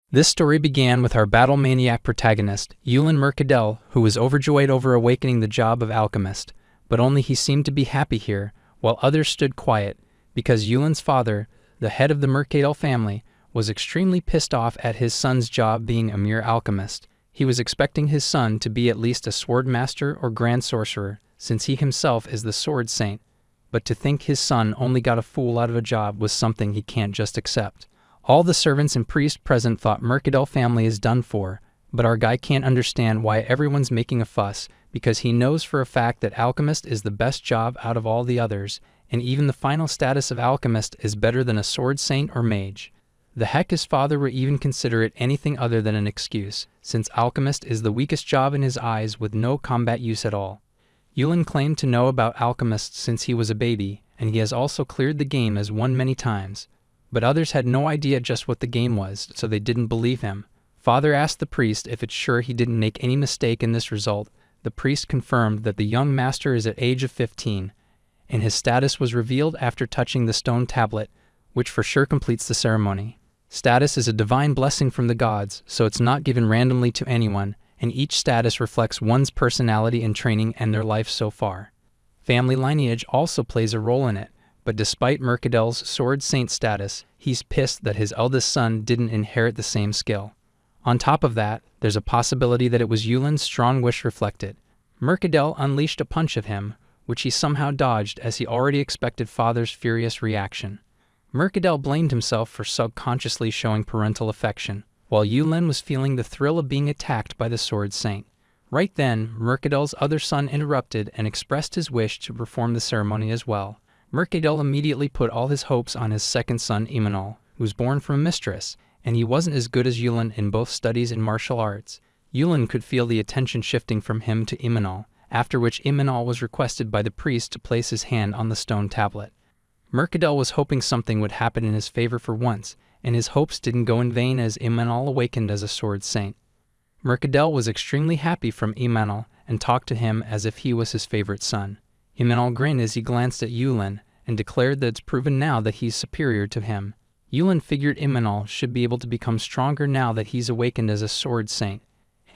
This story began with our battle maniac protagonist, Yulin Mercadel, who was overjoyed over awakening the job of Alchemist, but only he seemed to be happy here, while others stood quiet, because Yulin's father, the head of the Mercadel family, was extremely pissed off at his son's job being a mere alchemist. He was expecting his son to be at least a sword master or grand sorcerer, since he himself is the sword saint, but to think his son only got a fool out of a job was something he can't just accept. All the servants and priests present thought Mercadel family is done for, but our guy can't understand why everyone's making a fuss, because he knows for a fact that Alchemist is the best job out of all the others, and even the final status of Alchemist is better than a sword saint or mage. The heck his father would even consider it anything other than an excuse, since Alchemist is the weakest job in his eyes with no combat use at all. Yulin claimed to know about Alchemist since he was a baby, and he has also cleared the game as won many times. But others had no idea just what the game was, so they didn't believe him. Father asked the priest if it's sure he didn't make any mistake in this result. The priest confirmed that the young master is at age of 15, and his status was revealed after touching the stone tablet, which for sure completes the ceremony. Status is a divine blessing from the gods, so it's not given randomly to anyone, and each status reflects one's personality and training and their life so far. Family lineage also plays a role in it. But despite Mercadel's sword saint status, he's pissed that his eldest son didn't inherit the same skill. On top of that, there's a possibility that it was Yulin's strong wish reflected. Mercadel unleashed a punch of him, which he somehow dodged as he already expected father's furious reaction. Mercadel blamed himself for subconsciously showing parental affection, while Yulin was feeling the thrill of being attacked by the sword saint. Right then, Mercadel's other son interrupted and expressed his wish to perform the ceremony as well. Mercadel immediately put all his hopes on his second son, Imanol, who was born from a mistress, and he wasn't as good as Yulin in both studies and martial arts. Yulin could feel the attention shifting from him to Imanol, after which Imanol was requested by the priest to place his hand on the stone tablet. Mercadel was hoping something would happen in his favor for once, and his hopes didn't go in vain as Imanol awakened as a sword saint. Mercadel was extremely happy from Imanol and talked to him as if he was his favorite son. Imanol grinned as he glanced at Yulin and declared that it's proven now that he's superior to him. Yulin figured Imanol should be able to become stronger now that he's awakened as a sword saint,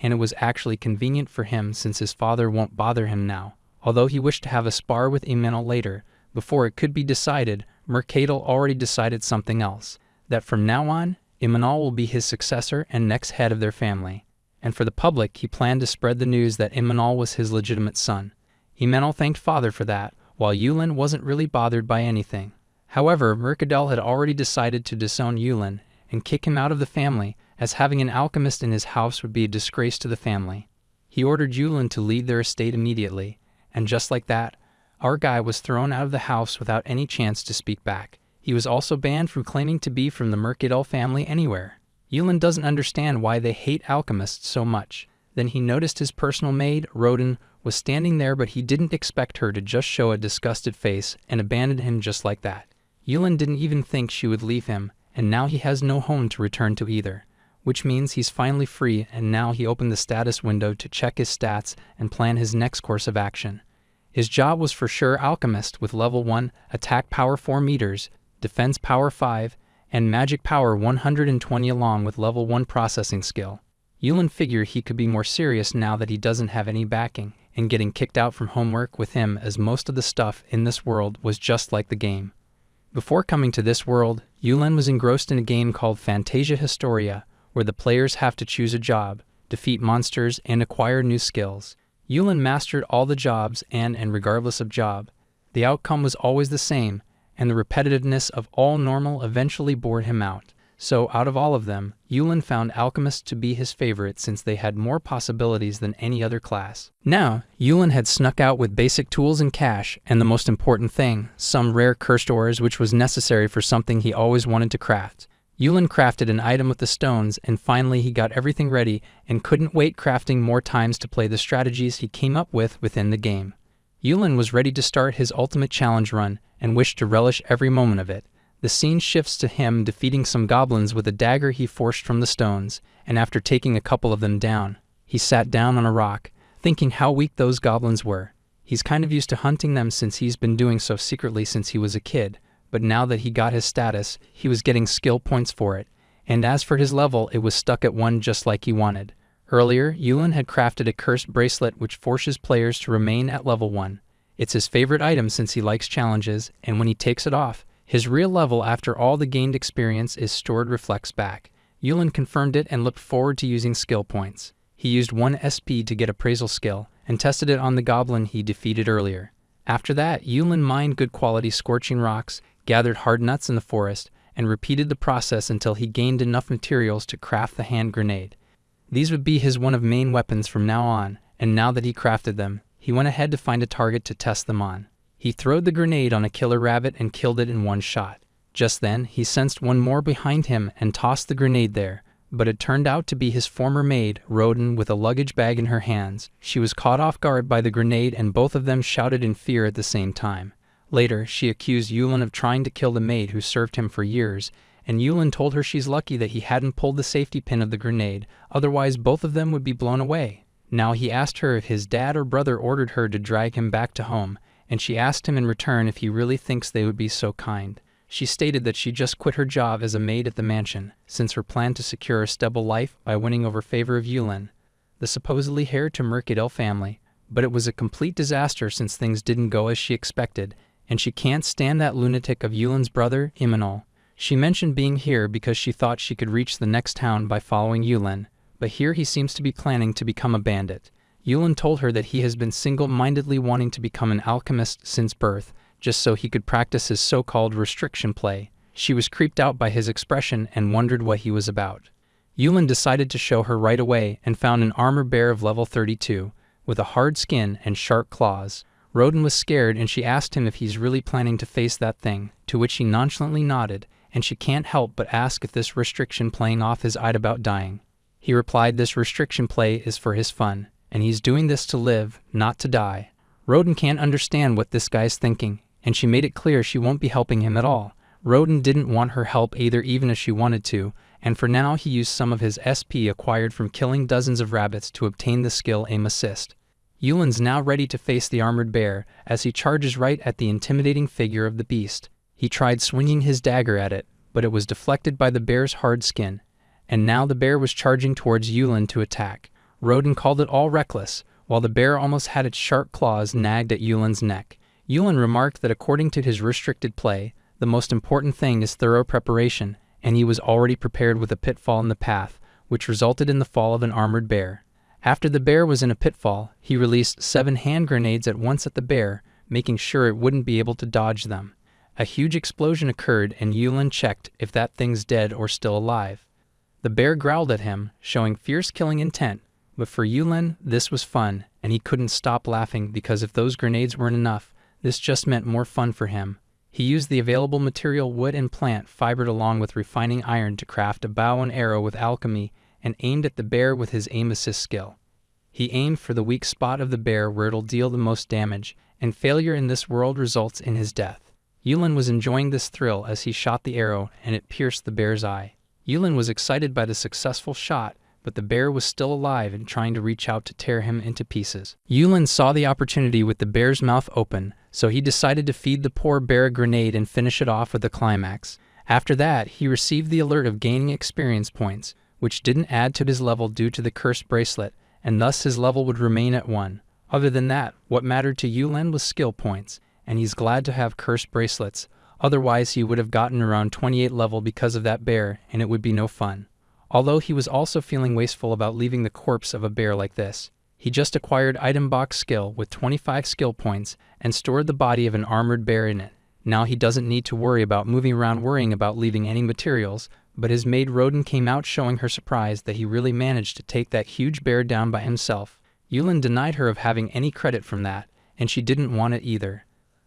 and it was actually convenient for him since his father won't bother him now. Although he wished to have a spar with Imanol later, before it could be decided, Mercadel already decided something else, that from now on, Imanol will be his successor and next head of their family. And for the public, he planned to spread the news that Imanol was his legitimate son. Imanol thanked father for that, while Yulin wasn't really bothered by anything. However, Mercadel had already decided to disown Yulin and kick him out of the family, as having an alchemist in his house would be a disgrace to the family. He ordered Yulin to leave their estate immediately, and just like that, our guy was thrown out of the house without any chance to speak back. He was also banned from claiming to be from the Mercadel family anywhere. Yulin doesn't understand why they hate alchemists so much. Then he noticed his personal maid, Rodin, was standing there, but he didn't expect her to just show a disgusted face and abandon him just like that. Yulin didn't even think she would leave him, and now he has no home to return to either, which means he's finally free, and now he opened the status window to check his stats and plan his next course of action. His job was for sure Alchemist with level 1, attack power 4 meters, defense power 5, and magic power 120 along with level 1 processing skill. Yulin figured he could be more serious now that he doesn't have any backing, and getting kicked out from homework with him as most of the stuff in this world was just like the game. Before coming to this world, Yulin was engrossed in a game called Fantasia Historia, where the players have to choose a job, defeat monsters, and acquire new skills. Yulin mastered all the jobs and regardless of job, the outcome was always the same, and the repetitiveness of all normal eventually bored him out. So, out of all of them, Yulin found Alchemist to be his favorite since they had more possibilities than any other class. Now, Yulin had snuck out with basic tools and cash, and the most important thing, some rare cursed ores which was necessary for something he always wanted to craft. Yulin crafted an item with the stones, and finally he got everything ready and couldn't wait crafting more times to play the strategies he came up with within the game. Yulin was ready to start his ultimate challenge run and wished to relish every moment of it. The scene shifts to him defeating some goblins with a dagger he forged from the stones, and after taking a couple of them down, he sat down on a rock, thinking how weak those goblins were. He's kind of used to hunting them since he's been doing so secretly since he was a kid, but now that he got his status, he was getting skill points for it, And as for his level, it was stuck at 1 just like he wanted. Earlier, Yulin had crafted a cursed bracelet which forces players to remain at level 1. It's his favorite item since he likes challenges, and when he takes it off, his real level after all the gained experience is stored reflects back. Yulin confirmed it and looked forward to using skill points. He used 1 SP to get appraisal skill, and tested it on the goblin he defeated earlier. After that, Yulin mined good quality scorching rocks, gathered hard nuts in the forest, and repeated the process until he gained enough materials to craft the hand grenade. These would be his one of main weapons from now on, and now that he crafted them, he went ahead to find a target to test them on. He throwed the grenade on a killer rabbit and killed it in 1 shot. Just then, he sensed one more behind him and tossed the grenade there, but it turned out to be his former maid, Roden, with a luggage bag in her hands. She was caught off guard by the grenade and both of them shouted in fear at the same time. Later, she accused Yulin of trying to kill the maid who served him for years, and Yulin told her she's lucky that he hadn't pulled the safety pin of the grenade, otherwise both of them would be blown away. Now he asked her if his dad or brother ordered her to drag him back to home, and she asked him in return if he really thinks they would be so kind. She stated that she just quit her job as a maid at the mansion, since her plan to secure a stable life by winning over favor of Yulin, the supposedly heir to Myrkadil family, but it was a complete disaster since things didn't go as she expected, and she can't stand that lunatic of Yulin's brother, Imanol. She mentioned being here because she thought she could reach the next town by following Yulin, but here he seems to be planning to become a bandit. Yulin told her that he has been single-mindedly wanting to become an alchemist since birth, just so he could practice his so-called restriction play. She was creeped out by his expression and wondered what he was about. Yulin decided to show her right away and found an armor bear of level 32, with a hard skin and sharp claws. Roden was scared and she asked him if he's really planning to face that thing, to which he nonchalantly nodded, and she can't help but ask if this restriction playing off his eyed about dying. He replied this restriction play is for his fun, and he's doing this to live, not to die. Roden can't understand what this guy's thinking, and she made it clear she won't be helping him at all. Roden didn't want her help either even if she wanted to, and for now he used some of his SP acquired from killing dozens of rabbits to obtain the skill Aim Assist. Yulin's now ready to face the armored bear as he charges right at the intimidating figure of the beast. He tried swinging his dagger at it, but it was deflected by the bear's hard skin, and now the bear was charging towards Yulin to attack. Roden called it all reckless, while the bear almost had its sharp claws nagged at Yulin's neck. Yulin remarked that according to his restricted play, the most important thing is thorough preparation, and he was already prepared with a pitfall in the path, which resulted in the fall of an armored bear. After the bear was in a pitfall, he released 7 hand grenades at once at the bear, making sure it wouldn't be able to dodge them. A huge explosion occurred and Yulin checked if that thing's dead or still alive. The bear growled at him, showing fierce killing intent, but for Yulin, this was fun, and he couldn't stop laughing because if those grenades weren't enough, this just meant more fun for him. He used the available material wood and plant fibered along with refining iron to craft a bow and arrow with alchemy and aimed at the bear with his aim assist skill. He aimed for the weak spot of the bear where it'll deal the most damage, and failure in this world results in his death. Yulin was enjoying this thrill as he shot the arrow and it pierced the bear's eye. Yulin was excited by the successful shot, but the bear was still alive and trying to reach out to tear him into pieces. Yulin saw the opportunity with the bear's mouth open, so he decided to feed the poor bear a grenade and finish it off with a climax. After that, he received the alert of gaining experience points, which didn't add to his level due to the cursed bracelet, and thus his level would remain at 1. Other than that, what mattered to Yulin was skill points, and he's glad to have cursed bracelets. Otherwise, he would have gotten around 28 level because of that bear, and it would be no fun. Although he was also feeling wasteful about leaving the corpse of a bear like this. He just acquired item box skill with 25 skill points and stored the body of an armored bear in it. Now he doesn't need to worry about moving around worrying about leaving any materials, but his maid Roden came out showing her surprise that he really managed to take that huge bear down by himself. Yulin denied her of having any credit from that, and she didn't want it either.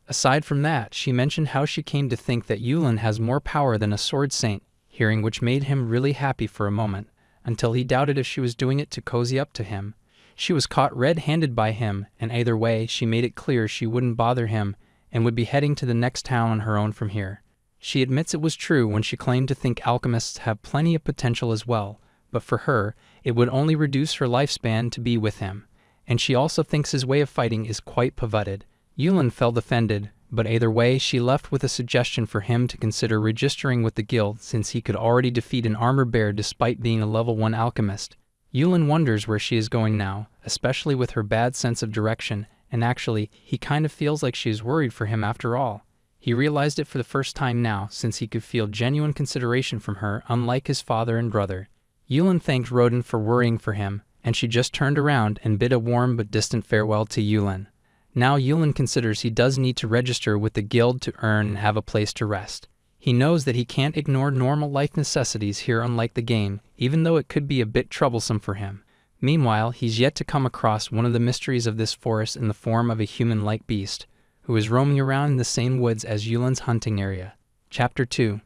Aside from that, she mentioned how she came to think that Yulin has more power than a sword saint, hearing which made him really happy for a moment, until he doubted if she was doing it to cozy up to him. She was caught red-handed by him, and either way, she made it clear she wouldn't bother him and would be heading to the next town on her own from here. She admits it was true when she claimed to think alchemists have plenty of potential as well, but for her, it would only reduce her lifespan to be with him. And she also thinks his way of fighting is quite perverted. Yulin felt offended, but either way, she left with a suggestion for him to consider registering with the guild since he could already defeat an armor bear despite being a level 1 alchemist. Yulin wonders where she is going now, especially with her bad sense of direction, and actually, he kind of feels like she is worried for him after all. He realized it for the first time now since he could feel genuine consideration from her, unlike his father and brother. Yulin thanked Roden for worrying for him, and she just turned around and bid a warm but distant farewell to Yulin. Now Yulin considers he does need to register with the guild to earn and have a place to rest. He knows that he can't ignore normal life necessities here unlike the game, even though it could be a bit troublesome for him. Meanwhile, he's yet to come across one of the mysteries of this forest in the form of a human-like beast, who is roaming around in the same woods as Yulin's hunting area. Chapter 2.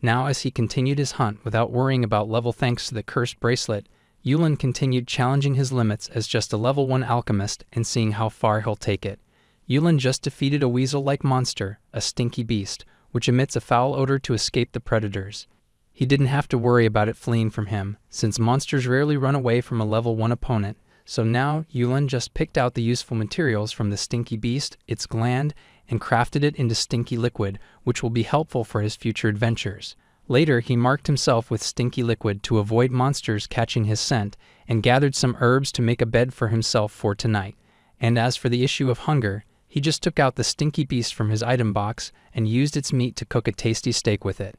Now as he continued his hunt without worrying about level thanks to the cursed bracelet, Yulin continued challenging his limits as just a level 1 alchemist and seeing how far he'll take it. Yulin just defeated a weasel-like monster, a stinky beast, which emits a foul odor to escape the predators. He didn't have to worry about it fleeing from him, since monsters rarely run away from a level 1 opponent, so now Yulin just picked out the useful materials from the stinky beast, its gland, and crafted it into stinky liquid, which will be helpful for his future adventures. Later, he marked himself with stinky liquid to avoid monsters catching his scent, and gathered some herbs to make a bed for himself for tonight. And as for the issue of hunger, he just took out the stinky beast from his item box and used its meat to cook a tasty steak with it.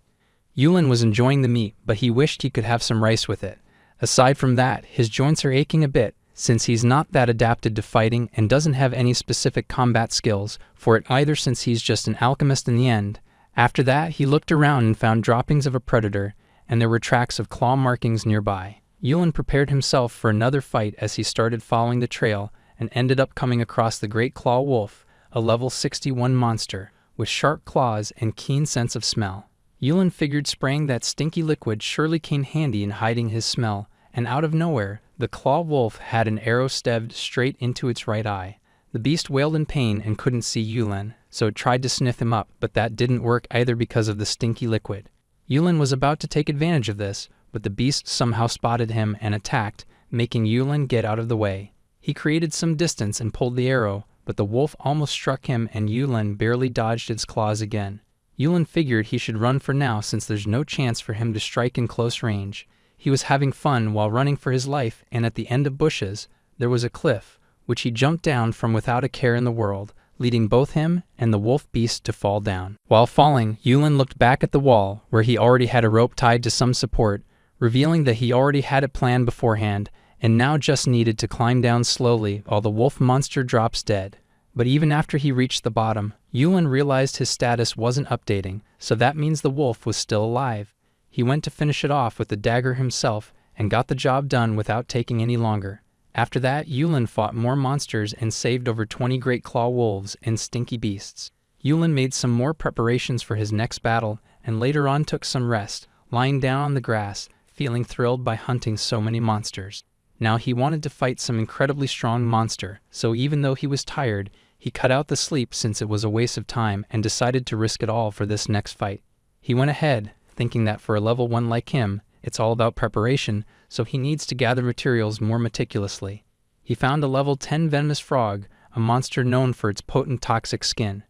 Yulin was enjoying the meat, but he wished he could have some rice with it. Aside from that, his joints are aching a bit, since he's not that adapted to fighting and doesn't have any specific combat skills for it either since he's just an alchemist in the end. After that, he looked around and found droppings of a predator, and there were tracks of claw markings nearby. Yulin prepared himself for another fight as he started following the trail and ended up coming across the Great Claw Wolf, a level 61 monster, with sharp claws and keen sense of smell. Yulin figured spraying that stinky liquid surely came handy in hiding his smell, and out of nowhere, the Claw Wolf had an arrow stabbed straight into its right eye. The beast wailed in pain and couldn't see Yulin, so it tried to sniff him up, but that didn't work either because of the stinky liquid. Yulin was about to take advantage of this, but the beast somehow spotted him and attacked, making Yulin get out of the way. He created some distance and pulled the arrow, but the wolf almost struck him and Yulin barely dodged its claws again. Yulin figured he should run for now since there's no chance for him to strike in close range. He was having fun while running for his life, and at the end of bushes, there was a cliff, which he jumped down from without a care in the world, leading both him and the wolf beast to fall down. While falling, Yulin looked back at the wall, where he already had a rope tied to some support, revealing that he already had it planned beforehand, and now just needed to climb down slowly while the wolf monster drops dead. But even after he reached the bottom, Yulin realized his status wasn't updating, so that means the wolf was still alive. He went to finish it off with the dagger himself and got the job done without taking any longer. After that, Yulin fought more monsters and saved over 20 great claw wolves and stinky beasts. Yulin made some more preparations for his next battle and later on took some rest, lying down on the grass, feeling thrilled by hunting so many monsters. Now he wanted to fight some incredibly strong monster, so even though he was tired, he cut out the sleep since it was a waste of time and decided to risk it all for this next fight. He went ahead, thinking that for a level 1 like him, it's all about preparation, so he needs to gather materials more meticulously. He found a level 10 venomous frog, a monster known for its potent toxic skin,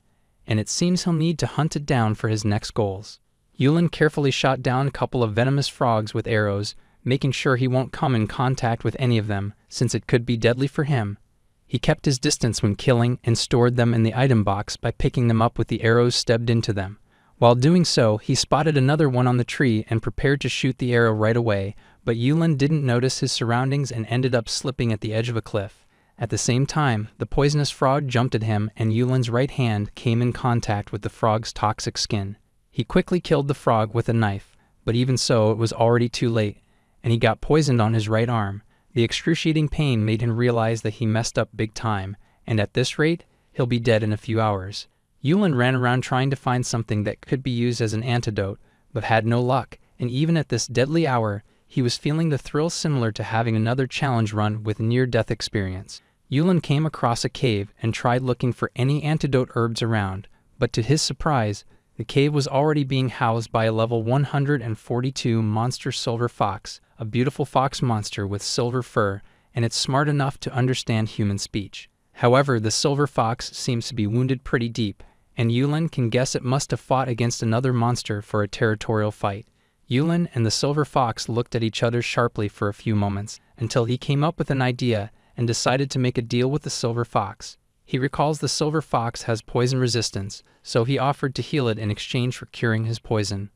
and it seems he'll need to hunt it down for his next goals. Yulin carefully shot down a couple of venomous frogs with arrows, making sure he won't come in contact with any of them, since it could be deadly for him. He kept his distance when killing and stored them in the item box by picking them up with the arrows stabbed into them. While doing so, he spotted another one on the tree and prepared to shoot the arrow right away, but Yulin didn't notice his surroundings and ended up slipping at the edge of a cliff. At the same time, the poisonous frog jumped at him and Yulin's right hand came in contact with the frog's toxic skin. He quickly killed the frog with a knife, but even so, it was already too late, and he got poisoned on his right arm. The excruciating pain made him realize that he messed up big time, and at this rate, he'll be dead in a few hours. Yulin ran around trying to find something that could be used as an antidote, but had no luck, and even at this deadly hour, he was feeling the thrill similar to having another challenge run with near-death experience. Yulin came across a cave and tried looking for any antidote herbs around, but to his surprise, the cave was already being housed by a level 142 monster silver fox, a beautiful fox monster with silver fur, and it's smart enough to understand human speech. However, the silver fox seems to be wounded pretty deep, and Yulin can guess it must have fought against another monster for a territorial fight. Yulin and the Silver Fox looked at each other sharply for a few moments, until he came up with an idea and decided to make a deal with the Silver Fox. He recalls the Silver Fox has poison resistance, so he offered to heal it in exchange for curing his poison.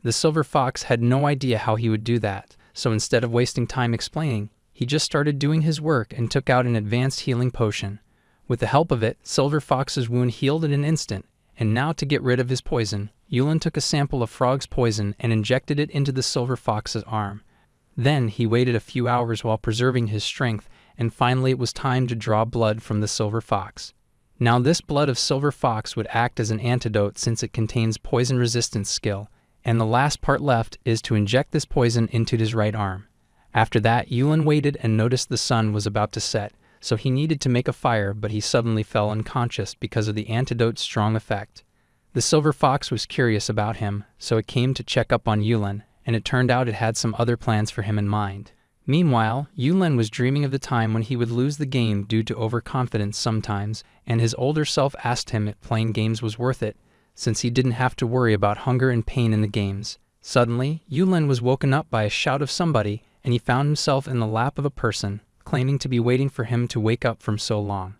The Silver Fox had no idea how he would do that, so instead of wasting time explaining, he just started doing his work and took out an advanced healing potion. With the help of it, Silver Fox's wound healed in an instant, and now to get rid of his poison, Yulin took a sample of Frog's poison and injected it into the Silver Fox's arm. Then he waited a few hours while preserving his strength, and finally it was time to draw blood from the Silver Fox. Now this blood of Silver Fox would act as an antidote since it contains poison resistance skill, and the last part left is to inject this poison into his right arm. After that, Yulin waited and noticed the sun was about to set, so he needed to make a fire, but he suddenly fell unconscious because of the antidote's strong effect. The Silver Fox was curious about him, so it came to check up on Yulin, and it turned out it had some other plans for him in mind. Meanwhile, Yulin was dreaming of the time when he would lose the game due to overconfidence sometimes, and his older self asked him if playing games was worth it, since he didn't have to worry about hunger and pain in the games. Suddenly, Yulin was woken up by a shout of somebody, and he found himself in the lap of a person, claiming to be waiting for him to wake up from so long.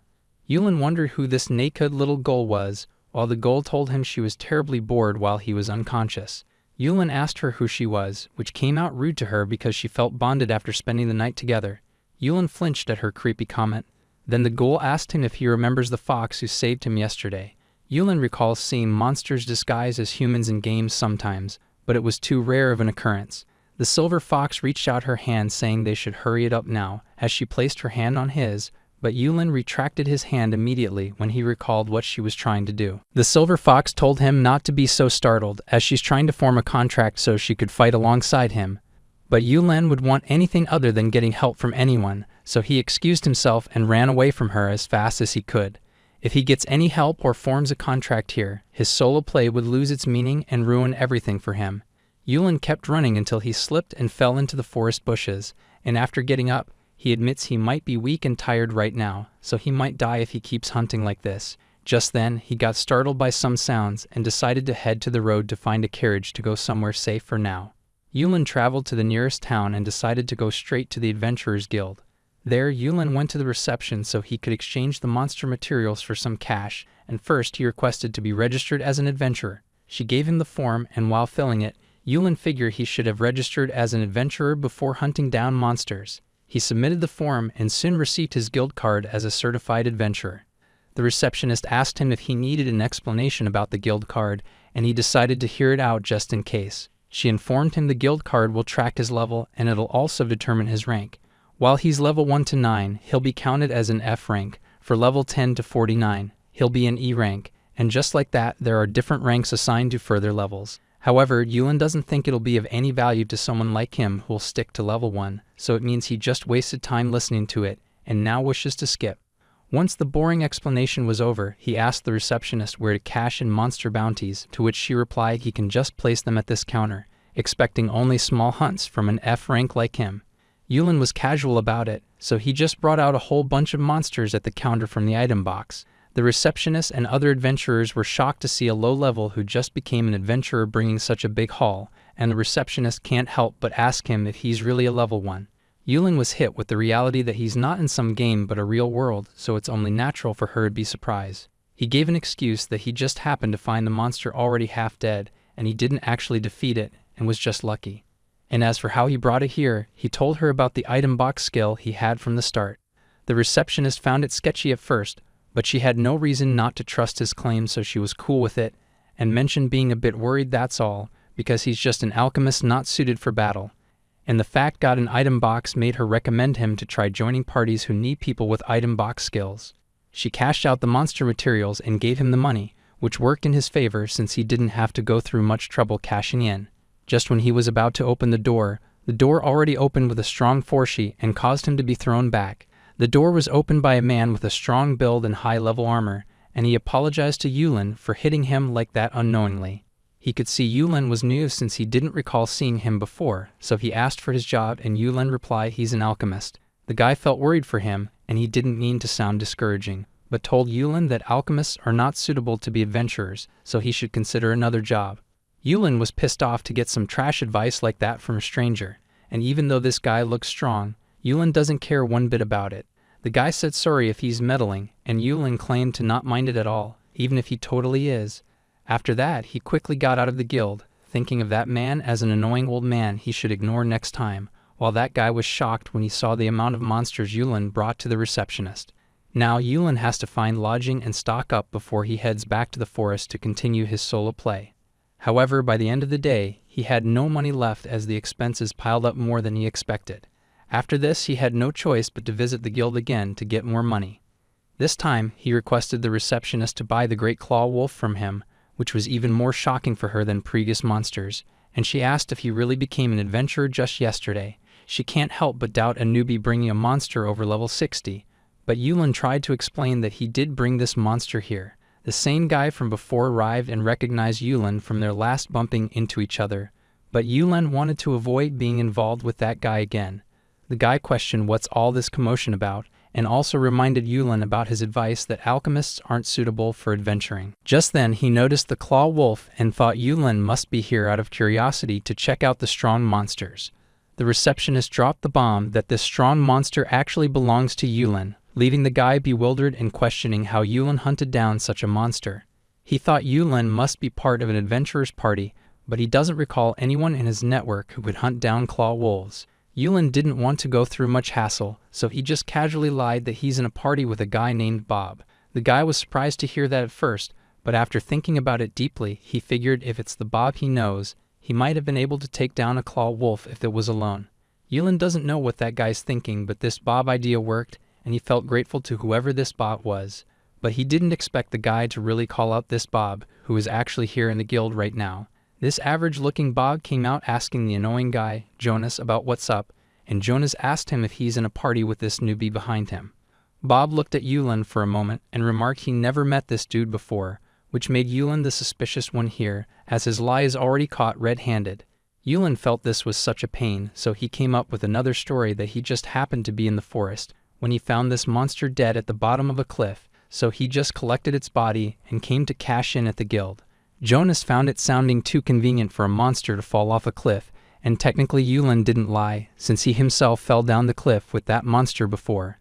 Yulin wondered who this naked little ghoul was, while the ghoul told him she was terribly bored while he was unconscious. Yulin asked her who she was, which came out rude to her because she felt bonded after spending the night together. Yulin flinched at her creepy comment. Then the ghoul asked him if he remembers the fox who saved him yesterday. Yulin recalls seeing monsters disguised as humans in games sometimes, but it was too rare of an occurrence. The Silver Fox reached out her hand saying they should hurry it up now, as she placed her hand on his, but Yulin retracted his hand immediately when he recalled what she was trying to do. The Silver Fox told him not to be so startled, as she's trying to form a contract so she could fight alongside him. But Yulin would want anything other than getting help from anyone, so he excused himself and ran away from her as fast as he could. If he gets any help or forms a contract here, his solo play would lose its meaning and ruin everything for him. Yulin kept running until he slipped and fell into the forest bushes, and after getting up, he admits he might be weak and tired right now, so he might die if he keeps hunting like this. Just then, he got startled by some sounds and decided to head to the road to find a carriage to go somewhere safe for now. Yulin traveled to the nearest town and decided to go straight to the Adventurers Guild. There, Yulin went to the reception so he could exchange the monster materials for some cash, and first he requested to be registered as an adventurer. She gave him the form, and while filling it, Yulin figured he should have registered as an adventurer before hunting down monsters. He submitted the form and soon received his guild card as a certified adventurer. The receptionist asked him if he needed an explanation about the guild card, and he decided to hear it out just in case. She informed him the guild card will track his level and it'll also determine his rank. While he's level 1 to 9, he'll be counted as an F rank. For level 10 to 49, he'll be an E rank, and just like that, there are different ranks assigned to further levels. However, Yulin doesn't think it'll be of any value to someone like him who'll stick to level 1, so it means he just wasted time listening to it, and now wishes to skip. Once the boring explanation was over, he asked the receptionist where to cash in monster bounties, to which she replied he can just place them at this counter, expecting only small hunts from an F rank like him. Yulin was casual about it, so he just brought out a whole bunch of monsters at the counter from the item box. The receptionist and other adventurers were shocked to see a low level who just became an adventurer bringing such a big haul, and the receptionist can't help but ask him if he's really a level 1. Yulin was hit with the reality that he's not in some game but a real world, so it's only natural for her to be surprised. He gave an excuse that he just happened to find the monster already half dead, and he didn't actually defeat it, and was just lucky. And as for how he brought it here, he told her about the item box skill he had from the start. The receptionist found it sketchy at first, but she had no reason not to trust his claim, so she was cool with it, and mentioned being a bit worried that's all, because he's just an alchemist not suited for battle. And the fact got an item box made her recommend him to try joining parties who need people with item box skills. She cashed out the monster materials and gave him the money, which worked in his favor since he didn't have to go through much trouble cashing in. Just when he was about to open the door already opened with a strong force and caused him to be thrown back. The door was opened by a man with a strong build and high-level armor, and he apologized to Yulin for hitting him like that unknowingly. He could see Yulin was new since he didn't recall seeing him before, so he asked for his job and Yulin replied he's an alchemist. The guy felt worried for him, and he didn't mean to sound discouraging. but told Yulin that alchemists are not suitable to be adventurers, so he should consider another job. Yulin was pissed off to get some trash advice like that from a stranger, and even though this guy looks strong, Yulin doesn't care one bit about it. The guy said sorry if he's meddling, and Yulin claimed to not mind it at all, even if he totally is. After that, he quickly got out of the guild, thinking of that man as an annoying old man he should ignore next time, while that guy was shocked when he saw the amount of monsters Yulin brought to the receptionist. Now Yulin has to find lodging and stock up before he heads back to the forest to continue his solo play. However, by the end of the day, he had no money left as the expenses piled up more than he expected. After this, he had no choice but to visit the guild again to get more money. This time, he requested the receptionist to buy the great claw wolf from him, which was even more shocking for her than previous monsters, and she asked if he really became an adventurer just yesterday. She can't help but doubt a newbie bringing a monster over level 60, but Yulin tried to explain that he did bring this monster here. The same guy from before arrived and recognized Yulin from their last bumping into each other, but Yulin wanted to avoid being involved with that guy again. The guy questioned what's all this commotion about, and also reminded Yulin about his advice that alchemists aren't suitable for adventuring. Just then he noticed the claw wolf and thought Yulin must be here out of curiosity to check out the strong monsters. The receptionist dropped the bomb that this strong monster actually belongs to Yulin, leaving the guy bewildered and questioning how Yulin hunted down such a monster. He thought Yulin must be part of an adventurer's party, but he doesn't recall anyone in his network who could hunt down claw wolves. Yulin didn't want to go through much hassle, so he just casually lied that he's in a party with a guy named Bob. The guy was surprised to hear that at first, but after thinking about it deeply, he figured if it's the Bob he knows, he might have been able to take down a claw wolf if it was alone. Yulin doesn't know what that guy's thinking, but this Bob idea worked, and he felt grateful to whoever this Bob was. But he didn't expect the guy to really call out this Bob, who is actually here in the guild right now. This average-looking Bob came out asking the annoying guy, Jonas, about what's up, and Jonas asked him if he's in a party with this newbie behind him. Bob looked at Yulin for a moment and remarked he never met this dude before, which made Yulin the suspicious one here, as his lie is already caught red-handed. Yulin felt this was such a pain, so he came up with another story that he just happened to be in the forest when he found this monster dead at the bottom of a cliff, so he just collected its body and came to cash in at the guild. Jonas found it sounding too convenient for a monster to fall off a cliff, and technically Yulin didn't lie, since he himself fell down the cliff with that monster before.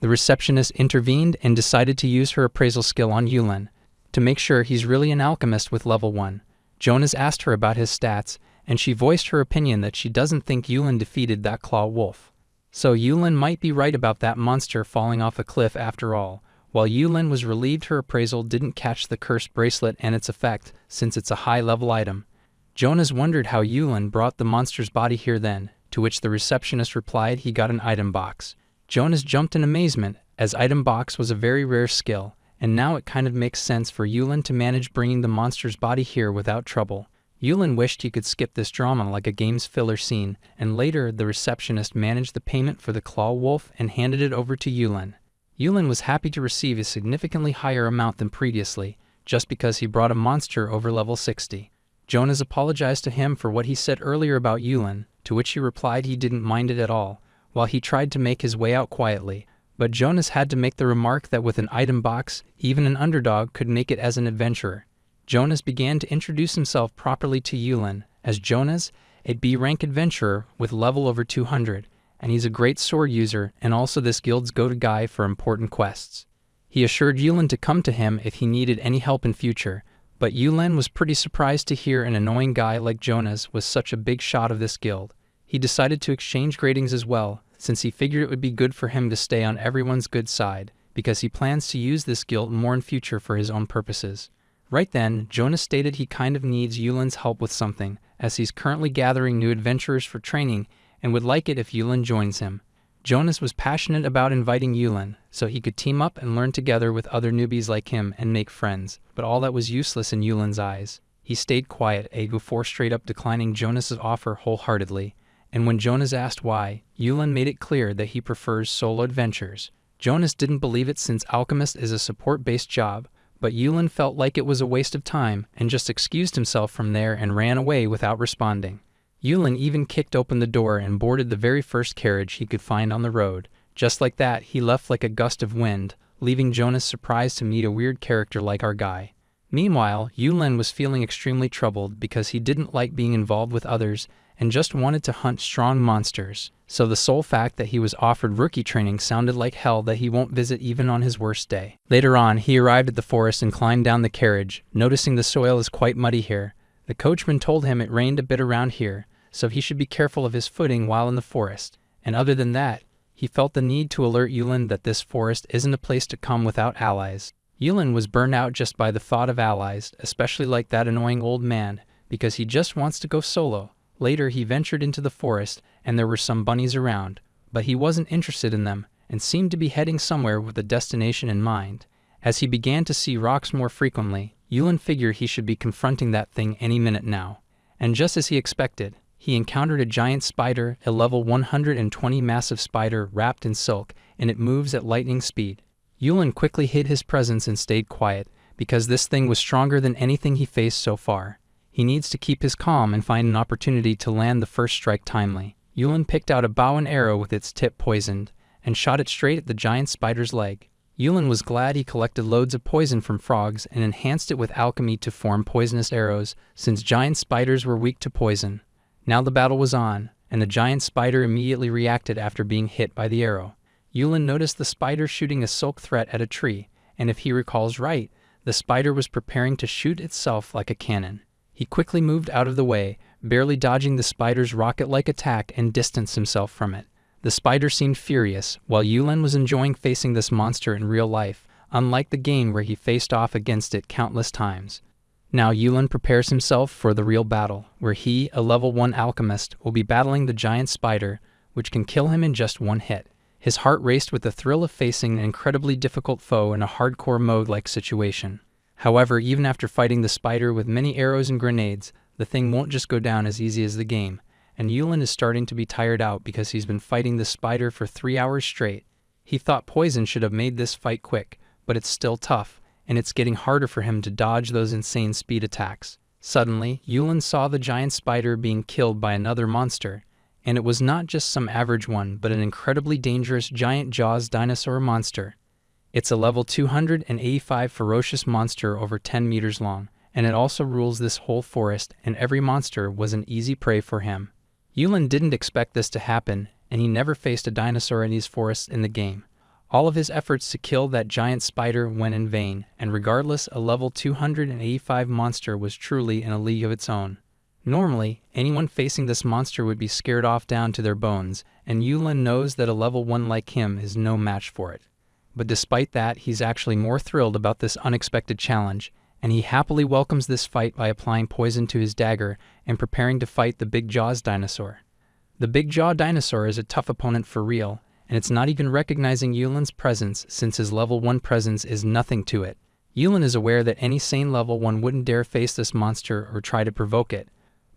The receptionist intervened and decided to use her appraisal skill on Yulin, to make sure he's really an alchemist with level 1. Jonas asked her about his stats, and she voiced her opinion that she doesn't think Yulin defeated that claw wolf. So Yulin might be right about that monster falling off a cliff after all. While Yulin was relieved her appraisal didn't catch the cursed bracelet and its effect, since it's a high-level item. Jonas wondered how Yulin brought the monster's body here then, to which the receptionist replied he got an item box. Jonas jumped in amazement, as item box was a very rare skill, and now it kind of makes sense for Yulin to manage bringing the monster's body here without trouble. Yulin wished he could skip this drama like a game's filler scene, and later the receptionist managed the payment for the claw wolf and handed it over to Yulin. Yulin was happy to receive a significantly higher amount than previously, just because he brought a monster over level 60. Jonas apologized to him for what he said earlier about Yulin, to which he replied he didn't mind it at all, while he tried to make his way out quietly. But Jonas had to make the remark that with an item box, even an underdog could make it as an adventurer. Jonas began to introduce himself properly to Yulin, as Jonas, a B-rank adventurer with level over 200, and he's a great sword user and also this guild's go-to guy for important quests. He assured Yulin to come to him if he needed any help in future, but Yulin was pretty surprised to hear an annoying guy like Jonas was such a big shot of this guild. He decided to exchange gradings as well, since he figured it would be good for him to stay on everyone's good side, because he plans to use this guild more in future for his own purposes. Right then, Jonas stated he kind of needs Yulin's help with something, as he's currently gathering new adventurers for training and would like it if Yulin joins him. Jonas was passionate about inviting Yulin, so he could team up and learn together with other newbies like him and make friends, but all that was useless in Yulin's eyes. He stayed quiet before straight up declining Jonas's offer wholeheartedly, and when Jonas asked why, Yulin made it clear that he prefers solo adventures. Jonas didn't believe it since Alchemist is a support-based job, but Yulin felt like it was a waste of time and just excused himself from there and ran away without responding. Yulin even kicked open the door and boarded the very first carriage he could find on the road. Just like that, he left like a gust of wind, leaving Jonas surprised to meet a weird character like our guy. Meanwhile, Yulin was feeling extremely troubled because he didn't like being involved with others and just wanted to hunt strong monsters, so the sole fact that he was offered rookie training sounded like hell that he won't visit even on his worst day. Later on, he arrived at the forest and climbed down the carriage, noticing the soil is quite muddy here. The coachman told him it rained a bit around here, so he should be careful of his footing while in the forest, and other than that, he felt the need to alert Yulin that this forest isn't a place to come without allies. Yulin was burned out just by the thought of allies, especially like that annoying old man, because he just wants to go solo. Later he ventured into the forest, and there were some bunnies around, but he wasn't interested in them, and seemed to be heading somewhere with a destination in mind. As he began to see rocks more frequently, Yulin figured he should be confronting that thing any minute now. And just as he expected, he encountered a giant spider, a level 120 massive spider wrapped in silk, and it moves at lightning speed. Yulin quickly hid his presence and stayed quiet, because this thing was stronger than anything he faced so far. He needs to keep his calm and find an opportunity to land the first strike timely. Yulin picked out a bow and arrow with its tip poisoned, and shot it straight at the giant spider's leg. Yulin was glad he collected loads of poison from frogs and enhanced it with alchemy to form poisonous arrows, since giant spiders were weak to poison. Now the battle was on, and the giant spider immediately reacted after being hit by the arrow. Yulin noticed the spider shooting a silk threat at a tree, and if he recalls right, the spider was preparing to shoot itself like a cannon. He quickly moved out of the way, barely dodging the spider's rocket-like attack, and distanced himself from it. The spider seemed furious, while Yulin was enjoying facing this monster in real life, unlike the game where he faced off against it countless times. Now Yulin prepares himself for the real battle, where he, a level 1 alchemist, will be battling the giant spider, which can kill him in just one hit. His heart raced with the thrill of facing an incredibly difficult foe in a hardcore mode-like situation. However, even after fighting the spider with many arrows and grenades, the thing won't just go down as easy as the game, and Yulin is starting to be tired out because he's been fighting the spider for 3 hours straight. He thought poison should have made this fight quick, but it's still tough, and it's getting harder for him to dodge those insane speed attacks. Suddenly, Yulin saw the giant spider being killed by another monster, and it was not just some average one, but an incredibly dangerous giant jaws dinosaur monster. It's a level 285 ferocious monster over 10 meters long, and it also rules this whole forest, and every monster was an easy prey for him. Yulin didn't expect this to happen, and he never faced a dinosaur in these forests in the game. All of his efforts to kill that giant spider went in vain, and regardless, a level 285 monster was truly in a league of its own. Normally, anyone facing this monster would be scared off down to their bones, and Yulin knows that a level 1 like him is no match for it. But despite that, he's actually more thrilled about this unexpected challenge, and he happily welcomes this fight by applying poison to his dagger and preparing to fight the Big Jaws dinosaur. The Big Jaw dinosaur is a tough opponent for real, and it's not even recognizing Yulin's presence since his level 1 presence is nothing to it. Yulin is aware that any sane level 1 wouldn't dare face this monster or try to provoke it,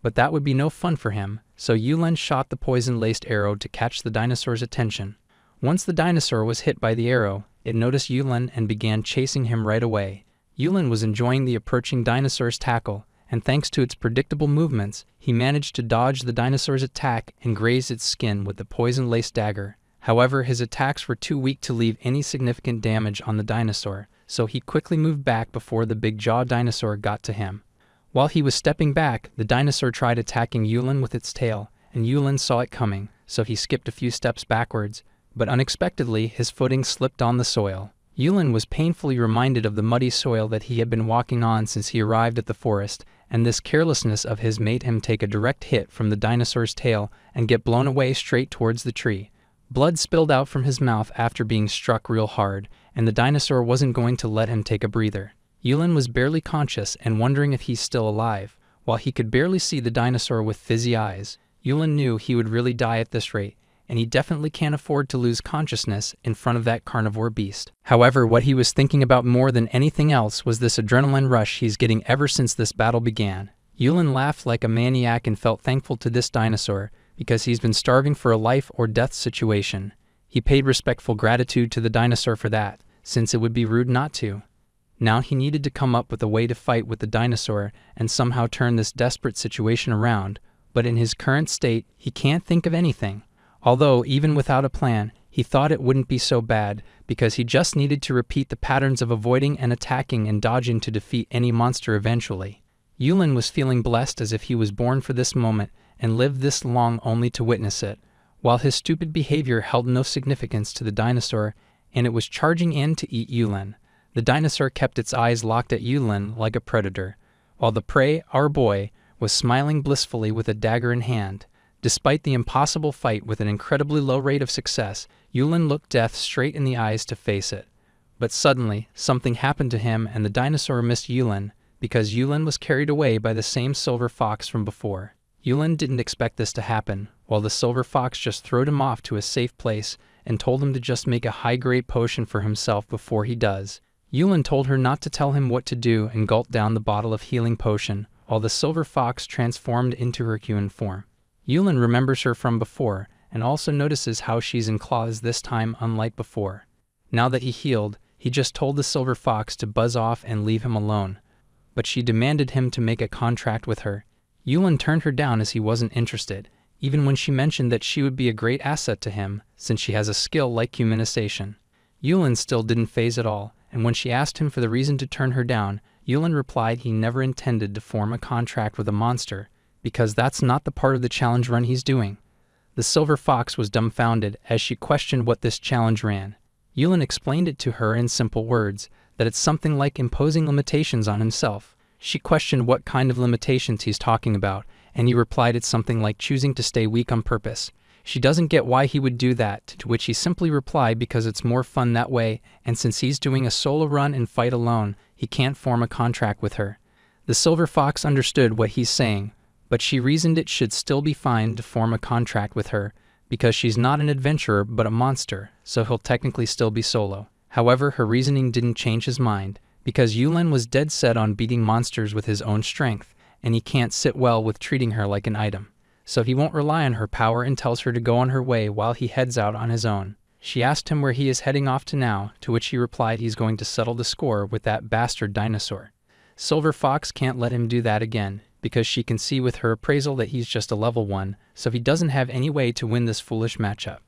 but that would be no fun for him, so Yulin shot the poison-laced arrow to catch the dinosaur's attention. Once the dinosaur was hit by the arrow, it noticed Yulin and began chasing him right away. Yulin was enjoying the approaching dinosaur's tackle, and thanks to its predictable movements, he managed to dodge the dinosaur's attack and graze its skin with the poison-laced dagger. However, his attacks were too weak to leave any significant damage on the dinosaur, so he quickly moved back before the Big Jaw dinosaur got to him. While he was stepping back, the dinosaur tried attacking Yulin with its tail, and Yulin saw it coming, so he skipped a few steps backwards, but unexpectedly his footing slipped on the soil. Yulin was painfully reminded of the muddy soil that he had been walking on since he arrived at the forest, and this carelessness of his made him take a direct hit from the dinosaur's tail and get blown away straight towards the tree. Blood spilled out from his mouth after being struck real hard, and the dinosaur wasn't going to let him take a breather. Yulin was barely conscious and wondering if he's still alive. While he could barely see the dinosaur with fizzy eyes, Yulin knew he would really die at this rate, and he definitely can't afford to lose consciousness in front of that carnivore beast. However, what he was thinking about more than anything else was this adrenaline rush he's getting ever since this battle began. Yulin laughed like a maniac and felt thankful to this dinosaur because he's been starving for a life or death situation. He paid respectful gratitude to the dinosaur for that, since it would be rude not to. Now he needed to come up with a way to fight with the dinosaur and somehow turn this desperate situation around, but in his current state, he can't think of anything. Although, even without a plan, He thought it wouldn't be so bad, because he just needed to repeat the patterns of avoiding and attacking and dodging to defeat any monster eventually. Yulin was feeling blessed as if he was born for this moment and lived this long only to witness it. While his stupid behavior held no significance to the dinosaur, and it was charging in to eat Yulin, the dinosaur kept its eyes locked at Yulin like a predator, while the prey, our boy, was smiling blissfully with a dagger in hand. Despite the impossible fight with an incredibly low rate of success, Yulin looked death straight in the eyes to face it. But suddenly, something happened to him and the dinosaur missed Yulin, because Yulin was carried away by the same silver fox from before. Yulin didn't expect this to happen, while the silver fox just throwed him off to a safe place and told him to just make a high-grade potion for himself before he does. Yulin told her not to tell him what to do and gulped down the bottle of healing potion, while the silver fox transformed into her human form. Yulin remembers her from before, and also notices how she's in claws this time unlike before. Now that he healed, he just told the silver fox to buzz off and leave him alone. But she demanded him to make a contract with her. Yulin turned her down as he wasn't interested, even when she mentioned that she would be a great asset to him, since she has a skill like humanization. Yulin still didn't faze at all, and when she asked him for the reason to turn her down, Yulin replied he never intended to form a contract with a monster, because that's not the part of the challenge run he's doing. The silver fox was dumbfounded as she questioned what this challenge ran. Yulin explained it to her in simple words, that it's something like imposing limitations on himself. She questioned what kind of limitations he's talking about, and he replied it's something like choosing to stay weak on purpose. She doesn't get why he would do that, to which he simply replied because it's more fun that way, and since he's doing a solo run and fight alone, he can't form a contract with her. The silver fox understood what he's saying, but she reasoned it should still be fine to form a contract with her, because she's not an adventurer but a monster, so he'll technically still be solo. However, her reasoning didn't change his mind, because Yulin was dead set on beating monsters with his own strength, and he can't sit well with treating her like an item. So he won't rely on her power and tells her to go on her way while he heads out on his own. She asked him where he is heading off to now, to which he replied he's going to settle the score with that bastard dinosaur. Silver Fox can't let him do that again, because she can see with her appraisal that he's just a level 1, so he doesn't have any way to win this foolish matchup.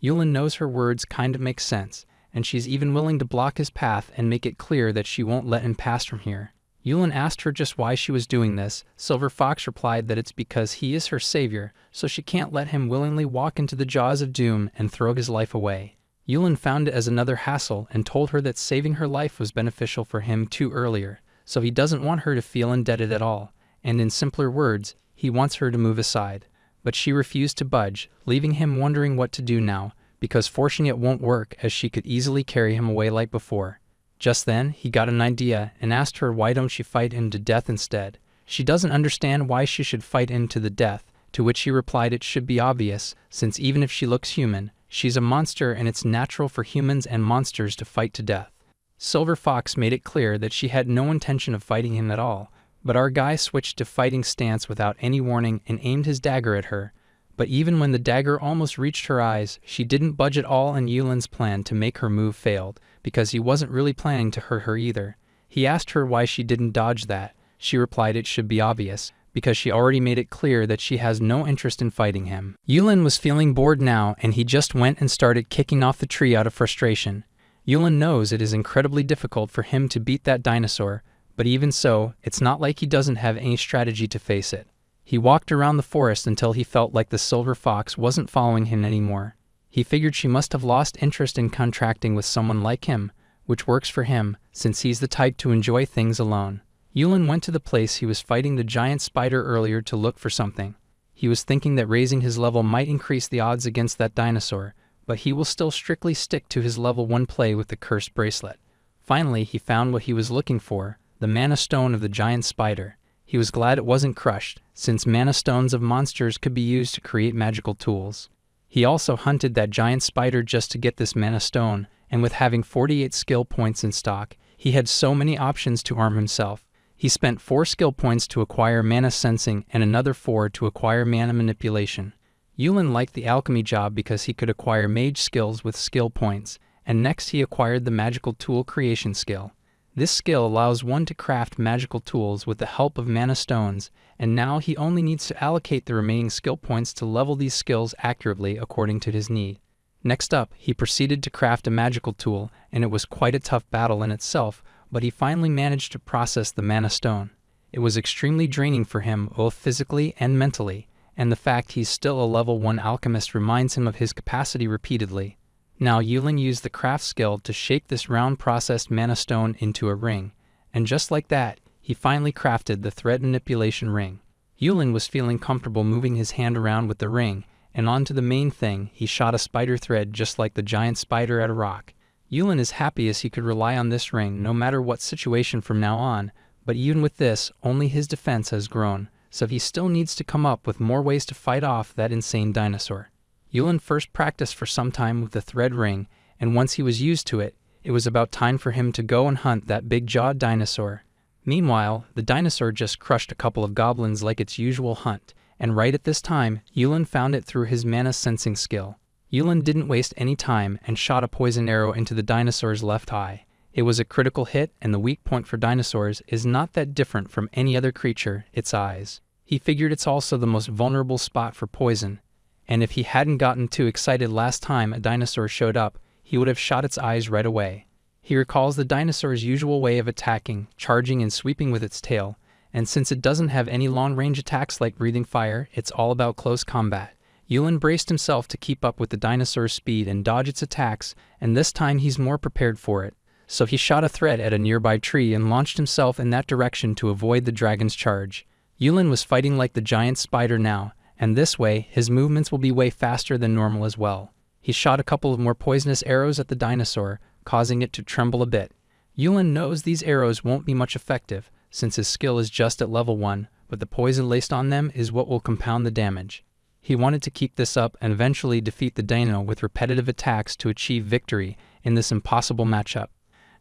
Yulin knows her words kind of make sense, and she's even willing to block his path and make it clear that she won't let him pass from here. Yulin asked her just why she was doing this. Silver Fox replied that it's because he is her savior, so she can't let him willingly walk into the jaws of doom and throw his life away. Yulin found it as another hassle and told her that saving her life was beneficial for him too earlier, so he doesn't want her to feel indebted at all, and in simpler words, he wants her to move aside. But she refused to budge, leaving him wondering what to do now, because forcing it won't work as she could easily carry him away like before. Just then, he got an idea and asked her why don't she fight him to death instead. She doesn't understand why she should fight him to the death, to which he replied it should be obvious, since even if she looks human, she's a monster and it's natural for humans and monsters to fight to death. Silver Fox made it clear that she had no intention of fighting him at all, but our guy switched to fighting stance without any warning and aimed his dagger at her. But even when the dagger almost reached her eyes, she didn't budge at all, and Yulin's plan to make her move failed, because he wasn't really planning to hurt her either. He asked her why she didn't dodge that. She replied it should be obvious, because she already made it clear that she has no interest in fighting him. Yulin was feeling bored now, and he just went and started kicking off the tree out of frustration. Yulin knows it is incredibly difficult for him to beat that dinosaur, but even so, it's not like he doesn't have any strategy to face it. He walked around the forest until he felt like the silver fox wasn't following him anymore. He figured she must have lost interest in contracting with someone like him, which works for him, since he's the type to enjoy things alone. Yulin went to the place he was fighting the giant spider earlier to look for something. He was thinking that raising his level might increase the odds against that dinosaur, but he will still strictly stick to his level 1 play with the cursed bracelet. Finally, he found what he was looking for, the mana stone of the giant spider. He was glad it wasn't crushed, since mana stones of monsters could be used to create magical tools. He also hunted that giant spider just to get this mana stone, and with having 48 skill points in stock, he had so many options to arm himself. He spent 4 skill points to acquire mana sensing and another 4 to acquire mana manipulation. Yulin liked the alchemy job because he could acquire mage skills with skill points, and next he acquired the magical tool creation skill. This skill allows one to craft magical tools with the help of mana stones, and now he only needs to allocate the remaining skill points to level these skills accurately according to his need. Next up, he proceeded to craft a magical tool, and it was quite a tough battle in itself, but he finally managed to process the mana stone. It was extremely draining for him both physically and mentally, and the fact he's still a level 1 alchemist reminds him of his capacity repeatedly. Now Yulin used the craft skill to shape this round processed mana stone into a ring, and just like that, he finally crafted the thread manipulation ring. Yulin was feeling comfortable moving his hand around with the ring, and onto the main thing he shot a spider thread just like the giant spider at a rock. Yulin is happy as he could rely on this ring no matter what situation from now on, but even with this, only his defense has grown, so he still needs to come up with more ways to fight off that insane dinosaur. Yulin first practiced for some time with the thread ring, and once he was used to it, it was about time for him to go and hunt that big-jawed dinosaur. Meanwhile, the dinosaur just crushed a couple of goblins like its usual hunt, and right at this time, Yulin found it through his mana sensing skill. Yulin didn't waste any time and shot a poison arrow into the dinosaur's left eye. It was a critical hit, and the weak point for dinosaurs is not that different from any other creature, its eyes. He figured it's also the most vulnerable spot for poison, and if he hadn't gotten too excited last time a dinosaur showed up, he would have shot its eyes right away. He recalls the dinosaur's usual way of attacking, charging and sweeping with its tail, and since it doesn't have any long-range attacks like breathing fire, it's all about close combat. Yulin braced himself to keep up with the dinosaur's speed and dodge its attacks, and this time he's more prepared for it. So he shot a thread at a nearby tree and launched himself in that direction to avoid the dragon's charge. Yulin was fighting like the giant spider now, and this way, his movements will be way faster than normal as well. He shot a couple of more poisonous arrows at the dinosaur, causing it to tremble a bit. Yulin knows these arrows won't be much effective, since his skill is just at level 1, but the poison laced on them is what will compound the damage. He wanted to keep this up and eventually defeat the dino with repetitive attacks to achieve victory in this impossible matchup.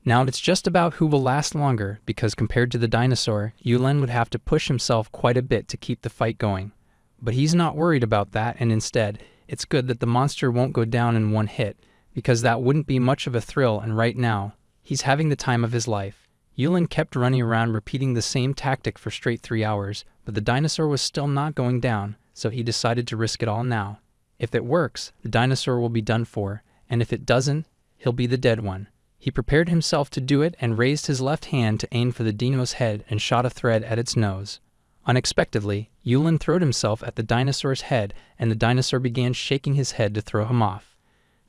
Now it's just about who will last longer, because compared to the dinosaur, Yulin would have to push himself quite a bit to keep the fight going. But he's not worried about that, and instead, it's good that the monster won't go down in one hit, because that wouldn't be much of a thrill, and right now, he's having the time of his life. Yulin kept running around repeating the same tactic for straight 3 hours, but the dinosaur was still not going down, so he decided to risk it all now. If it works, the dinosaur will be done for, and if it doesn't, he'll be the dead one. He prepared himself to do it and raised his left hand to aim for the dino's head and shot a thread at its nose. Unexpectedly, Yulin throwed himself at the dinosaur's head, and the dinosaur began shaking his head to throw him off.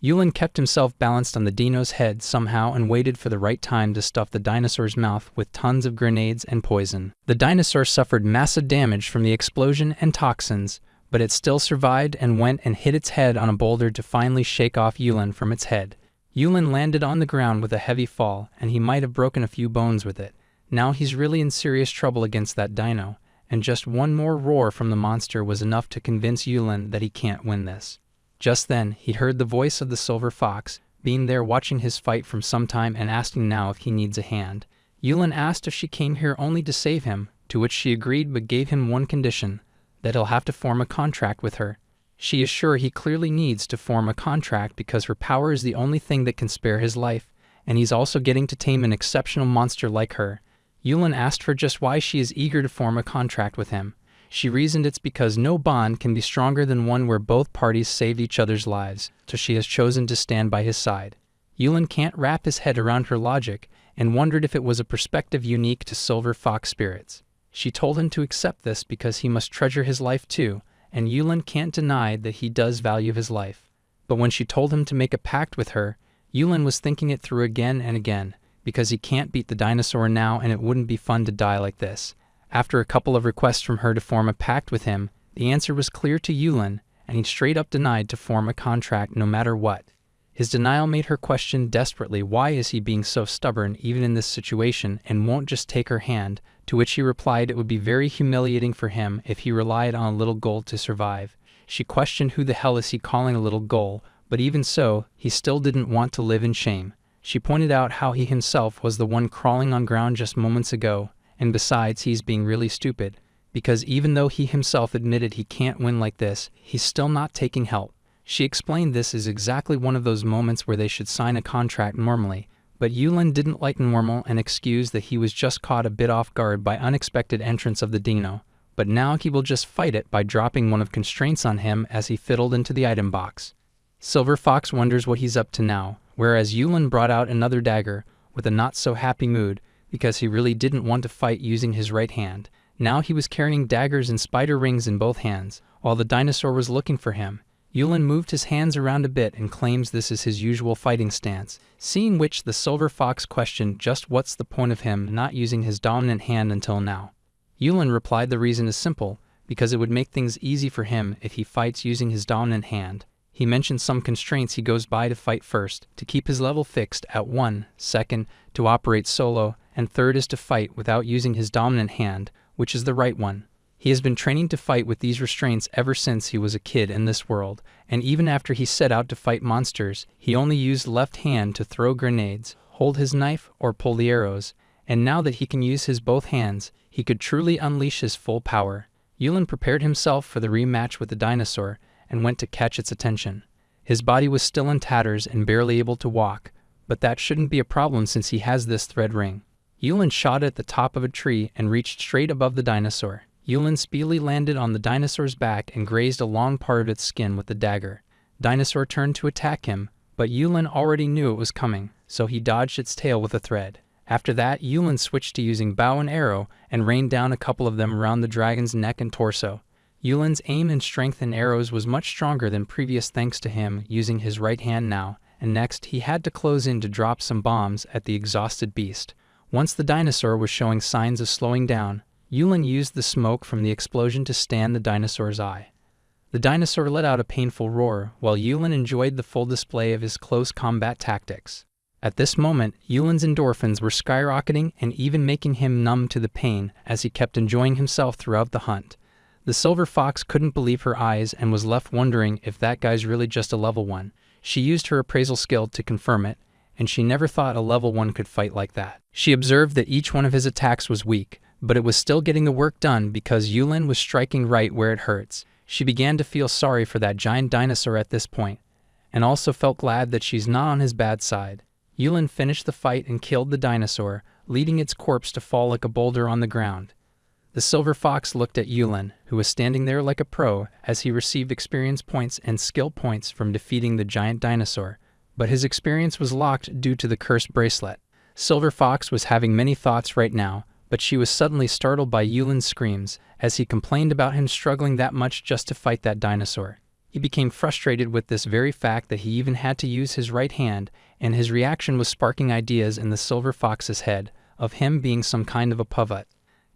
Yulin kept himself balanced on the dino's head somehow and waited for the right time to stuff the dinosaur's mouth with tons of grenades and poison. The dinosaur suffered massive damage from the explosion and toxins, but it still survived and went and hit its head on a boulder to finally shake off Yulin from its head. Yulin landed on the ground with a heavy fall, and he might have broken a few bones with it. Now he's really in serious trouble against that dino, and just one more roar from the monster was enough to convince Yulin that he can't win this. Just then, he heard the voice of the silver fox, being there watching his fight from some time and asking now if he needs a hand. Yulin asked if she came here only to save him, to which she agreed but gave him one condition, that he'll have to form a contract with her. She is sure he clearly needs to form a contract because her power is the only thing that can spare his life, and he's also getting to tame an exceptional monster like her. Yulin asked her just why she is eager to form a contract with him. She reasoned it's because no bond can be stronger than one where both parties saved each other's lives, so she has chosen to stand by his side. Yulin can't wrap his head around her logic, and wondered if it was a perspective unique to silver fox spirits. She told him to accept this because he must treasure his life too, and Yulin can't deny that he does value his life. But when she told him to make a pact with her, Yulin was thinking it through again and again, because he can't beat the dinosaur now and it wouldn't be fun to die like this. After a couple of requests from her to form a pact with him, the answer was clear to Yulin, and he straight up denied to form a contract no matter what. His denial made her question desperately why is he being so stubborn even in this situation and won't just take her hand, to which he replied it would be very humiliating for him if he relied on a little gold to survive. She questioned who the hell is he calling a little goal, but even so, he still didn't want to live in shame. She pointed out how he himself was the one crawling on ground just moments ago, and besides he's being really stupid, because even though he himself admitted he can't win like this, he's still not taking help. She explained this is exactly one of those moments where they should sign a contract normally, but Yulin didn't like normal and excused that he was just caught a bit off guard by unexpected entrance of the dino, but now he will just fight it by dropping one of constraints on him as he fiddled into the item box. Silver Fox wonders what he's up to now, whereas Yulin brought out another dagger with a not-so-happy mood because he really didn't want to fight using his right hand. Now he was carrying daggers and spider rings in both hands, while the dinosaur was looking for him. Yulin moved his hands around a bit and claims this is his usual fighting stance, seeing which the Silver Fox questioned just what's the point of him not using his dominant hand until now. Yulin replied the reason is simple, because it would make things easy for him if he fights using his dominant hand. He mentioned some constraints he goes by to fight first, to keep his level fixed at 1, second, to operate solo, and third is to fight without using his dominant hand, which is the right one. He has been training to fight with these restraints ever since he was a kid in this world, and even after he set out to fight monsters, he only used left hand to throw grenades, hold his knife, or pull the arrows, and now that he can use his both hands, he could truly unleash his full power. Yulin prepared himself for the rematch with the dinosaur, and went to catch its attention. His body was still in tatters and barely able to walk, but that shouldn't be a problem since he has this thread ring. Yulin shot at the top of a tree and reached straight above the dinosaur. Yulin speedily landed on the dinosaur's back and grazed a long part of its skin with the dagger. Dinosaur turned to attack him, but Yulin already knew it was coming, so he dodged its tail with a thread. After that, Yulin switched to using bow and arrow and rained down a couple of them around the dragon's neck and torso. Yulin's aim and strength in arrows was much stronger than previous thanks to him using his right hand now, and next he had to close in to drop some bombs at the exhausted beast. Once the dinosaur was showing signs of slowing down, Yulin used the smoke from the explosion to stand the dinosaur's eye. The dinosaur let out a painful roar, while Yulin enjoyed the full display of his close combat tactics. At this moment, Yulin's endorphins were skyrocketing and even making him numb to the pain as he kept enjoying himself throughout the hunt. The Silver Fox couldn't believe her eyes and was left wondering if that guy's really just a level 1. She used her appraisal skill to confirm it, and she never thought a level 1 could fight like that. She observed that each one of his attacks was weak, but it was still getting the work done because Yulin was striking right where it hurts. She began to feel sorry for that giant dinosaur at this point, and also felt glad that she's not on his bad side. Yulin finished the fight and killed the dinosaur, leading its corpse to fall like a boulder on the ground. The Silver Fox looked at Yulin, who was standing there like a pro as he received experience points and skill points from defeating the giant dinosaur, but his experience was locked due to the cursed bracelet. Silver Fox was having many thoughts right now, but she was suddenly startled by Yulin's screams as he complained about him struggling that much just to fight that dinosaur. He became frustrated with this very fact that he even had to use his right hand, and his reaction was sparking ideas in the Silver Fox's head of him being some kind of a pavut.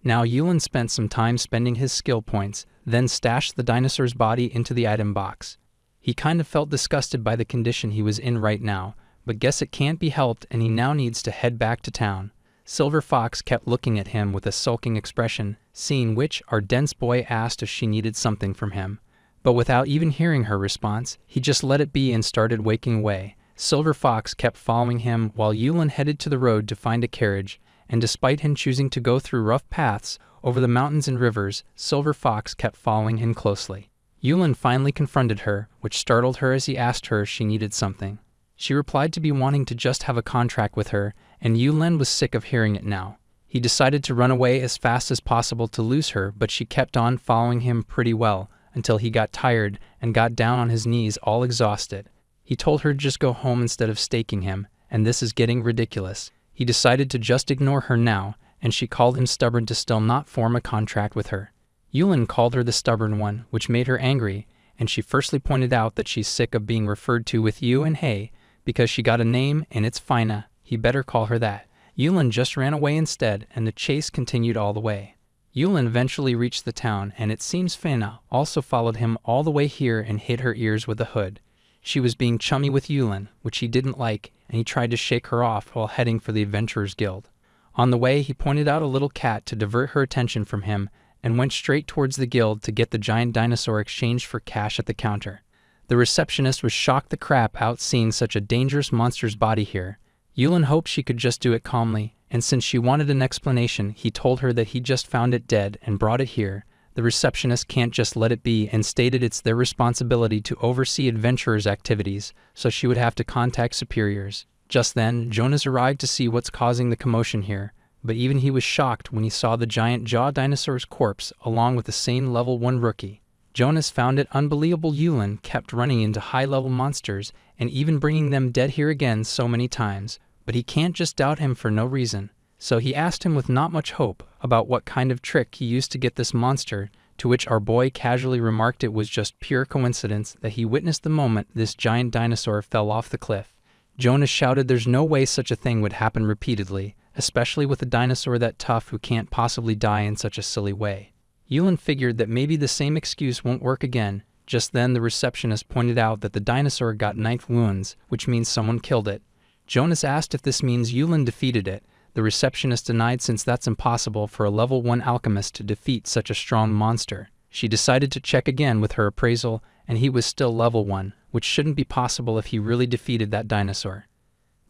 Now Yulin spent some time spending his skill points, then stashed the dinosaur's body into the item box. He kind of felt disgusted by the condition he was in right now, but guess it can't be helped and he now needs to head back to town. Silver Fox kept looking at him with a sulking expression, seeing which our dense boy asked if she needed something from him. But without even hearing her response, he just let it be and started waking away. Silver Fox kept following him while Yulin headed to the road to find a carriage, and despite him choosing to go through rough paths over the mountains and rivers, Silver Fox kept following him closely. Yulin finally confronted her, which startled her as he asked her if she needed something. She replied to be wanting to just have a contract with her, and Yulin was sick of hearing it now. He decided to run away as fast as possible to lose her, but she kept on following him pretty well, until he got tired and got down on his knees all exhausted. He told her to just go home instead of staking him, and this is getting ridiculous. He decided to just ignore her now, and she called him stubborn to still not form a contract with her. Yulin called her the stubborn one, which made her angry, and she firstly pointed out that she's sick of being referred to with you and hey, because she got a name and it's Fina, he better call her that. Yulin just ran away instead, and the chase continued all the way. Yulin eventually reached the town, and it seems Fina also followed him all the way here and hid her ears with a hood. She was being chummy with Yulin, which he didn't like, and he tried to shake her off while heading for the Adventurers Guild. On the way, he pointed out a little cat to divert her attention from him, and went straight towards the guild to get the giant dinosaur exchanged for cash at the counter. The receptionist was shocked the crap out seeing such a dangerous monster's body here. Yulin hoped she could just do it calmly, and since she wanted an explanation, he told her that he just found it dead and brought it here. The receptionist can't just let it be and stated it's their responsibility to oversee adventurers' activities, so she would have to contact superiors. Just then, Jonas arrived to see what's causing the commotion here, but even he was shocked when he saw the giant jaw dinosaur's corpse along with the same level 1 rookie. Jonas found it unbelievable Yulin kept running into high-level monsters and even bringing them dead here again so many times, but he can't just doubt him for no reason. So he asked him with not much hope about what kind of trick he used to get this monster, to which our boy casually remarked it was just pure coincidence that he witnessed the moment this giant dinosaur fell off the cliff. Jonas shouted there's no way such a thing would happen repeatedly, especially with a dinosaur that tough who can't possibly die in such a silly way. Yulin figured that maybe the same excuse won't work again. Just then the receptionist pointed out that the dinosaur got knife wounds, which means someone killed it. Jonas asked if this means Yulin defeated it. The receptionist denied since that's impossible for a level 1 alchemist to defeat such a strong monster. She decided to check again with her appraisal, and he was still level 1, which shouldn't be possible if he really defeated that dinosaur.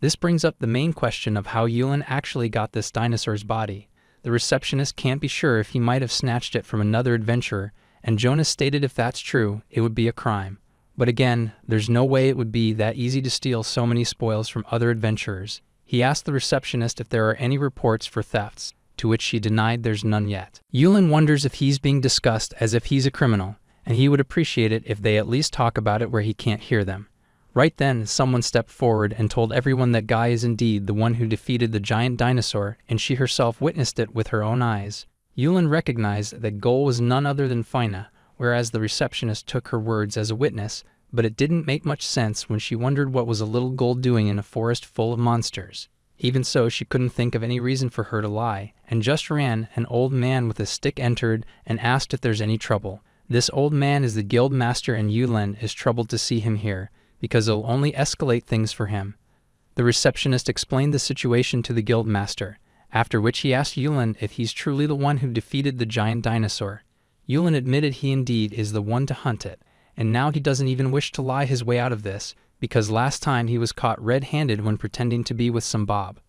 This brings up the main question of how Yulin actually got this dinosaur's body. The receptionist can't be sure if he might have snatched it from another adventurer, and Jonas stated if that's true, it would be a crime. But again, there's no way it would be that easy to steal so many spoils from other adventurers. He asked the receptionist if there are any reports for thefts, to which she denied there's none yet. Yulin wonders if he's being discussed as if he's a criminal, and he would appreciate it if they at least talk about it where he can't hear them. Right then, someone stepped forward and told everyone that Guy is indeed the one who defeated the giant dinosaur, and she herself witnessed it with her own eyes. Yulin recognized that Guy was none other than Fina, whereas the receptionist took her words as a witness, but it didn't make much sense when she wondered what was a little Guy doing in a forest full of monsters. Even so, she couldn't think of any reason for her to lie, and just ran, an old man with a stick entered and asked if there's any trouble. This old man is the guild master, and Yulin is troubled to see him here, because it'll only escalate things for him. The receptionist explained the situation to the guild master, after which he asked Yulin if he's truly the one who defeated the giant dinosaur. Yulin admitted he indeed is the one to hunt it, and now he doesn't even wish to lie his way out of this, because last time he was caught red-handed when pretending to be with some Bob.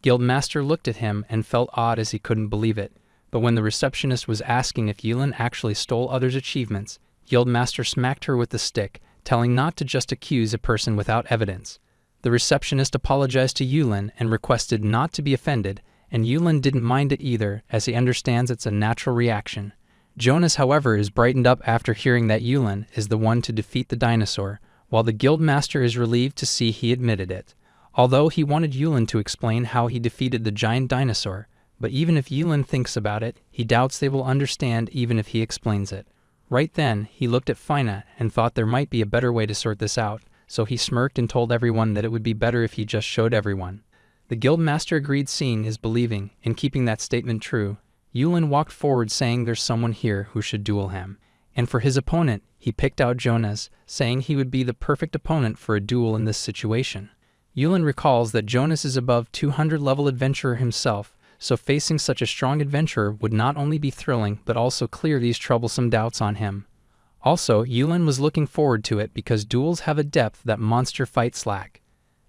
Guildmaster looked at him and felt odd as he couldn't believe it, but when the receptionist was asking if Yulin actually stole others' achievements, Guildmaster smacked her with the stick, telling not to just accuse a person without evidence. The receptionist apologized to Yulin and requested not to be offended, and Yulin didn't mind it either, as he understands it's a natural reaction. Jonas, however, is brightened up after hearing that Yulin is the one to defeat the dinosaur, while the guildmaster is relieved to see he admitted it. Although he wanted Yulin to explain how he defeated the giant dinosaur, but even if Yulin thinks about it, he doubts they will understand even if he explains it. Right then, he looked at Fina and thought there might be a better way to sort this out, so he smirked and told everyone that it would be better if he just showed everyone. The guildmaster agreed, seeing is believing, and keeping that statement true. Yulin walked forward saying there's someone here who should duel him. And for his opponent, he picked out Jonas, saying he would be the perfect opponent for a duel in this situation. Yulin recalls that Jonas is above 200 level adventurer himself, so facing such a strong adventurer would not only be thrilling but also clear these troublesome doubts on him. Also, Yulin was looking forward to it because duels have a depth that monster fights lack.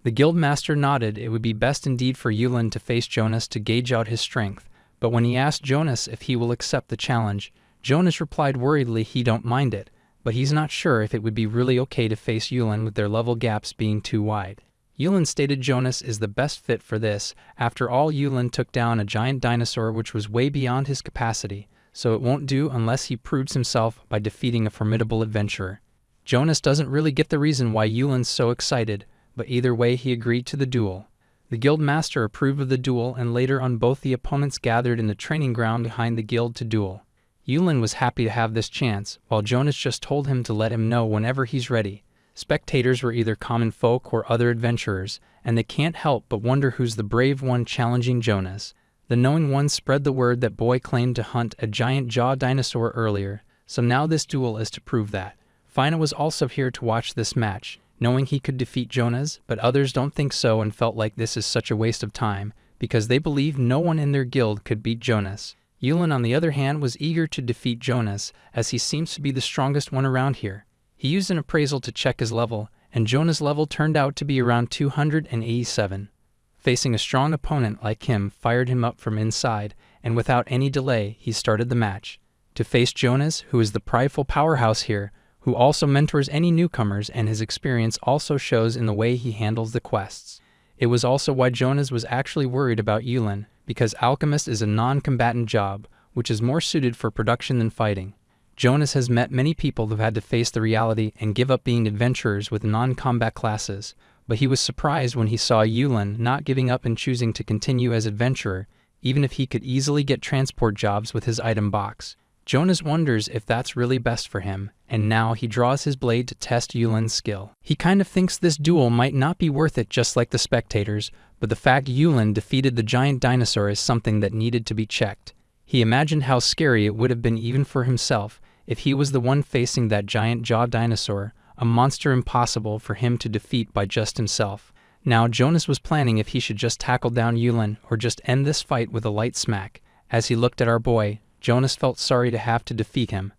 The guildmaster nodded it would be best indeed for Yulin to face Jonas to gauge out his strength, but when he asked Jonas if he will accept the challenge, Jonas replied worriedly he don't mind it, but he's not sure if it would be really okay to face Yulin with their level gaps being too wide. Yulin stated Jonas is the best fit for this. After all, Yulin took down a giant dinosaur which was way beyond his capacity, so it won't do unless he proves himself by defeating a formidable adventurer. Jonas doesn't really get the reason why Yulin's so excited, but either way he agreed to the duel. The guild master approved of the duel, and later on both the opponents gathered in the training ground behind the guild to duel. Yulin was happy to have this chance, while Jonas just told him to let him know whenever he's ready. Spectators were either common folk or other adventurers, and they can't help but wonder who's the brave one challenging Jonas. The knowing ones spread the word that Boy claimed to hunt a giant jaw dinosaur earlier, so now this duel is to prove that. Fina was also here to watch this match, knowing he could defeat Jonas, but others don't think so and felt like this is such a waste of time, because they believe no one in their guild could beat Jonas. Yulin, on the other hand, was eager to defeat Jonas, as he seems to be the strongest one around here. He used an appraisal to check his level, and Jonas' level turned out to be around 287. Facing a strong opponent like him fired him up from inside, and without any delay, he started the match. To face Jonas, who is the prideful powerhouse here, who also mentors any newcomers, and his experience also shows in the way he handles the quests. It was also why Jonas was actually worried about Yulin, because Alchemist is a non-combatant job, which is more suited for production than fighting. Jonas has met many people who've had to face the reality and give up being adventurers with non-combat classes, but he was surprised when he saw Yulin not giving up and choosing to continue as adventurer, even if he could easily get transport jobs with his item box. Jonas wonders if that's really best for him, and now he draws his blade to test Yulin's skill. He kind of thinks this duel might not be worth it just like the spectators, but the fact Yulin defeated the giant dinosaur is something that needed to be checked. He imagined how scary it would have been even for himself if he was the one facing that giant jaw dinosaur, a monster impossible for him to defeat by just himself. Now Jonas was planning if he should just tackle down Yulin or just end this fight with a light smack. As he looked at our boy, Jonas felt sorry to have to defeat him.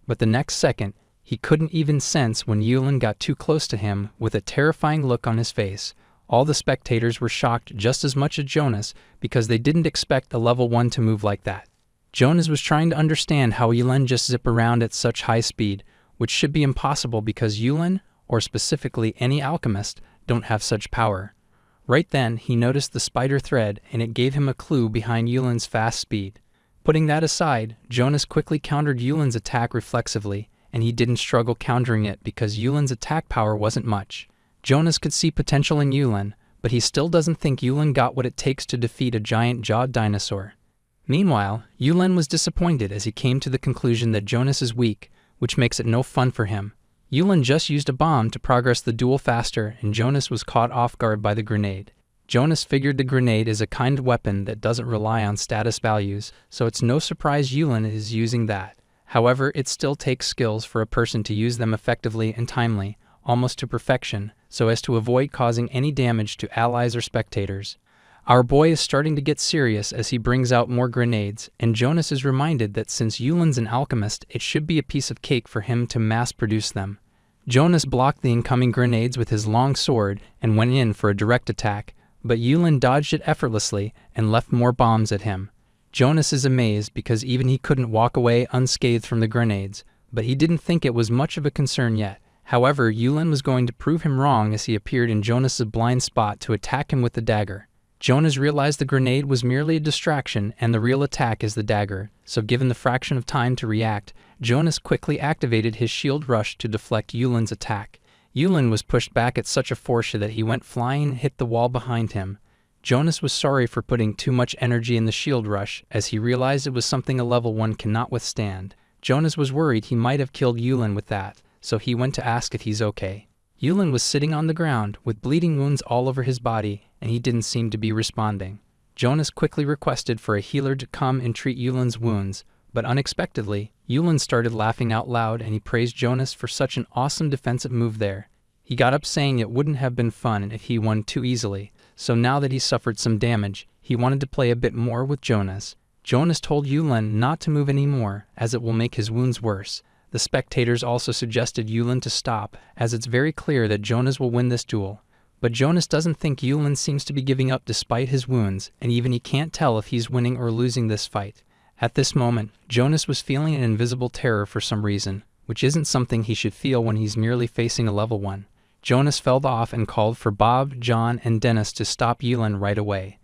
But the next second, he couldn't even sense when Yulin got too close to him with a terrifying look on his face. All the spectators were shocked just as much as Jonas because they didn't expect a level 1 to move like that. Jonas was trying to understand how Yulin just zip around at such high speed, which should be impossible because Yulin, or specifically any alchemist, don't have such power. Right then, he noticed the spider thread and it gave him a clue behind Yulin's fast speed. Putting that aside, Jonas quickly countered Yulin's attack reflexively, and he didn't struggle countering it because Yulin's attack power wasn't much. Jonas could see potential in Yulin, but he still doesn't think Yulin got what it takes to defeat a giant-jawed dinosaur. Meanwhile, Yulin was disappointed as he came to the conclusion that Jonas is weak, which makes it no fun for him. Yulin just used a bomb to progress the duel faster, and Jonas was caught off guard by the grenade. Jonas figured the grenade is a kind of weapon that doesn't rely on status values, so it's no surprise Yulin is using that. However, it still takes skills for a person to use them effectively and timely, almost to perfection, so as to avoid causing any damage to allies or spectators. Our boy is starting to get serious as he brings out more grenades, and Jonas is reminded that since Yulin's an alchemist, it should be a piece of cake for him to mass-produce them. Jonas blocked the incoming grenades with his long sword and went in for a direct attack, but Yulin dodged it effortlessly and left more bombs at him. Jonas is amazed because even he couldn't walk away unscathed from the grenades, but he didn't think it was much of a concern yet. However, Yulin was going to prove him wrong as he appeared in Jonas's blind spot to attack him with the dagger. Jonas realized the grenade was merely a distraction and the real attack is the dagger, so given the fraction of time to react, Jonas quickly activated his shield rush to deflect Yulin's attack. Yulin was pushed back at such a force that he went flying and hit the wall behind him. Jonas was sorry for putting too much energy in the shield rush, as he realized it was something a level 1 cannot withstand. Jonas was worried he might have killed Yulin with that, so he went to ask if he's okay. Yulin was sitting on the ground, with bleeding wounds all over his body, and he didn't seem to be responding. Jonas quickly requested for a healer to come and treat Yulin's wounds, but unexpectedly, Yulin started laughing out loud and he praised Jonas for such an awesome defensive move there. He got up saying it wouldn't have been fun if he won too easily, so now that he suffered some damage, he wanted to play a bit more with Jonas. Jonas told Yulin not to move anymore, as it will make his wounds worse. The spectators also suggested Yulin to stop, as it's very clear that Jonas will win this duel. But Jonas doesn't think Yulin seems to be giving up despite his wounds, and even he can't tell if he's winning or losing this fight. At this moment, Jonas was feeling an invisible terror for some reason, which isn't something he should feel when he's merely facing a level 1. Jonas fell off and called for Bob, John, and Dennis to stop Yulin right away.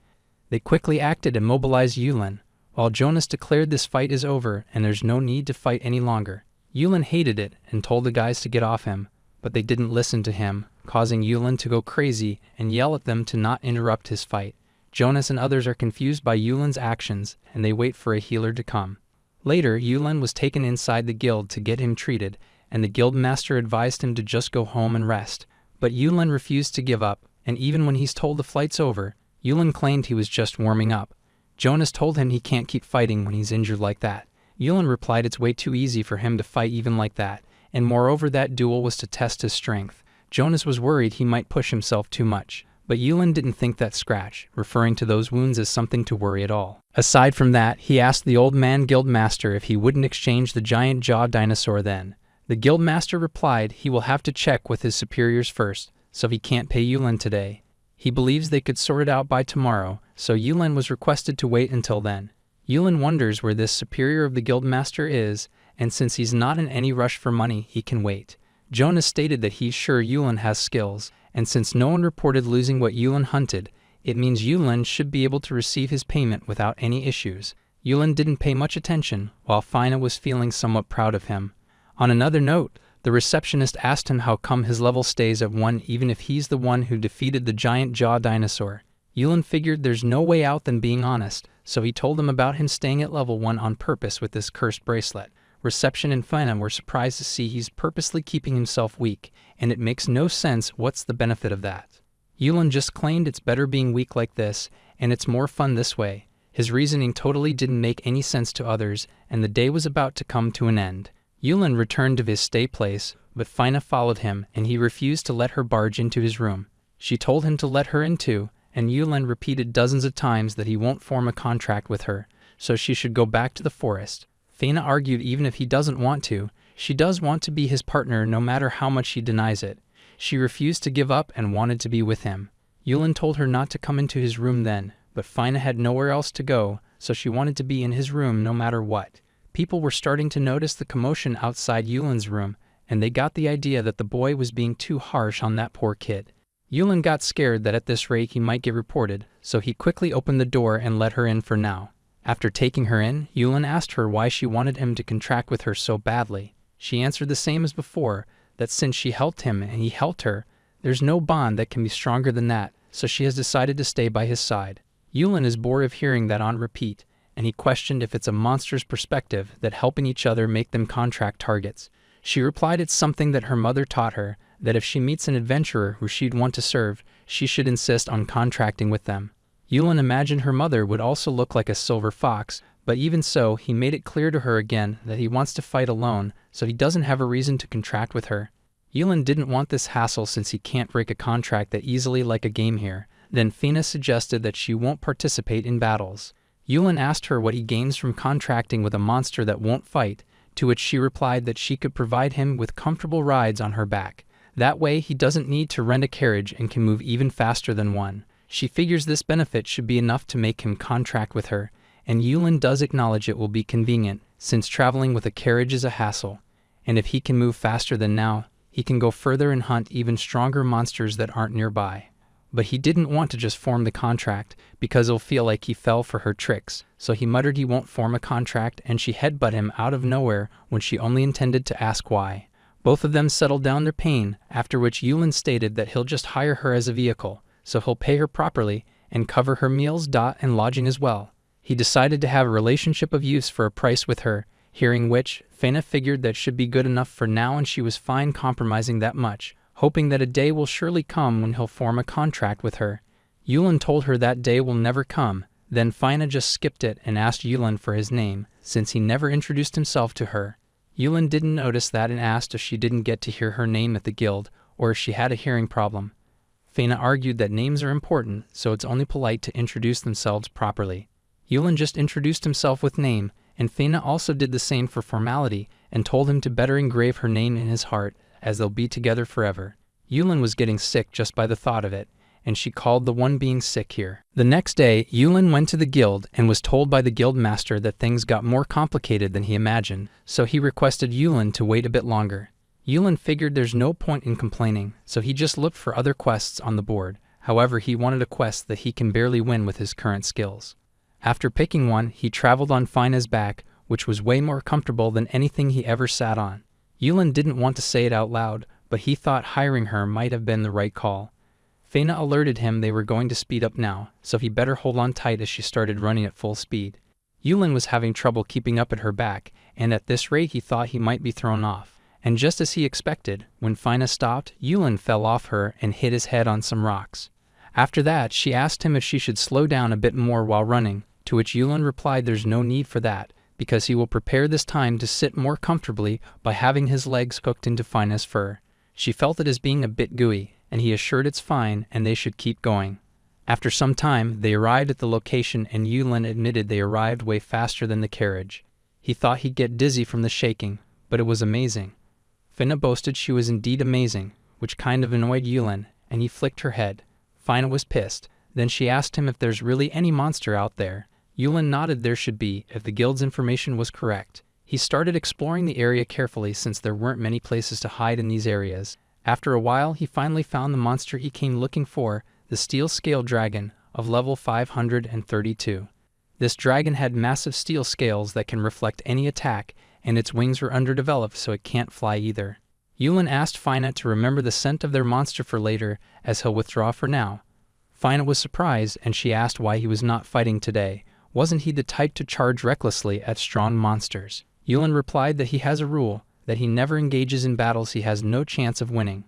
They quickly acted and mobilized Yulin, while Jonas declared this fight is over and there's no need to fight any longer. Yulin hated it and told the guys to get off him, but they didn't listen to him, causing Yulin to go crazy and yell at them to not interrupt his fight. Jonas and others are confused by Yulin's actions, and they wait for a healer to come. Later, Yulin was taken inside the guild to get him treated, and the guild master advised him to just go home and rest. But Yulin refused to give up, and even when he's told the fight's over, Yulin claimed he was just warming up. Jonas told him he can't keep fighting when he's injured like that. Yulin replied it's way too easy for him to fight even like that, and moreover that duel was to test his strength. Jonas was worried he might push himself too much, but Yulin didn't think that scratch, referring to those wounds as something to worry at all. Aside from that, he asked the old man guild master if he wouldn't exchange the giant jaw dinosaur then. The guild master replied he will have to check with his superiors first, so he can't pay Yulin today. He believes they could sort it out by tomorrow, so Yulin was requested to wait until then. Yulin wonders where this superior of the guildmaster is, and since he's not in any rush for money, he can wait. Jonas stated that he's sure Yulin has skills, and since no one reported losing what Yulin hunted, it means Yulin should be able to receive his payment without any issues. Yulin didn't pay much attention, while Fina was feeling somewhat proud of him. On another note, the receptionist asked him how come his level stays at 1 even if he's the one who defeated the giant jaw dinosaur. Yulin figured there's no way out than being honest, so he told him about him staying at level 1 on purpose with this cursed bracelet. Reception and Fina were surprised to see he's purposely keeping himself weak, and it makes no sense. What's the benefit of that? Yulin just claimed it's better being weak like this, and it's more fun this way. His reasoning totally didn't make any sense to others, and the day was about to come to an end. Yulin returned to his stay place, but Fina followed him, and he refused to let her barge into his room. She told him to let her in too, and Yulin repeated dozens of times that he won't form a contract with her, so she should go back to the forest. Fina argued even if he doesn't want to, she does want to be his partner no matter how much he denies it. She refused to give up and wanted to be with him. Yulin told her not to come into his room then, but Fina had nowhere else to go, so she wanted to be in his room no matter what. People were starting to notice the commotion outside Yulin's room, and they got the idea that the boy was being too harsh on that poor kid. Yulin got scared that at this rate he might get reported, so he quickly opened the door and let her in for now. After taking her in, Yulin asked her why she wanted him to contract with her so badly. She answered the same as before, that since she helped him and he helped her, there's no bond that can be stronger than that, so she has decided to stay by his side. Yulin is bored of hearing that on repeat, and he questioned if it's a monster's perspective that helping each other make them contract targets. She replied it's something that her mother taught her, that if she meets an adventurer who she'd want to serve, she should insist on contracting with them. Yulin imagined her mother would also look like a silver fox, but even so, he made it clear to her again that he wants to fight alone, so he doesn't have a reason to contract with her. Yulin didn't want this hassle since he can't break a contract that easily like a game here. Then Fina suggested that she won't participate in battles. Yulin asked her what he gains from contracting with a monster that won't fight, to which she replied that she could provide him with comfortable rides on her back. That way he doesn't need to rent a carriage and can move even faster than one. She figures this benefit should be enough to make him contract with her, and Yulin does acknowledge it will be convenient, since traveling with a carriage is a hassle. And if he can move faster than now, he can go further and hunt even stronger monsters that aren't nearby. But he didn't want to just form the contract, because it'll feel like he fell for her tricks, so he muttered he won't form a contract, and she headbutted him out of nowhere when she only intended to ask why. Both of them settled down their pain, after which Yulin stated that he'll just hire her as a vehicle, so he'll pay her properly, and cover her meals, and lodging as well. He decided to have a relationship of use for a price with her, hearing which, Fina figured that should be good enough for now, and she was fine compromising that much, hoping that a day will surely come when he'll form a contract with her. Yulin told her that day will never come. Then Fina just skipped it and asked Yulin for his name, since he never introduced himself to her. Yulin didn't notice that and asked if she didn't get to hear her name at the guild, or if she had a hearing problem. Fina argued that names are important, so it's only polite to introduce themselves properly. Yulin just introduced himself with name, and Fina also did the same for formality, and told him to better engrave her name in his heart, as they'll be together forever. Yulin was getting sick just by the thought of it, and she called the one being sick here. The next day, Yulin went to the guild and was told by the guild master that things got more complicated than he imagined, so he requested Yulin to wait a bit longer. Yulin figured there's no point in complaining, so he just looked for other quests on the board. However, he wanted a quest that he can barely win with his current skills. After picking one, he traveled on Fina's back, which was way more comfortable than anything he ever sat on. Yulin didn't want to say it out loud, but he thought hiring her might have been the right call. Fina alerted him they were going to speed up now, so he better hold on tight as she started running at full speed. Yulin was having trouble keeping up at her back, and at this rate he thought he might be thrown off. And just as he expected, when Fina stopped, Yulin fell off her and hit his head on some rocks. After that, she asked him if she should slow down a bit more while running, to which Yulin replied there's no need for that, because he will prepare this time to sit more comfortably by having his legs hooked into Fina's fur. She felt it as being a bit gooey, and he assured it's fine and they should keep going. After some time, they arrived at the location and Yulin admitted they arrived way faster than the carriage. He thought he'd get dizzy from the shaking, but it was amazing. Fina boasted she was indeed amazing, which kind of annoyed Yulin, and he flicked her head. Fina was pissed. Then she asked him if there's really any monster out there. Yulin nodded there should be, if the guild's information was correct. He started exploring the area carefully since there weren't many places to hide in these areas. After a while, he finally found the monster he came looking for, the steel scale dragon, of level 532. This dragon had massive steel scales that can reflect any attack, and its wings were underdeveloped so it can't fly either. Yulin asked Fina to remember the scent of their monster for later, as he'll withdraw for now. Fina was surprised, and she asked why he was not fighting today. Wasn't he the type to charge recklessly at strong monsters? Yulin replied that he has a rule, that he never engages in battles he has no chance of winning.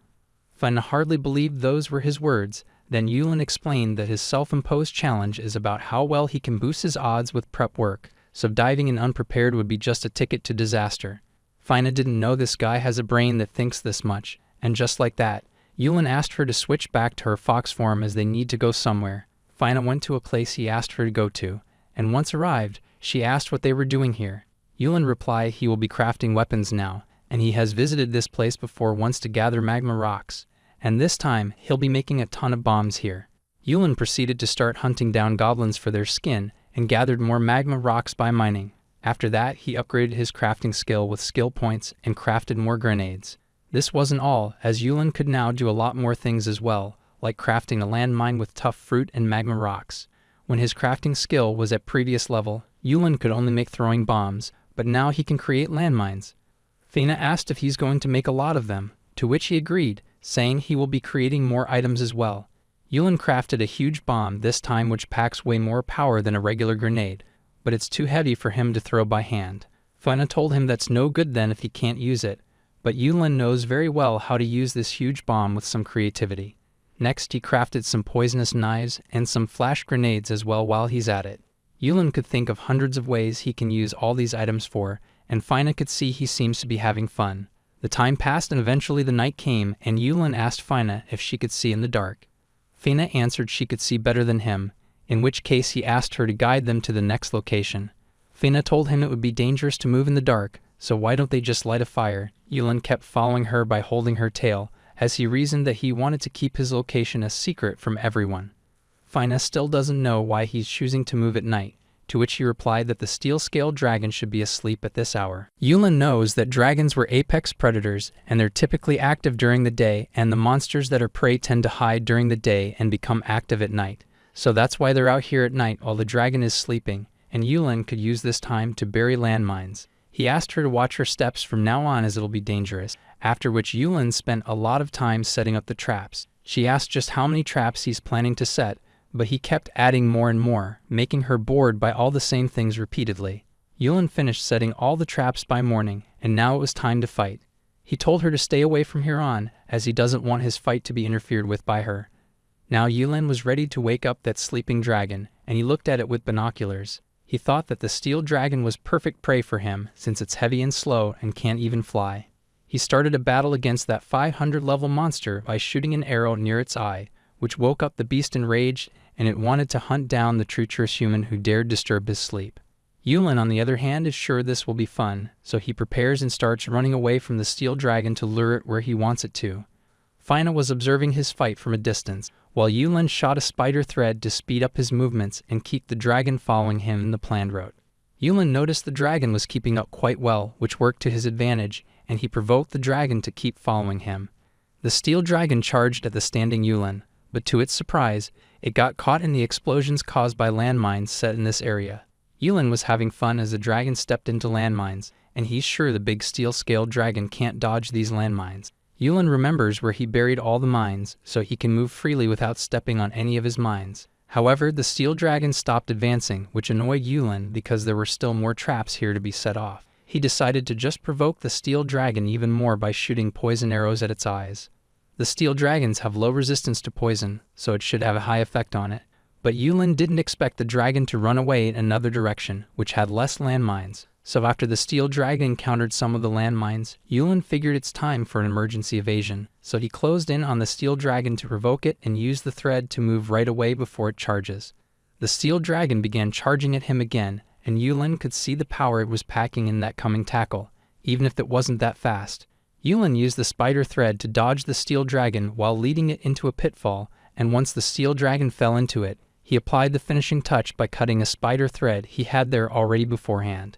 Fina hardly believed those were his words. Then Yulin explained that his self-imposed challenge is about how well he can boost his odds with prep work, so diving in unprepared would be just a ticket to disaster. Fina didn't know this guy has a brain that thinks this much, and just like that, Yulin asked her to switch back to her fox form as they need to go somewhere. Fina went to a place he asked her to go to, and once arrived, she asked what they were doing here. Yulin replied he will be crafting weapons now, and he has visited this place before once to gather magma rocks, and this time he'll be making a ton of bombs here. Yulin proceeded to start hunting down goblins for their skin, and gathered more magma rocks by mining. After that, he upgraded his crafting skill with skill points and crafted more grenades. This wasn't all, as Yulin could now do a lot more things as well, like crafting a landmine with tough fruit and magma rocks. When his crafting skill was at previous level, Yulin could only make throwing bombs, but now he can create landmines. Fina asked if he's going to make a lot of them, to which he agreed, saying he will be creating more items as well. Yulin crafted a huge bomb this time which packs way more power than a regular grenade, but it's too heavy for him to throw by hand. Fina told him that's no good then if he can't use it, but Yulin knows very well how to use this huge bomb with some creativity. Next, he crafted some poisonous knives and some flash grenades as well while he's at it. Yulin could think of hundreds of ways he can use all these items for, and Fina could see he seems to be having fun. The time passed and eventually the night came, and Yulin asked Fina if she could see in the dark. Fina answered she could see better than him, in which case he asked her to guide them to the next location. Fina told him it would be dangerous to move in the dark, so why don't they just light a fire? Yulin kept following her by holding her tail, as he reasoned that he wanted to keep his location a secret from everyone. Fina still doesn't know why he's choosing to move at night, to which he replied that the steel-scaled dragon should be asleep at this hour. Yulin knows that dragons were apex predators, and they're typically active during the day, and the monsters that are prey tend to hide during the day and become active at night. So that's why they're out here at night while the dragon is sleeping, and Yulin could use this time to bury landmines. He asked her to watch her steps from now on as it'll be dangerous, after which Yulin spent a lot of time setting up the traps. She asked just how many traps he's planning to set, but he kept adding more and more, making her bored by all the same things repeatedly. Yulin finished setting all the traps by morning, and now it was time to fight. He told her to stay away from here on, as he doesn't want his fight to be interfered with by her. Now Yulin was ready to wake up that sleeping dragon, and he looked at it with binoculars. He thought that the steel dragon was perfect prey for him, since it's heavy and slow and can't even fly. He started a battle against that 500-level monster by shooting an arrow near its eye, which woke up the beast enraged, and it wanted to hunt down the treacherous human who dared disturb his sleep. Yulin, on the other hand, is sure this will be fun, so he prepares and starts running away from the steel dragon to lure it where he wants it to. Fina was observing his fight from a distance, while Yulin shot a spider thread to speed up his movements and keep the dragon following him in the planned route. Yulin noticed the dragon was keeping up quite well, which worked to his advantage, and he provoked the dragon to keep following him. The steel dragon charged at the standing Yulin, but to its surprise, it got caught in the explosions caused by landmines set in this area. Yulin was having fun as the dragon stepped into landmines, and he's sure the big steel-scaled dragon can't dodge these landmines. Yulin remembers where he buried all the mines, so he can move freely without stepping on any of his mines. However, the steel dragon stopped advancing, which annoyed Yulin because there were still more traps here to be set off. He decided to just provoke the steel dragon even more by shooting poison arrows at its eyes. The steel dragons have low resistance to poison, so it should have a high effect on it. But Yulin didn't expect the dragon to run away in another direction, which had less landmines. So after the steel dragon encountered some of the landmines, Yulin figured it's time for an emergency evasion. So he closed in on the steel dragon to provoke it and used the thread to move right away before it charges. The steel dragon began charging at him again, and Yulin could see the power it was packing in that coming tackle, even if it wasn't that fast. Yulin used the spider thread to dodge the steel dragon while leading it into a pitfall, and once the steel dragon fell into it, he applied the finishing touch by cutting a spider thread he had there already beforehand.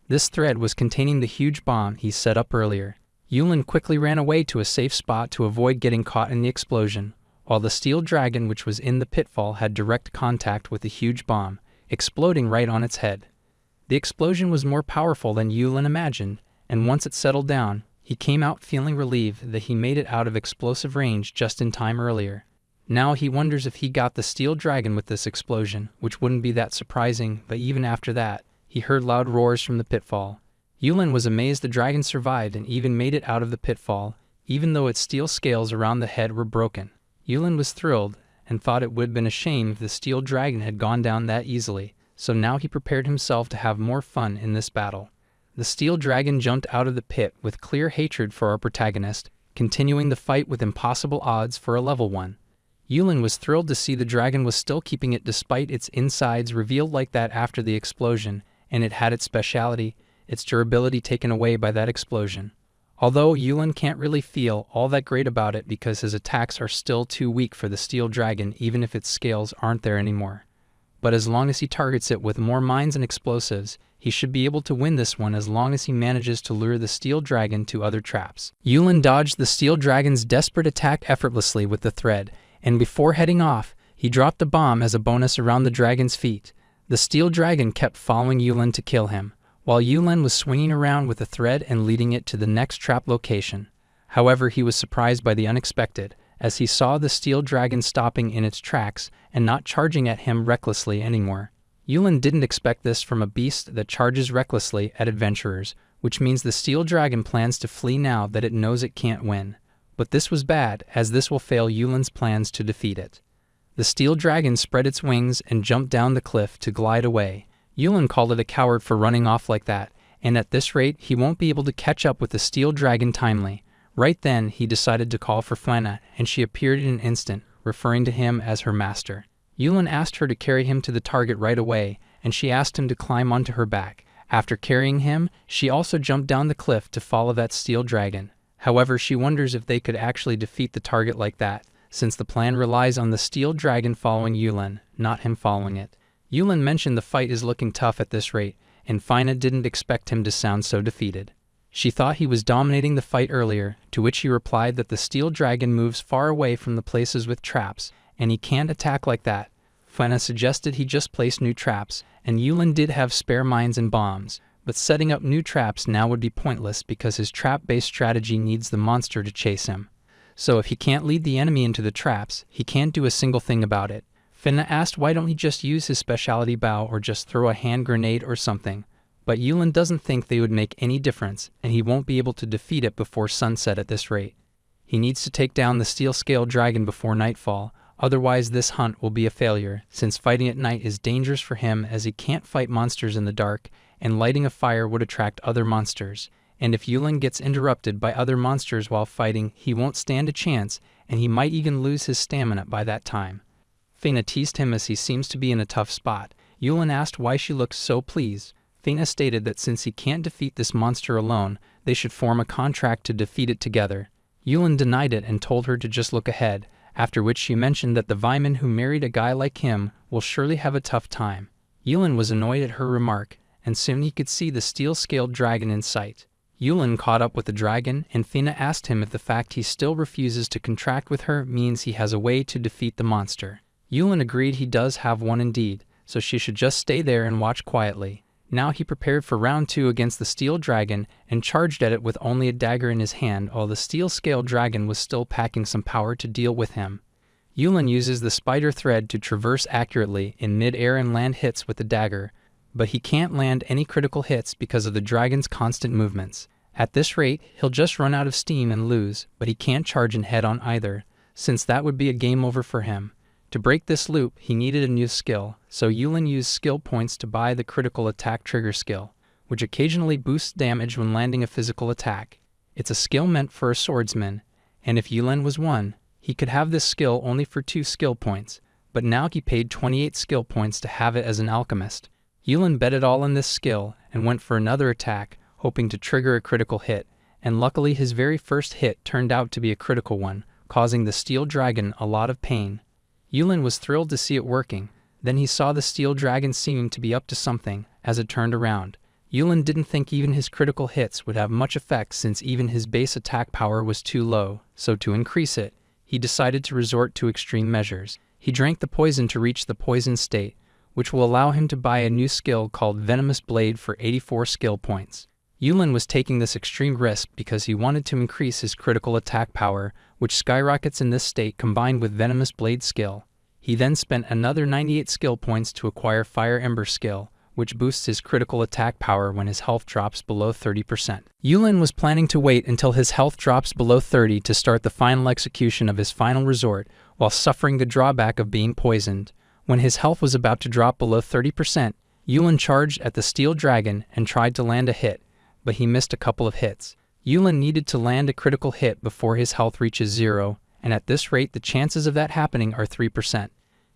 This thread was containing the huge bomb he set up earlier. Yulin quickly ran away to a safe spot to avoid getting caught in the explosion, while the steel dragon which was in the pitfall had direct contact with the huge bomb, exploding right on its head. The explosion was more powerful than Yulin imagined, and once it settled down, he came out feeling relieved that he made it out of explosive range just in time earlier. Now he wonders if he got the steel dragon with this explosion, which wouldn't be that surprising, but even after that, he heard loud roars from the pitfall. Yulin was amazed the dragon survived and even made it out of the pitfall, even though its steel scales around the head were broken. Yulin was thrilled and thought it would have been a shame if the steel dragon had gone down that easily, so now he prepared himself to have more fun in this battle. The steel dragon jumped out of the pit with clear hatred for our protagonist, continuing the fight with impossible odds for a level 1. Yulin was thrilled to see the dragon was still keeping it despite its insides revealed like that after the explosion, and it had its speciality, its durability taken away by that explosion. Although Yulin can't really feel all that great about it because his attacks are still too weak for the steel dragon even if its scales aren't there anymore. But as long as he targets it with more mines and explosives, he should be able to win this one as long as he manages to lure the steel dragon to other traps. Yulin dodged the steel dragon's desperate attack effortlessly with the thread, and before heading off, he dropped a bomb as a bonus around the dragon's feet. The steel dragon kept following Yulin to kill him, while Yulin was swinging around with the thread and leading it to the next trap location. However, he was surprised by the unexpected, as he saw the steel dragon stopping in its tracks and not charging at him recklessly anymore. Yulin didn't expect this from a beast that charges recklessly at adventurers, which means the steel dragon plans to flee now that it knows it can't win. But this was bad, as this will fail Yulin's plans to defeat it. The steel dragon spread its wings and jumped down the cliff to glide away. Yulin called it a coward for running off like that, and at this rate he won't be able to catch up with the steel dragon timely. Right then he decided to call for Flanna, and she appeared in an instant, referring to him as her master. Yulin asked her to carry him to the target right away, and she asked him to climb onto her back. After carrying him, she also jumped down the cliff to follow that steel dragon. However, she wonders if they could actually defeat the target like that, since the plan relies on the steel dragon following Yulin, not him following it. Yulin mentioned the fight is looking tough at this rate, and Fina didn't expect him to sound so defeated. She thought he was dominating the fight earlier, to which he replied that the steel dragon moves far away from the places with traps, and he can't attack like that. Fina suggested he just place new traps, and Yulin did have spare mines and bombs, but setting up new traps now would be pointless because his trap-based strategy needs the monster to chase him. So if he can't lead the enemy into the traps, he can't do a single thing about it. Finna asked why don't he just use his specialty bow or just throw a hand grenade or something, but Yulin doesn't think they would make any difference, and he won't be able to defeat it before sunset at this rate. He needs to take down the steel-scale dragon before nightfall, otherwise this hunt will be a failure, since fighting at night is dangerous for him as he can't fight monsters in the dark, and lighting a fire would attract other monsters. And if Yulin gets interrupted by other monsters while fighting, he won't stand a chance, and he might even lose his stamina by that time. Fina teased him as he seems to be in a tough spot. Yulin asked why she looked so pleased. Fina stated that since he can't defeat this monster alone, they should form a contract to defeat it together. Yulin denied it and told her to just look ahead, after which she mentioned that the Vyman who married a guy like him will surely have a tough time. Yulin was annoyed at her remark, and soon he could see the steel-scaled dragon in sight. Yulin caught up with the dragon, and Fina asked him if the fact he still refuses to contract with her means he has a way to defeat the monster. Yulin agreed he does have one indeed, so she should just stay there and watch quietly. Now he prepared for round 2 against the steel dragon and charged at it with only a dagger in his hand while the steel-scaled dragon was still packing some power to deal with him. Yulin uses the spider thread to traverse accurately in mid-air and land hits with the dagger, but he can't land any critical hits because of the dragon's constant movements. At this rate, he'll just run out of steam and lose, but he can't charge in head-on either, since that would be a game over for him. To break this loop, he needed a new skill, so Yulin used skill points to buy the critical attack trigger skill, which occasionally boosts damage when landing a physical attack. It's a skill meant for a swordsman, and if Yulin was 1, he could have this skill only for 2 skill points, but now he paid 28 skill points to have it as an alchemist. Yulin bet it all on this skill and went for another attack, hoping to trigger a critical hit, and luckily his very first hit turned out to be a critical one, causing the steel dragon a lot of pain. Yulin was thrilled to see it working. Then he saw the steel dragon seeming to be up to something as it turned around. Yulin didn't think even his critical hits would have much effect since even his base attack power was too low, so to increase it, he decided to resort to extreme measures. He drank the poison to reach the poison state, which will allow him to buy a new skill called Venomous Blade for 84 skill points. Yulin was taking this extreme risk because he wanted to increase his critical attack power, which skyrockets in this state combined with Venomous Blade skill. He then spent another 98 skill points to acquire Fire Ember skill, which boosts his critical attack power when his health drops below 30%. Yulin was planning to wait until his health drops below 30 to start the final execution of his final resort, while suffering the drawback of being poisoned. When his health was about to drop below 30%, Yulin charged at the Steel Dragon and tried to land a hit, but he missed a couple of hits. Yulin needed to land a critical hit before his health reaches 0, and at this rate the chances of that happening are 3%.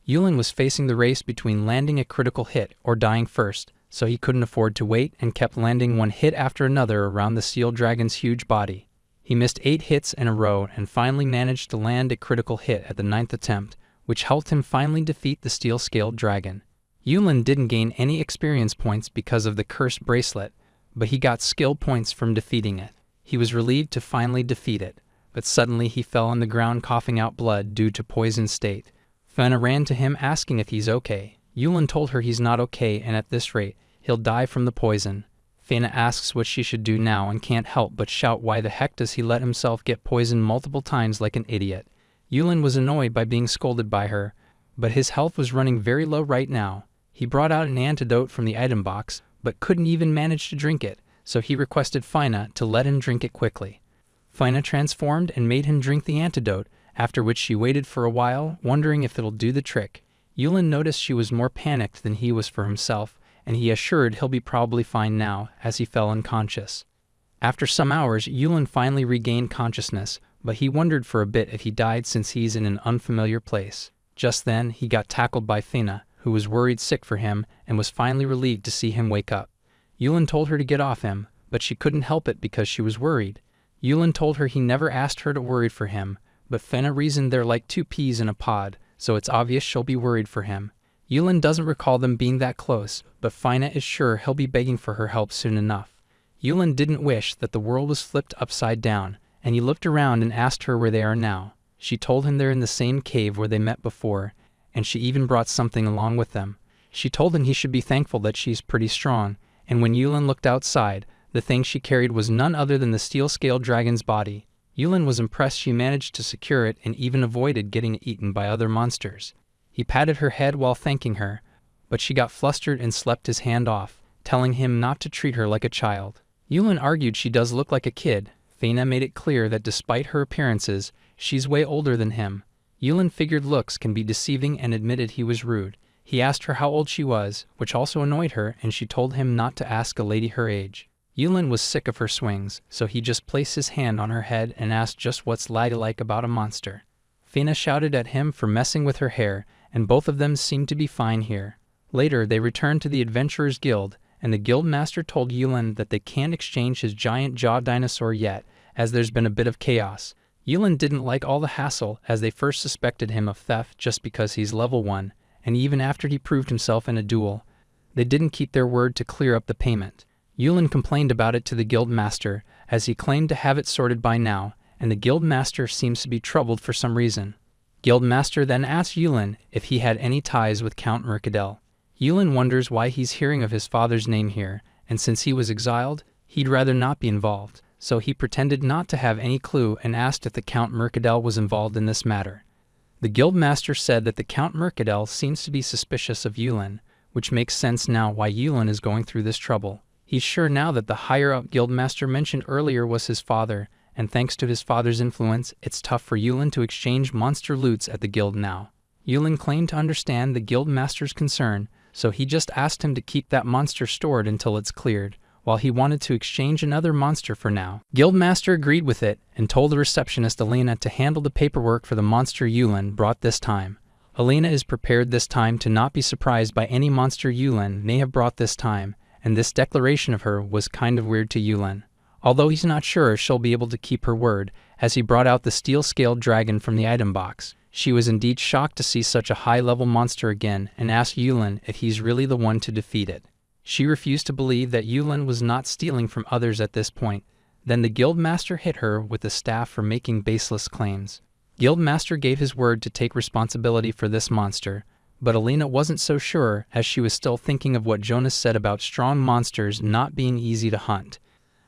Yulin was facing the race between landing a critical hit or dying first, so he couldn't afford to wait and kept landing one hit after another around the Steel Dragon's huge body. He missed 8 hits in a row and finally managed to land a critical hit at the 9th attempt, which helped him finally defeat the Steel-Scaled Dragon. Yulin didn't gain any experience points because of the cursed bracelet, but he got skill points from defeating it. He was relieved to finally defeat it, but suddenly he fell on the ground coughing out blood due to poisoned state. Fena ran to him asking if he's okay. Yulin told her he's not okay and at this rate, he'll die from the poison. Fena asks what she should do now and can't help but shout why the heck does he let himself get poisoned multiple times like an idiot. Yulin was annoyed by being scolded by her, but his health was running very low right now. He brought out an antidote from the item box, but couldn't even manage to drink it, so he requested Fena to let him drink it quickly. Fena transformed and made him drink the antidote, after which she waited for a while, wondering if it'll do the trick. Yulin noticed she was more panicked than he was for himself, and he assured he'll be probably fine now, as he fell unconscious. After some hours, Yulin finally regained consciousness, but he wondered for a bit if he died since he's in an unfamiliar place. Just then, he got tackled by Fena, who was worried sick for him and was finally relieved to see him wake up. Yulin told her to get off him, but she couldn't help it because she was worried. Yulin told her he never asked her to worry for him, but Fena reasoned they're like 2 peas in a pod, so it's obvious she'll be worried for him. Yulin doesn't recall them being that close, but Fena is sure he'll be begging for her help soon enough. Yulin didn't wish that the world was flipped upside down, and he looked around and asked her where they are now. She told him they're in the same cave where they met before, and she even brought something along with them. She told him he should be thankful that she's pretty strong, and when Yulin looked outside, the thing she carried was none other than the Steel-Scaled Dragon's body. Yulin was impressed she managed to secure it and even avoided getting eaten by other monsters. He patted her head while thanking her, but she got flustered and slapped his hand off, telling him not to treat her like a child. Yulin argued she does look like a kid. Fena made it clear that despite her appearances, she's way older than him. Yulin figured looks can be deceiving and admitted he was rude. He asked her how old she was, which also annoyed her, and she told him not to ask a lady her age. Yulin was sick of her swings, so he just placed his hand on her head and asked just what's ladylike about a monster. Fena shouted at him for messing with her hair, and both of them seemed to be fine here. Later, they returned to the Adventurers Guild, and the guild master told Yulin that they can't exchange his giant jaw dinosaur yet, as there's been a bit of chaos. Yulin didn't like all the hassle, as they first suspected him of theft just because he's level 1, and even after he proved himself in a duel, they didn't keep their word to clear up the payment. Yulin complained about it to the guild master, as he claimed to have it sorted by now, and the guild master seems to be troubled for some reason. Guild master then asked Yulin if he had any ties with Count Mercadel. Yulin wonders why he's hearing of his father's name here, and since he was exiled, he'd rather not be involved, so he pretended not to have any clue and asked if the Count Mercadel was involved in this matter. The guild master said that the Count Mercadel seems to be suspicious of Yulin, which makes sense now why Yulin is going through this trouble. He's sure now that the higher-up guildmaster mentioned earlier was his father, and thanks to his father's influence, it's tough for Yulin to exchange monster loots at the guild now. Yulin claimed to understand the guildmaster's concern, so he just asked him to keep that monster stored until it's cleared, while he wanted to exchange another monster for now. Guildmaster agreed with it, and told the receptionist Elena to handle the paperwork for the monster Yulin brought this time. Elena is prepared this time to not be surprised by any monster Yulin may have brought this time, and this declaration of her was kind of weird to Yulin. Although he's not sure if she'll be able to keep her word, as he brought out the Steel-Scaled Dragon from the item box. She was indeed shocked to see such a high-level monster again and asked Yulin if he's really the one to defeat it. She refused to believe that Yulin was not stealing from others at this point. Then the guildmaster hit her with the staff for making baseless claims. Guildmaster gave his word to take responsibility for this monster, but Alina wasn't so sure, as she was still thinking of what Jonas said about strong monsters not being easy to hunt.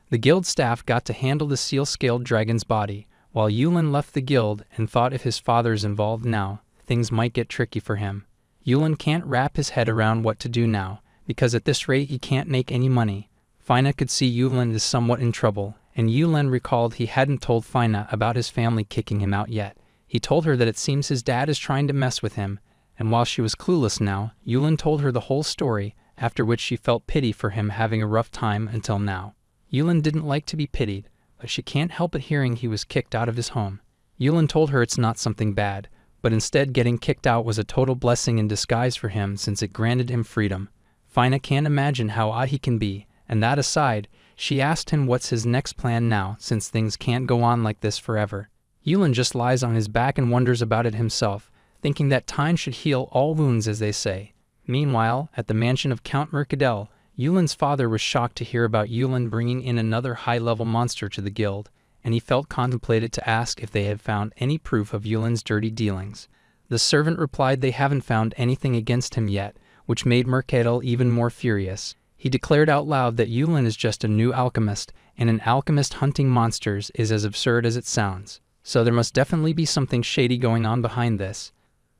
The guild staff got to handle the seal-scaled dragon's body, while Yulin left the guild and thought if his father's involved now, things might get tricky for him. Yulin can't wrap his head around what to do now, because at this rate he can't make any money. Fina could see Yulin is somewhat in trouble, and Yulin recalled he hadn't told Fina about his family kicking him out yet. He told her that it seems his dad is trying to mess with him, and while she was clueless now, Yulin told her the whole story, after which she felt pity for him having a rough time until now. Yulin didn't like to be pitied, but she can't help it hearing he was kicked out of his home. Yulin told her it's not something bad, but instead getting kicked out was a total blessing in disguise for him since it granted him freedom. Fina can't imagine how odd he can be, and that aside, she asked him what's his next plan now since things can't go on like this forever. Yulin just lies on his back and wonders about it himself, thinking that time should heal all wounds, as they say. Meanwhile, at the mansion of Count Mercadel, Yulin's father was shocked to hear about Yulin bringing in another high-level monster to the guild, and he felt contemplated to ask if they had found any proof of Yulin's dirty dealings. The servant replied they haven't found anything against him yet, which made Mercadel even more furious. He declared out loud that Yulin is just a new alchemist, and an alchemist hunting monsters is as absurd as it sounds. So there must definitely be something shady going on behind this.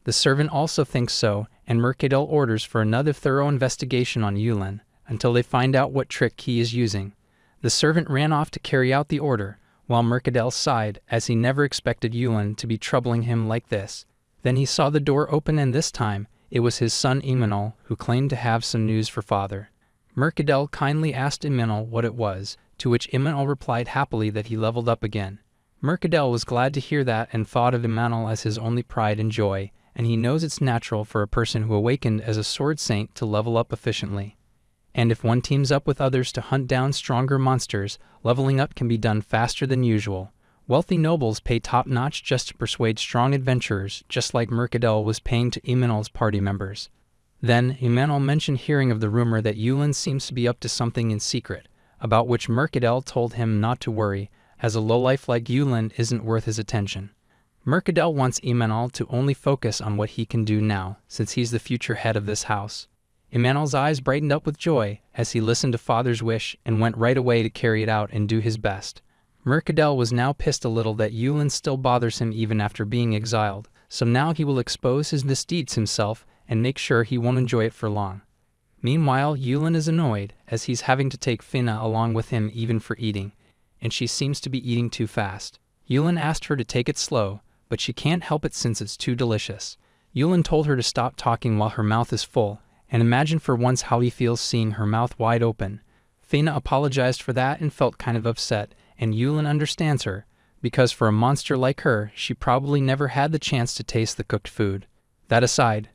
The servant also thinks so, and Mercadel orders for another thorough investigation on Yulin, until they find out what trick he is using. The servant ran off to carry out the order, while Mercadel sighed, as he never expected Yulin to be troubling him like this. Then he saw the door open, and this time, it was his son Imanol, who claimed to have some news for father. Mercadel kindly asked Imanol what it was, to which Imanol replied happily that he leveled up again. Mercadel was glad to hear that and thought of Imanol as his only pride and joy, and he knows it's natural for a person who awakened as a sword saint to level up efficiently. And if one teams up with others to hunt down stronger monsters, leveling up can be done faster than usual. Wealthy nobles pay top-notch just to persuade strong adventurers, just like Mercadel was paying to Imanol's party members. Then Imanol mentioned hearing of the rumor that Yulin seems to be up to something in secret, about which Mercadel told him not to worry, as a lowlife like Yulin isn't worth his attention. Mercadel wants Imanol to only focus on what he can do now, since he's the future head of this house. Imanol's eyes brightened up with joy as he listened to father's wish and went right away to carry it out and do his best. Mercadel was now pissed a little that Yulin still bothers him even after being exiled, so now he will expose his misdeeds himself and make sure he won't enjoy it for long. Meanwhile, Yulin is annoyed, as he's having to take Fina along with him even for eating, and she seems to be eating too fast. Yulin asked her to take it slow, but she can't help it since it's too delicious. Yulin told her to stop talking while her mouth is full, and imagine for once how he feels seeing her mouth wide open. Fina apologized for that and felt kind of upset, and Yulin understands her, because for a monster like her, she probably never had the chance to taste the cooked food. That aside,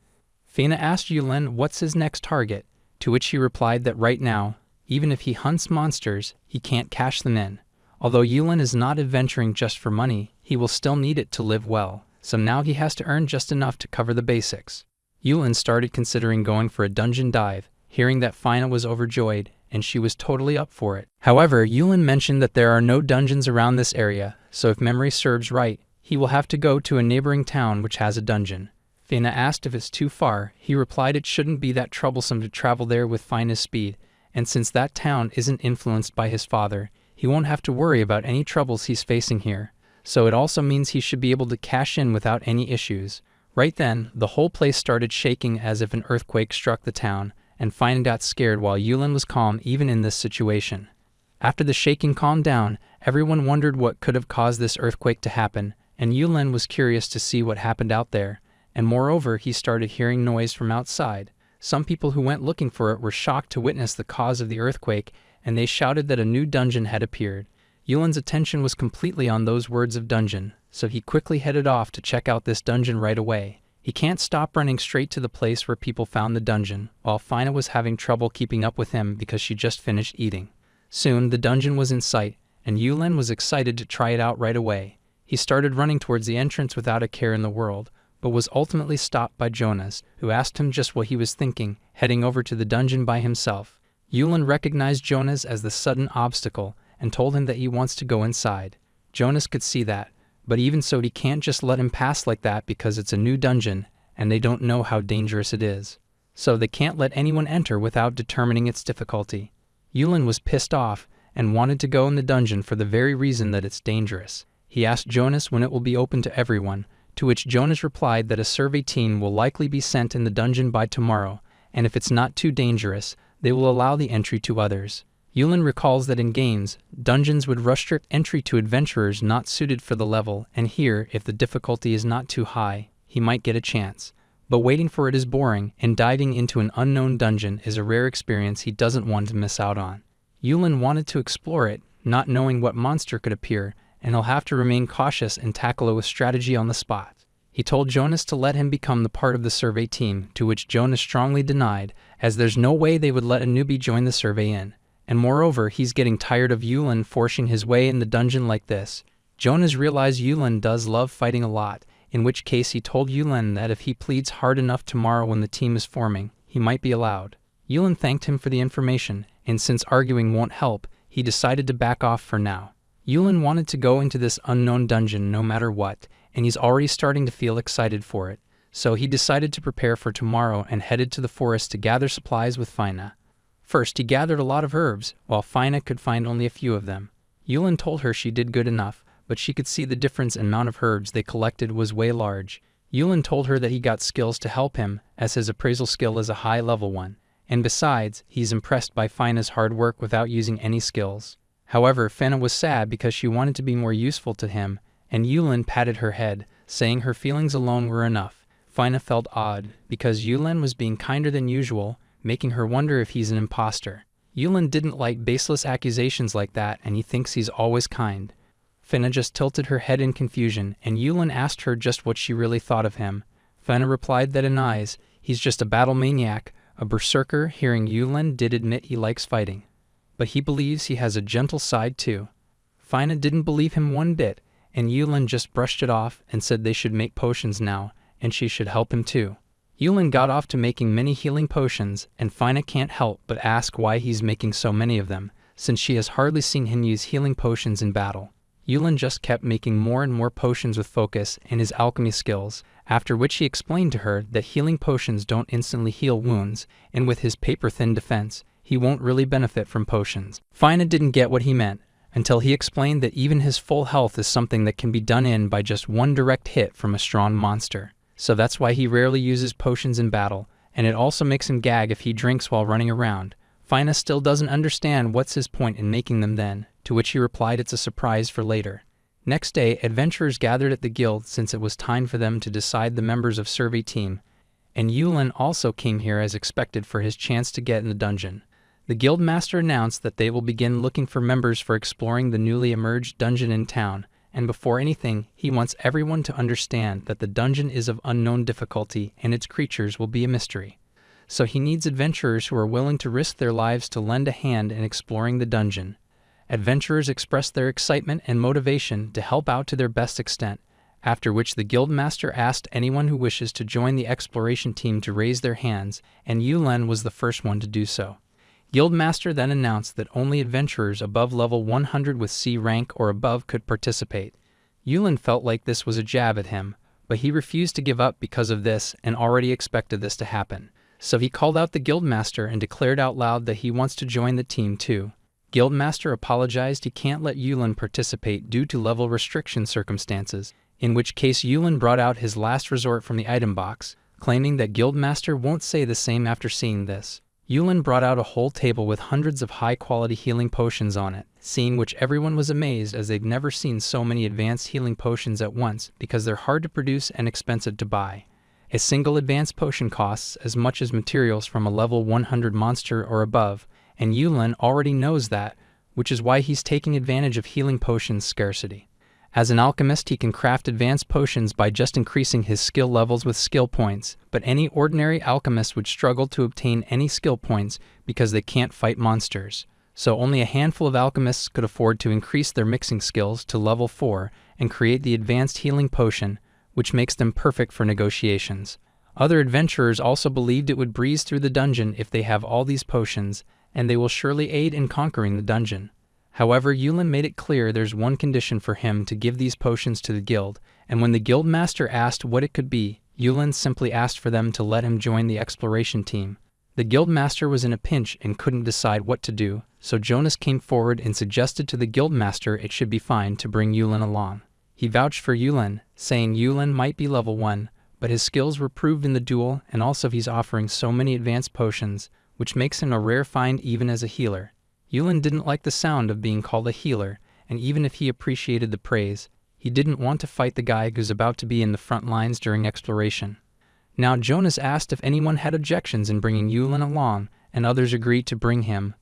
Fina asked Yulin what's his next target, to which he replied that right now, even if he hunts monsters, he can't cash them in. Although Yulin is not adventuring just for money, he will still need it to live well, so now he has to earn just enough to cover the basics. Yulin started considering going for a dungeon dive, hearing that Fina was overjoyed, and she was totally up for it. However, Yulin mentioned that there are no dungeons around this area, so if memory serves right, he will have to go to a neighboring town which has a dungeon. Fina asked if it's too far. He replied it shouldn't be that troublesome to travel there with Fina's speed, and since that town isn't influenced by his father, he won't have to worry about any troubles he's facing here, so it also means he should be able to cash in without any issues. Right then, the whole place started shaking as if an earthquake struck the town, and Fina got scared while Yulin was calm even in this situation. After the shaking calmed down, everyone wondered what could have caused this earthquake to happen, and Yulin was curious to see what happened out there, and moreover he started hearing noise from outside. Some people who went looking for it were shocked to witness the cause of the earthquake, and they shouted that a new dungeon had appeared. Yulin's attention was completely on those words of dungeon, so he quickly headed off to check out this dungeon right away. He can't stop running straight to the place where people found the dungeon, while Fina was having trouble keeping up with him because she just finished eating. Soon the dungeon was in sight, and Yulin was excited to try it out right away. He started running towards the entrance without a care in the world, but was ultimately stopped by Jonas, who asked him just what he was thinking, heading over to the dungeon by himself. Yulin recognized Jonas as the sudden obstacle, and told him that he wants to go inside. Jonas could see that, but even so he can't just let him pass like that because it's a new dungeon, and they don't know how dangerous it is. So they can't let anyone enter without determining its difficulty. Yulin was pissed off and wanted to go in the dungeon for the very reason that it's dangerous. He asked Jonas when it will be open to everyone, to which Jonas replied that a survey team will likely be sent in the dungeon by tomorrow, and if it's not too dangerous, they will allow the entry to others. Yulin recalls that in games, dungeons would restrict entry to adventurers not suited for the level, and here, if the difficulty is not too high, he might get a chance. But waiting for it is boring, and diving into an unknown dungeon is a rare experience he doesn't want to miss out on. Yulin wanted to explore it, not knowing what monster could appear, and he'll have to remain cautious and tackle it with strategy on the spot. He told Jonas to let him become the part of the survey team, to which Jonas strongly denied, as there's no way they would let a newbie join the survey in. And moreover, he's getting tired of Yulin forcing his way in the dungeon like this. Jonas realized Yulin does love fighting a lot, in which case he told Yulin that if he pleads hard enough tomorrow when the team is forming, he might be allowed. Yulin thanked him for the information, and since arguing won't help, he decided to back off for now. Yulin wanted to go into this unknown dungeon no matter what, and he's already starting to feel excited for it. So he decided to prepare for tomorrow and headed to the forest to gather supplies with Fina. First, he gathered a lot of herbs, while Fina could find only a few of them. Yulin told her she did good enough, but she could see the difference in amount of herbs they collected was way large. Yulin told her that he got skills to help him, as his appraisal skill is a high-level one, and besides, he's impressed by Fina's hard work without using any skills. However, Fina was sad because she wanted to be more useful to him, and Yulin patted her head, saying her feelings alone were enough. Fina felt odd, because Yulin was being kinder than usual, making her wonder if he's an imposter. Yulin didn't like baseless accusations like that, and he thinks he's always kind. Fina just tilted her head in confusion, and Yulin asked her just what she really thought of him. Fina replied that in eyes, he's just a battle maniac, a berserker. Hearing Yulin did admit he likes fighting, but he believes he has a gentle side too. Fina didn't believe him one bit, and Yulin just brushed it off and said they should make potions now, and she should help him too. Yulin got off to making many healing potions, and Fina can't help but ask why he's making so many of them, since she has hardly seen him use healing potions in battle. Yulin just kept making more and more potions with focus and his alchemy skills, after which he explained to her that healing potions don't instantly heal wounds, and with his paper-thin defense, he won't really benefit from potions. Fina didn't get what he meant, until he explained that even his full health is something that can be done in by just one direct hit from a strong monster. So that's why he rarely uses potions in battle, and it also makes him gag if he drinks while running around. Fina still doesn't understand what's his point in making them then, to which he replied it's a surprise for later. Next day, adventurers gathered at the guild since it was time for them to decide the members of survey team, and Yulin also came here as expected for his chance to get in the dungeon. The guild master announced that they will begin looking for members for exploring the newly emerged dungeon in town, and before anything, he wants everyone to understand that the dungeon is of unknown difficulty and its creatures will be a mystery. So he needs adventurers who are willing to risk their lives to lend a hand in exploring the dungeon. Adventurers expressed their excitement and motivation to help out to their best extent, after which the guildmaster asked anyone who wishes to join the exploration team to raise their hands, and Yulin was the first one to do so. Guildmaster then announced that only adventurers above level 100 with C rank or above could participate. Yulin felt like this was a jab at him, but he refused to give up because of this and already expected this to happen. So he called out the guildmaster and declared out loud that he wants to join the team too. Guildmaster apologized he can't let Yulin participate due to level restriction circumstances, in which case Yulin brought out his last resort from the item box, claiming that Guildmaster won't say the same after seeing this. Yulin brought out a whole table with hundreds of high-quality healing potions on it, seeing which everyone was amazed as they'd never seen so many advanced healing potions at once because they're hard to produce and expensive to buy. A single advanced potion costs as much as materials from a level 100 monster or above, and Yulin already knows that, which is why he's taking advantage of healing potions scarcity. As an alchemist, he can craft advanced potions by just increasing his skill levels with skill points, but any ordinary alchemist would struggle to obtain any skill points because they can't fight monsters. So only a handful of alchemists could afford to increase their mixing skills to level 4 and create the advanced healing potion, which makes them perfect for negotiations. Other adventurers also believed it would breeze through the dungeon if they have all these potions, and they will surely aid in conquering the dungeon. However, Yulin made it clear there's one condition for him to give these potions to the guild, and when the guild master asked what it could be, Yulin simply asked for them to let him join the exploration team. The guildmaster was in a pinch and couldn't decide what to do, so Jonas came forward and suggested to the guildmaster it should be fine to bring Yulin along. He vouched for Yulin, saying Yulin might be level 1, but his skills were proved in the duel, and also he's offering so many advanced potions, which makes him a rare find even as a healer. Yulin didn't like the sound of being called a healer, and even if he appreciated the praise, he didn't want to fight the guy who's about to be in the front lines during exploration. Now Jonas asked if anyone had objections in bringing Yulin along, and others agreed to bring him,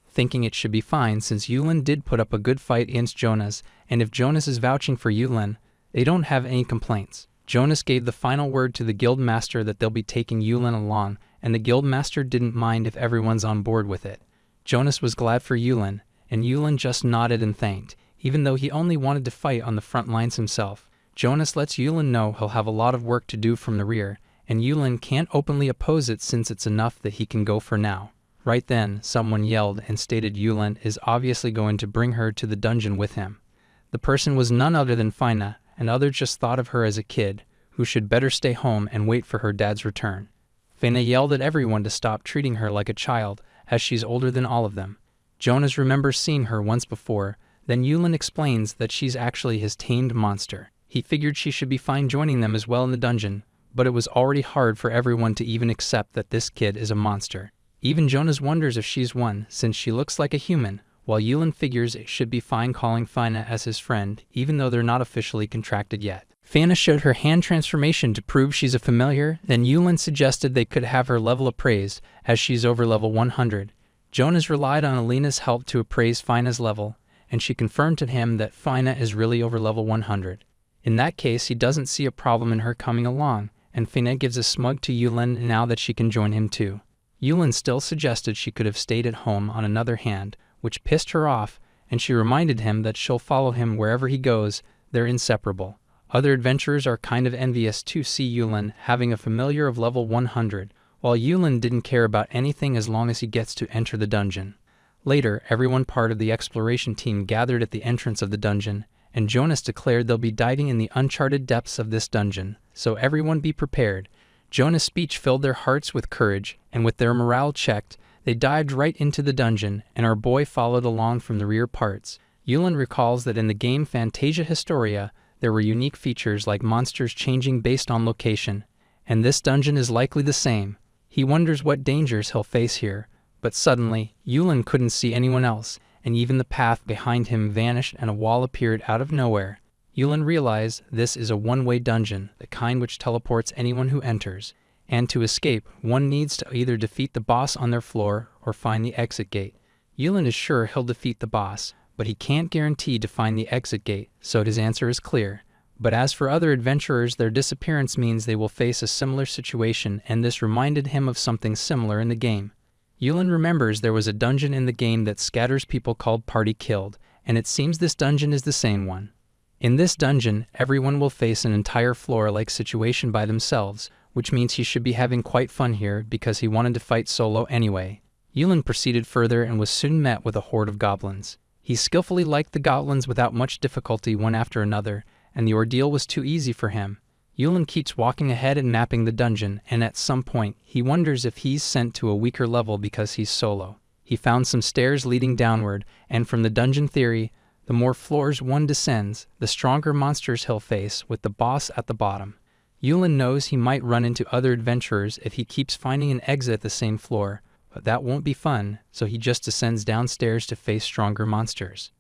thinking it should be fine since Yulin did put up a good fight against Jonas, and if Jonas is vouching for Yulin, they don't have any complaints. Jonas gave the final word to the guildmaster that they'll be taking Yulin along, and the guildmaster didn't mind if everyone's on board with it. Jonas was glad for Yulin, and Yulin just nodded and thanked, even though he only wanted to fight on the front lines himself. Jonas lets Yulin know he'll have a lot of work to do from the rear, and Yulin can't openly oppose it since it's enough that he can go for now. Right then, someone yelled and stated Yulin is obviously going to bring her to the dungeon with him. The person was none other than Fina, and others just thought of her as a kid, who should better stay home and wait for her dad's return. Fina yelled at everyone to stop treating her like a child, as she's older than all of them. Jonas remembers seeing her once before, then Yulin explains that she's actually his tamed monster. He figured she should be fine joining them as well in the dungeon, but it was already hard for everyone to even accept that this kid is a monster. Even Jonas wonders if she's one, since she looks like a human, while Yulin figures it should be fine calling Fina as his friend, even though they're not officially contracted yet. Fina showed her hand transformation to prove she's a familiar, then Yulin suggested they could have her level appraised, as she's over level 100. Jonas relied on Alina's help to appraise Fina's level, and she confirmed to him that Fina is really over level 100. In that case, he doesn't see a problem in her coming along, and Fina gives a smug to Yulin now that she can join him too. Yulin still suggested she could have stayed at home on another hand, which pissed her off, and she reminded him that she'll follow him wherever he goes, they're inseparable. Other adventurers are kind of envious to see Yulin having a familiar of level 100, while Yulin didn't care about anything as long as he gets to enter the dungeon. Later, everyone part of the exploration team gathered at the entrance of the dungeon, and Jonas declared they'll be diving in the uncharted depths of this dungeon, so everyone be prepared. Jonas' speech filled their hearts with courage, and with their morale checked, they dived right into the dungeon, and our boy followed along from the rear parts. Yulin recalls that in the game Fantasia Historia, there were unique features like monsters changing based on location, and this dungeon is likely the same. He wonders what dangers he'll face here, but suddenly, Yulin couldn't see anyone else, and even the path behind him vanished and a wall appeared out of nowhere. Yulin realized this is a one-way dungeon, the kind which teleports anyone who enters, and to escape, one needs to either defeat the boss on their floor or find the exit gate. Yulin is sure he'll defeat the boss, but he can't guarantee to find the exit gate, so his answer is clear. But as for other adventurers, their disappearance means they will face a similar situation, and this reminded him of something similar in the game. Yulin remembers there was a dungeon in the game that scatters people called Party Killed, and it seems this dungeon is the same one. In this dungeon, everyone will face an entire floor-like situation by themselves, which means he should be having quite fun here because he wanted to fight solo anyway. Yulin proceeded further and was soon met with a horde of goblins. He skillfully liked the goblins without much difficulty one after another, and the ordeal was too easy for him. Yulin keeps walking ahead and mapping the dungeon, and at some point, he wonders if he's sent to a weaker level because he's solo. He found some stairs leading downward, and from the dungeon theory, the more floors one descends, the stronger monsters he'll face, with the boss at the bottom. Yulin knows he might run into other adventurers if he keeps finding an exit at the same floor, but that won't be fun, so he just descends downstairs to face stronger monsters.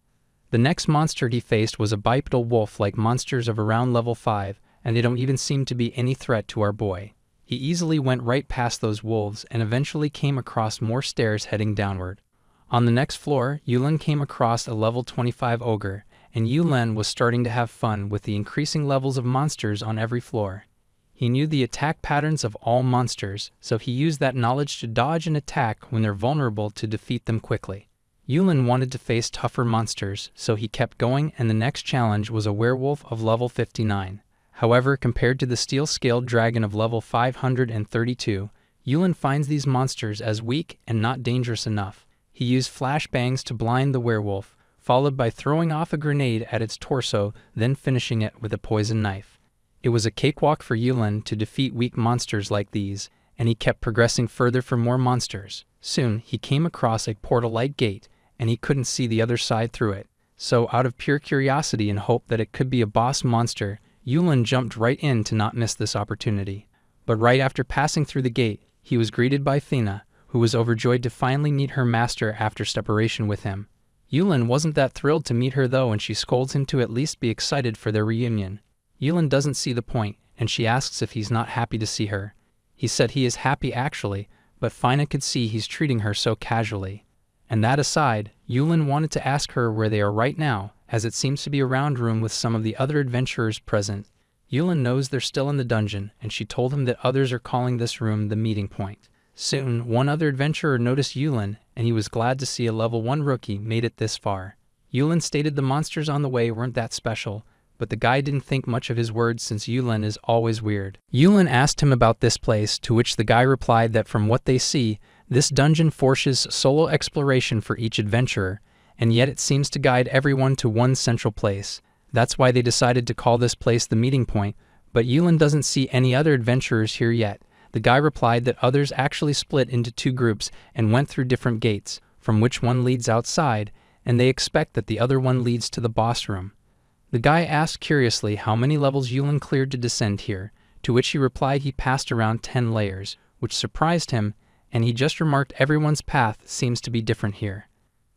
The next monster he faced was a bipedal wolf-like monsters of around level 5, and they don't even seem to be any threat to our boy. He easily went right past those wolves and eventually came across more stairs heading downward. On the next floor, Yulin came across a level 25 ogre, and Yulin was starting to have fun with the increasing levels of monsters on every floor. He knew the attack patterns of all monsters, so he used that knowledge to dodge and attack when they're vulnerable to defeat them quickly. Yulin wanted to face tougher monsters, so he kept going, and the next challenge was a werewolf of level 59. However, compared to the steel-scaled dragon of level 532, Yulin finds these monsters as weak and not dangerous enough. He used flashbangs to blind the werewolf, followed by throwing off a grenade at its torso, then finishing it with a poison knife. It was a cakewalk for Yulin to defeat weak monsters like these, and he kept progressing further for more monsters. Soon, he came across a portal-like gate, and he couldn't see the other side through it. So, out of pure curiosity and hope that it could be a boss monster, Yulin jumped right in to not miss this opportunity. But right after passing through the gate, he was greeted by Thena, who was overjoyed to finally meet her master after separation with him. Yulin wasn't that thrilled to meet her though, and she scolds him to at least be excited for their reunion. Yulin doesn't see the point, and she asks if he's not happy to see her. He said he is happy actually, but Thena could see he's treating her so casually. And that aside, Yulin wanted to ask her where they are right now, as it seems to be a round room with some of the other adventurers present. Yulin knows they're still in the dungeon, and she told him that others are calling this room the meeting point. Soon, one other adventurer noticed Yulin, and he was glad to see a level 1 rookie made it this far. Yulin stated the monsters on the way weren't that special, but the guy didn't think much of his words since Yulin is always weird. Yulin asked him about this place, to which the guy replied that from what they see, this dungeon forces solo exploration for each adventurer, and yet it seems to guide everyone to one central place. That's why they decided to call this place the meeting point, but Yulin doesn't see any other adventurers here yet. The guy replied that others actually split into 2 groups and went through different gates, from which one leads outside, and they expect that the other one leads to the boss room. The guy asked curiously how many levels Yulin cleared to descend here, to which he replied he passed around 10 layers, which surprised him, and he just remarked everyone's path seems to be different here.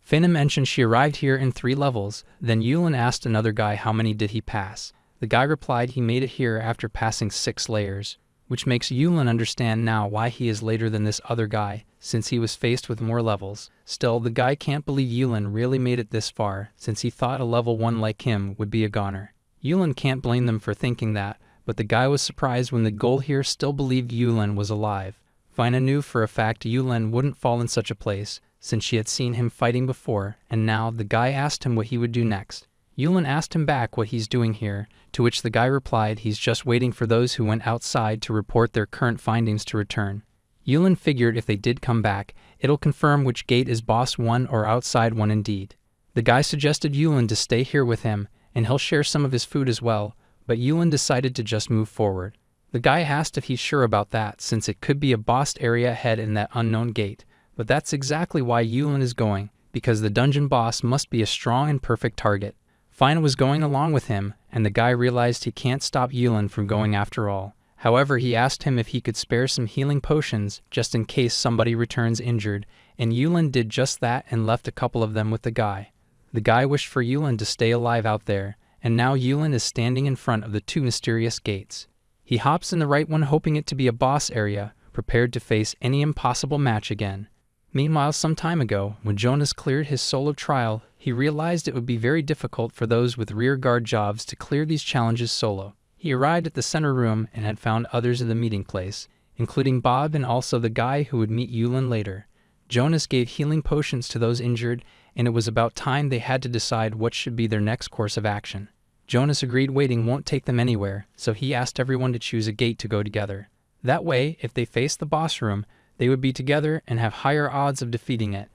Thena mentioned she arrived here in 3 levels, then Yulin asked another guy how many did he pass. The guy replied he made it here after passing 6 layers, which makes Yulin understand now why he is later than this other guy, since he was faced with more levels. Still, the guy can't believe Yulin really made it this far, since he thought a level 1 like him would be a goner. Yulin can't blame them for thinking that, but the guy was surprised when the ghoul here still believed Yulin was alive. Thena knew for a fact Yulin wouldn't fall in such a place, since she had seen him fighting before, and now the guy asked him what he would do next. Yulin asked him back what he's doing here, to which the guy replied he's just waiting for those who went outside to report their current findings to return. Yulin figured if they did come back, it'll confirm which gate is boss 1 or outside 1 indeed. The guy suggested Yulin to stay here with him, and he'll share some of his food as well, but Yulin decided to just move forward. The guy asked if he's sure about that, since it could be a bossed area ahead in that unknown gate, but that's exactly why Yulin is going, because the dungeon boss must be a strong and perfect target. Thena was going along with him, and the guy realized he can't stop Yulin from going after all. However, he asked him if he could spare some healing potions just in case somebody returns injured, and Yulin did just that and left a couple of them with the guy. The guy wished for Yulin to stay alive out there, and now Yulin is standing in front of the 2 mysterious gates. He hops in the right one hoping it to be a boss area, prepared to face any impossible match again. Meanwhile, some time ago, when Jonas cleared his solo trial, he realized it would be very difficult for those with rearguard jobs to clear these challenges solo. He arrived at the center room and had found others in the meeting place, including Bob and also the guy who would meet Yulin later. Jonas gave healing potions to those injured, and it was about time they had to decide what should be their next course of action. Jonas agreed waiting won't take them anywhere, so he asked everyone to choose a gate to go together. That way, if they faced the boss room, they would be together and have higher odds of defeating it,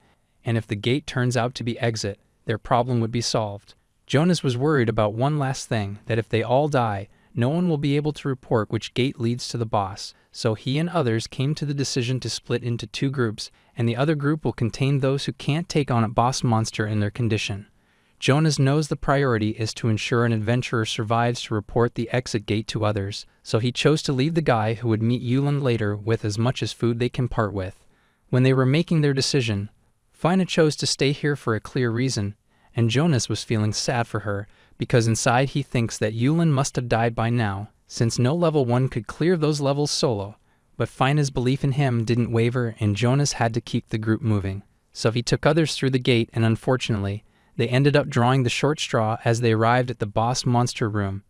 and if the gate turns out to be exit, their problem would be solved. Jonas was worried about one last thing, that if they all die, no one will be able to report which gate leads to the boss, so he and others came to the decision to split into 2 groups, and the other group will contain those who can't take on a boss monster in their condition. Jonas knows the priority is to ensure an adventurer survives to report the exit gate to others, so he chose to leave the guy who would meet Yulin later with as much as food they can part with. When they were making their decision, Thena chose to stay here for a clear reason, and Jonas was feeling sad for her, because inside he thinks that Yulin must have died by now, since no level 1 could clear those levels solo. But Thena's belief in him didn't waver, and Jonas had to keep the group moving. So he took others through the gate, and unfortunately, they ended up drawing the short straw as they arrived at the boss monster room.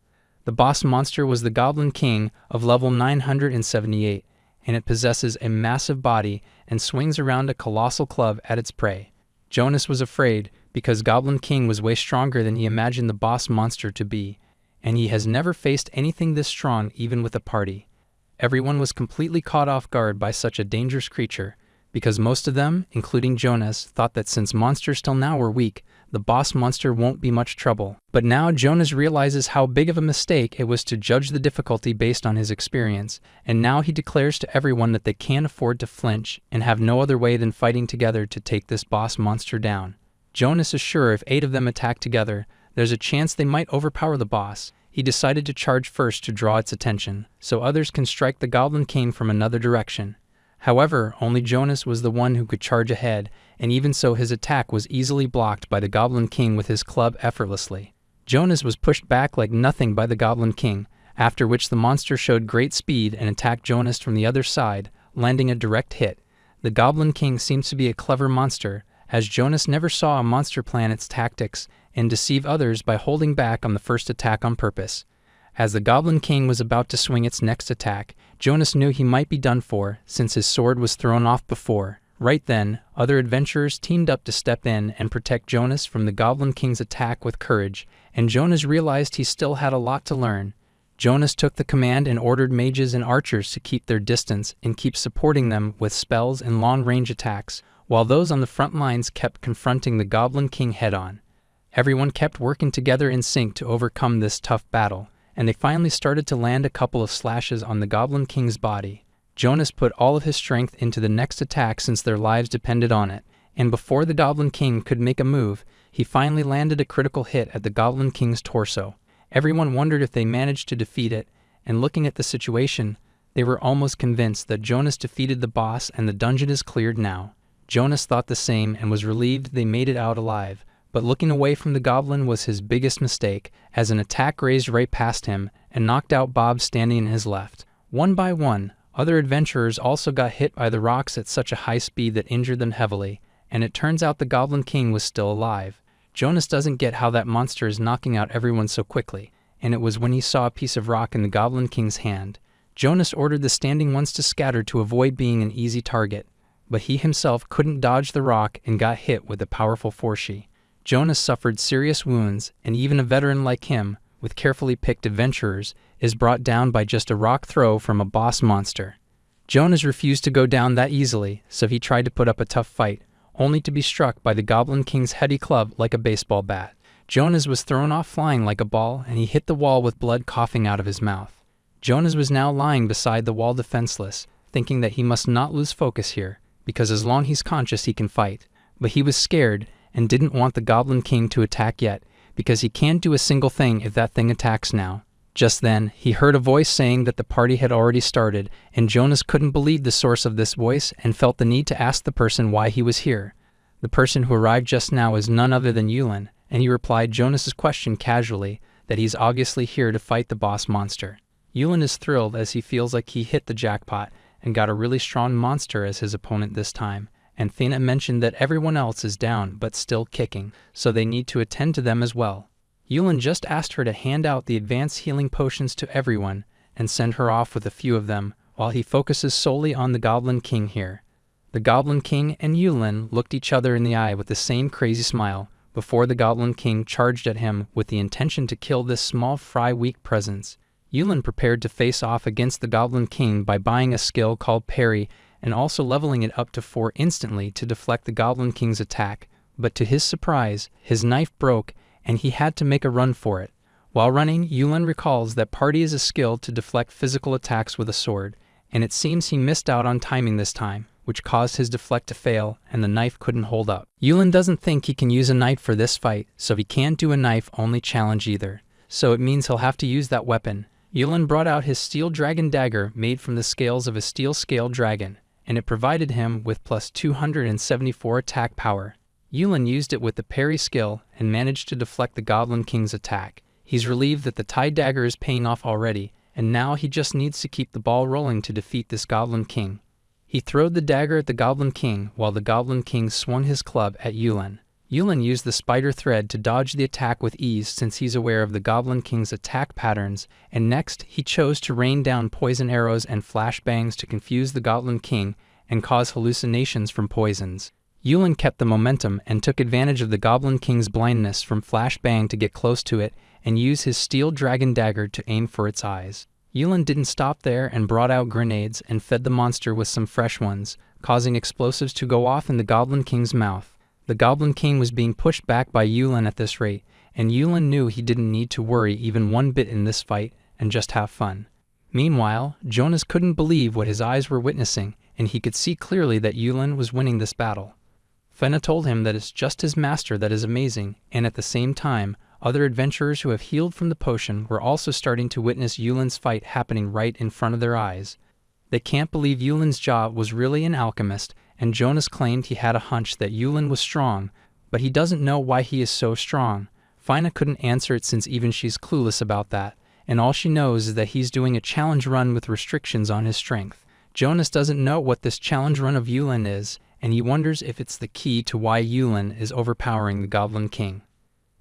The boss monster was the Goblin King of level 978, and it possesses a massive body and swings around a colossal club at its prey. Jonas was afraid, because Goblin King was way stronger than he imagined the boss monster to be, and he has never faced anything this strong even with a party. Everyone was completely caught off guard by such a dangerous creature. because most of them, including Jonas, thought that since monsters till now were weak, the boss monster won't be much trouble. But now Jonas realizes how big of a mistake it was to judge the difficulty based on his experience, and now he declares to everyone that they can't afford to flinch and have no other way than fighting together to take this boss monster down. Jonas is sure if 8 of them attack together, there's a chance they might overpower the boss. He decided to charge first to draw its attention, so others can strike the Goblin King from another direction. However, only Jonas was the one who could charge ahead, and even so his attack was easily blocked by the Goblin King with his club effortlessly. Jonas was pushed back like nothing by the Goblin King, after which the monster showed great speed and attacked Jonas from the other side, landing a direct hit. The Goblin King seems to be a clever monster, as Jonas never saw a monster plan its tactics and deceive others by holding back on the first attack on purpose. As the Goblin King was about to swing its next attack, Jonas knew he might be done for, since his sword was thrown off before. Right then, other adventurers teamed up to step in and protect Jonas from the Goblin King's attack with courage, and Jonas realized he still had a lot to learn. Jonas took the command and ordered mages and archers to keep their distance and keep supporting them with spells and long-range attacks, while those on the front lines kept confronting the Goblin King head-on. Everyone kept working together in sync to overcome this tough battle, and they finally started to land a couple of slashes on the Goblin King's body. Jonas put all of his strength into the next attack since their lives depended on it, and before the Goblin King could make a move, he finally landed a critical hit at the Goblin King's torso. Everyone wondered if they managed to defeat it, and looking at the situation, they were almost convinced that Jonas defeated the boss and the dungeon is cleared now. Jonas thought the same and was relieved they made it out alive, but looking away from the goblin was his biggest mistake, as an attack grazed right past him and knocked out Bob standing in his left. One by one, other adventurers also got hit by the rocks at such a high speed that injured them heavily, and it turns out the Goblin King was still alive. Jonas doesn't get how that monster is knocking out everyone so quickly, and it was when he saw a piece of rock in the Goblin King's hand. Jonas ordered the standing ones to scatter to avoid being an easy target, but he himself couldn't dodge the rock and got hit with a powerful force. Jonas suffered serious wounds, and even a veteran like him, with carefully picked adventurers, is brought down by just a rock throw from a boss monster. Jonas refused to go down that easily, so he tried to put up a tough fight, only to be struck by the Goblin King's heady club like a baseball bat. Jonas was thrown off flying like a ball, and he hit the wall with blood coughing out of his mouth. Jonas was now lying beside the wall defenseless, thinking that he must not lose focus here, because as long as he's conscious he can fight. But he was scared, and didn't want the Goblin King to attack yet, because he can't do a single thing if that thing attacks now. Just then, he heard a voice saying that the party had already started, and Jonas couldn't believe the source of this voice and felt the need to ask the person why he was here. The person who arrived just now is none other than Yulin, and he replied Jonas's question casually, that he's obviously here to fight the boss monster. Yulin is thrilled as he feels like he hit the jackpot and got a really strong monster as his opponent this time. And Thena mentioned that everyone else is down but still kicking, so they need to attend to them as well. Yulin just asked her to hand out the advanced healing potions to everyone and send her off with a few of them, while he focuses solely on the Goblin King here. The Goblin King and Yulin looked each other in the eye with the same crazy smile, before the Goblin King charged at him with the intention to kill this small fry weak presence. Yulin prepared to face off against the Goblin King by buying a skill called Parry, and also leveling it up to 4 instantly to deflect the Goblin King's attack, but to his surprise, his knife broke and he had to make a run for it. While running, Yulin recalls that Parry is a skill to deflect physical attacks with a sword, and it seems he missed out on timing this time, which caused his deflect to fail and the knife couldn't hold up. Yulin doesn't think he can use a knife for this fight, so he can't do a knife-only challenge either, so it means he'll have to use that weapon. Yulin brought out his steel dragon dagger made from the scales of a steel scale dragon, and it provided him with plus 274 attack power. Yulin used it with the parry skill and managed to deflect the Goblin King's attack. He's relieved that the tie dagger is paying off already, and now he just needs to keep the ball rolling to defeat this Goblin King. He throwed the dagger at the Goblin King while the Goblin King swung his club at Yulin. Yulin used the spider thread to dodge the attack with ease since he's aware of the Goblin King's attack patterns, and next he chose to rain down poison arrows and flashbangs to confuse the Goblin King and cause hallucinations from poisons. Yulin kept the momentum and took advantage of the Goblin King's blindness from flashbang to get close to it and use his steel dragon dagger to aim for its eyes. Yulin didn't stop there and brought out grenades and fed the monster with some fresh ones, causing explosives to go off in the Goblin King's mouth. The Goblin King was being pushed back by Yulin at this rate, and Yulin knew he didn't need to worry even one bit in this fight and just have fun. Meanwhile, Jonas couldn't believe what his eyes were witnessing, and he could see clearly that Yulin was winning this battle. Fena told him that it's just his master that is amazing, and at the same time, other adventurers who have healed from the potion were also starting to witness Yulin's fight happening right in front of their eyes. They can't believe Yulin's job was really an alchemist, and Jonas claimed he had a hunch that Yulin was strong, but he doesn't know why he is so strong. Fina couldn't answer it since even she's clueless about that, and all she knows is that he's doing a challenge run with restrictions on his strength. Jonas doesn't know what this challenge run of Yulin is, and he wonders if it's the key to why Yulin is overpowering the Goblin King.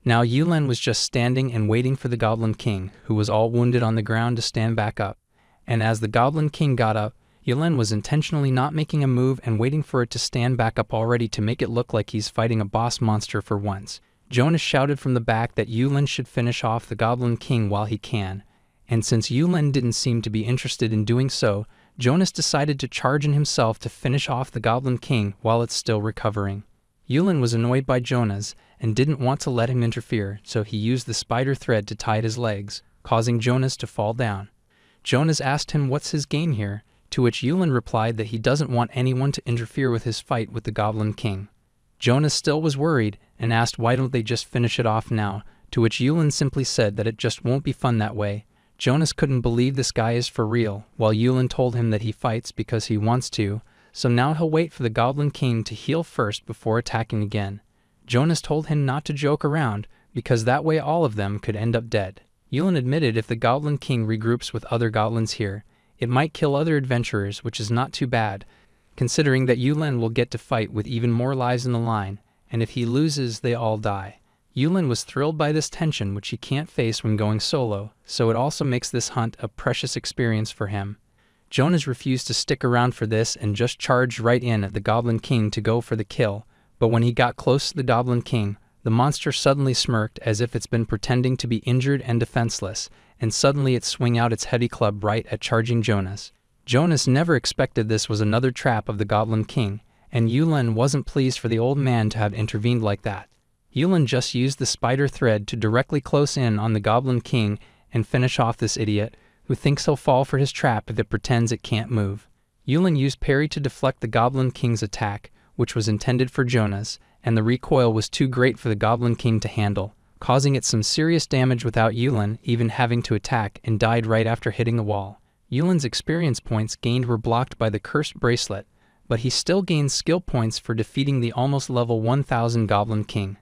Now Yulin was just standing and waiting for the Goblin King, who was all wounded on the ground, to stand back up. And as the Goblin King got up, Yulin was intentionally not making a move and waiting for it to stand back up already to make it look like he's fighting a boss monster for once. Jonas shouted from the back that Yulin should finish off the Goblin King while he can, and since Yulin didn't seem to be interested in doing so, Jonas decided to charge in himself to finish off the Goblin King while it's still recovering. Yulin was annoyed by Jonas and didn't want to let him interfere, so he used the spider thread to tie his legs, causing Jonas to fall down. Jonas asked him what's his gain here, to which Yulin replied that he doesn't want anyone to interfere with his fight with the Goblin King. Jonas still was worried and asked why don't they just finish it off now, to which Yulin simply said that it just won't be fun that way. Jonas couldn't believe this guy is for real, while Yulin told him that he fights because he wants to, so now he'll wait for the Goblin King to heal first before attacking again. Jonas told him not to joke around, because that way all of them could end up dead. Yulin admitted if the Goblin King regroups with other goblins here, it might kill other adventurers, which is not too bad, considering that Yulin will get to fight with even more lives in the line, and if he loses, they all die. Yulin was thrilled by this tension which he can't face when going solo, so it also makes this hunt a precious experience for him. Jonas refused to stick around for this and just charged right in at the Goblin King to go for the kill, but when he got close to the Goblin King, the monster suddenly smirked as if it's been pretending to be injured and defenseless, and suddenly it swung out its heavy club right at charging Jonas. Jonas never expected this was another trap of the Goblin King, and Yulin wasn't pleased for the old man to have intervened like that. Yulin just used the spider thread to directly close in on the Goblin King and finish off this idiot, who thinks he'll fall for his trap if it pretends it can't move. Yulin used parry to deflect the Goblin King's attack, which was intended for Jonas, and the recoil was too great for the Goblin King to handle, causing it some serious damage without Yulin even having to attack, and died right after hitting a wall. Yulin's experience points gained were blocked by the cursed bracelet, but he still gained skill points for defeating the almost level 1000 Goblin King.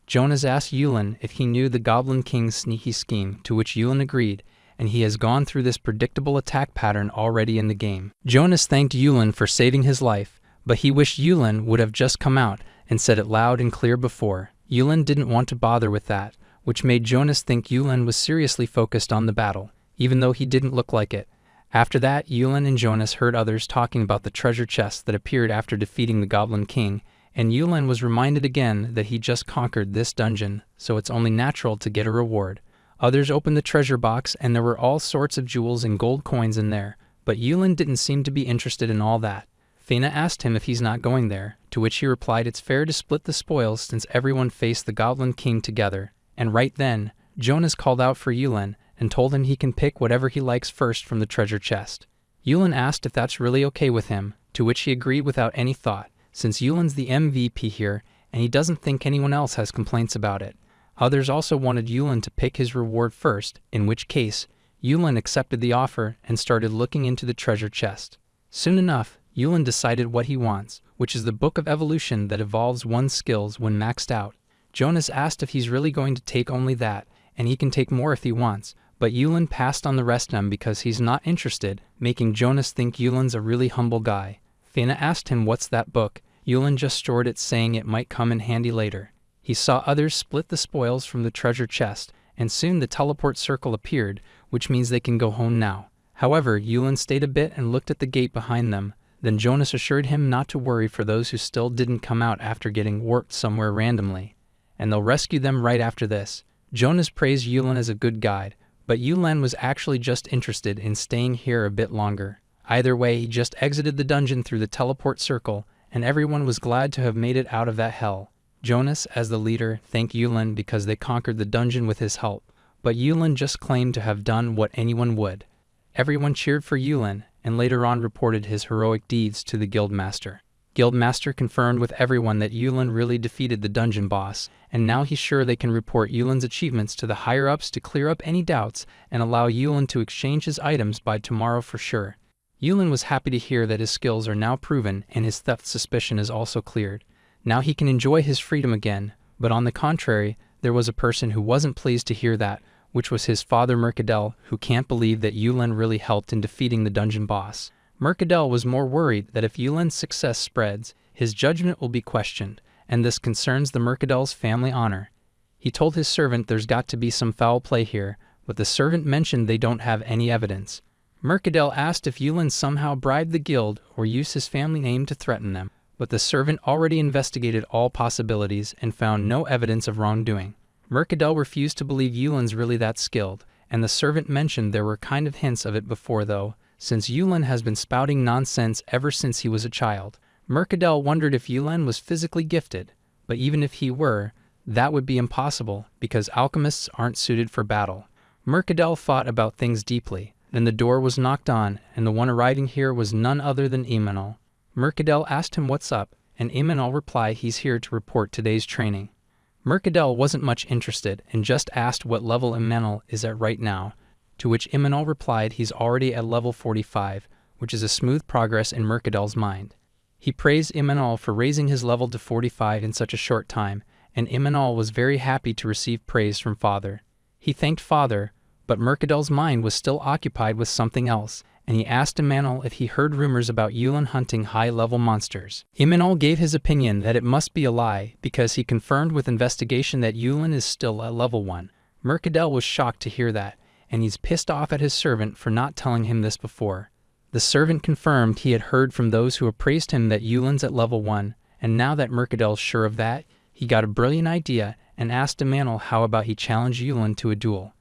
Jonas asked Yulin if he knew the Goblin King's sneaky scheme, to which Yulin agreed, and he has gone through this predictable attack pattern already in the game. Jonas thanked Yulin for saving his life, but he wished Yulin would have just come out and said it loud and clear before. Yulin didn't want to bother with that, which made Jonas think Yulin was seriously focused on the battle, even though he didn't look like it. After that, Yulin and Jonas heard others talking about the treasure chest that appeared after defeating the Goblin King, and Yulin was reminded again that he just conquered this dungeon, so it's only natural to get a reward. Others opened the treasure box, and there were all sorts of jewels and gold coins in there, but Yulin didn't seem to be interested in all that. Fena asked him if he's not going there, to which he replied it's fair to split the spoils since everyone faced the Goblin King together, and right then, Jonas called out for Yulin and told him he can pick whatever he likes first from the treasure chest. Yulin asked if that's really okay with him, to which he agreed without any thought, since Yulin's the MVP here, and he doesn't think anyone else has complaints about it. Others also wanted Yulin to pick his reward first, in which case, Yulin accepted the offer and started looking into the treasure chest. Soon enough, Yulin decided what he wants, which is the Book of Evolution that evolves one's skills when maxed out. Jonas asked if he's really going to take only that, and he can take more if he wants, but Yulin passed on the rest of them because he's not interested, making Jonas think Yulin's a really humble guy. Fena asked him what's that book. Yulin just stored it, saying it might come in handy later. He saw others split the spoils from the treasure chest, and soon the teleport circle appeared, which means they can go home now. However, Yulin stayed a bit and looked at the gate behind them. Then Jonas assured him not to worry for those who still didn't come out after getting warped somewhere randomly, and they'll rescue them right after this. Jonas praised Yulin as a good guide, But Yulin was actually just interested in staying here a bit longer. Either way, he just exited the dungeon through the teleport circle, and everyone was glad to have made it out of that hell. Jonas, as the leader, thanked Yulin because they conquered the dungeon with his help, but Yulin just claimed to have done what anyone would. Everyone cheered for Yulin, and later on reported his heroic deeds to the Guildmaster. Guildmaster confirmed with everyone that Yulin really defeated the dungeon boss, and now he's sure they can report Yulin's achievements to the higher-ups to clear up any doubts and allow Yulin to exchange his items by tomorrow for sure. Yulin was happy to hear that his skills are now proven and his theft suspicion is also cleared. Now he can enjoy his freedom again, but on the contrary, there was a person who wasn't pleased to hear that, which was his father Mercadel, who can't believe that Yulin really helped in defeating the dungeon boss. Mercadel was more worried that if Yulin's success spreads, his judgment will be questioned, and this concerns the Mercadel's family honor. He told his servant there's got to be some foul play here, but the servant mentioned they don't have any evidence. Mercadel asked if Yulin somehow bribed the guild or used his family name to threaten them, but the servant already investigated all possibilities and found no evidence of wrongdoing. Mercadel refused to believe Yulin's really that skilled, and the servant mentioned there were kind of hints of it before though, since Yulin has been spouting nonsense ever since he was a child. Mercadel wondered if Yulin was physically gifted, but even if he were, that would be impossible because alchemists aren't suited for battle. Mercadel thought about things deeply. Then the door was knocked on, and the one arriving here was none other than Imanol. Mercadel asked him what's up, and Imanol replied he's here to report today's training. Mercadel wasn't much interested and just asked what level Imanol is at right now, to which Imanol replied he's already at level 45, which is a smooth progress in Mercadel's mind. He praised Imanol for raising his level to 45 in such a short time, and Imanol was very happy to receive praise from Father. He thanked Father, but Mercadel's mind was still occupied with something else, and he asked Imanol if he heard rumors about Yulin hunting high-level monsters. Imanol gave his opinion that it must be a lie, because he confirmed with investigation that Yulin is still at level 1. Mercadel was shocked to hear that, and he's pissed off at his servant for not telling him this before. The servant confirmed he had heard from those who appraised him that Yulin's at level 1, and now that Mercadel's sure of that, he got a brilliant idea and asked Imanol how about he challenge Yulin to a duel.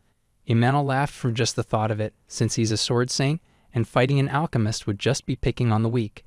Imanol laughed from just the thought of it, since he's a sword saint, and fighting an alchemist would just be picking on the weak.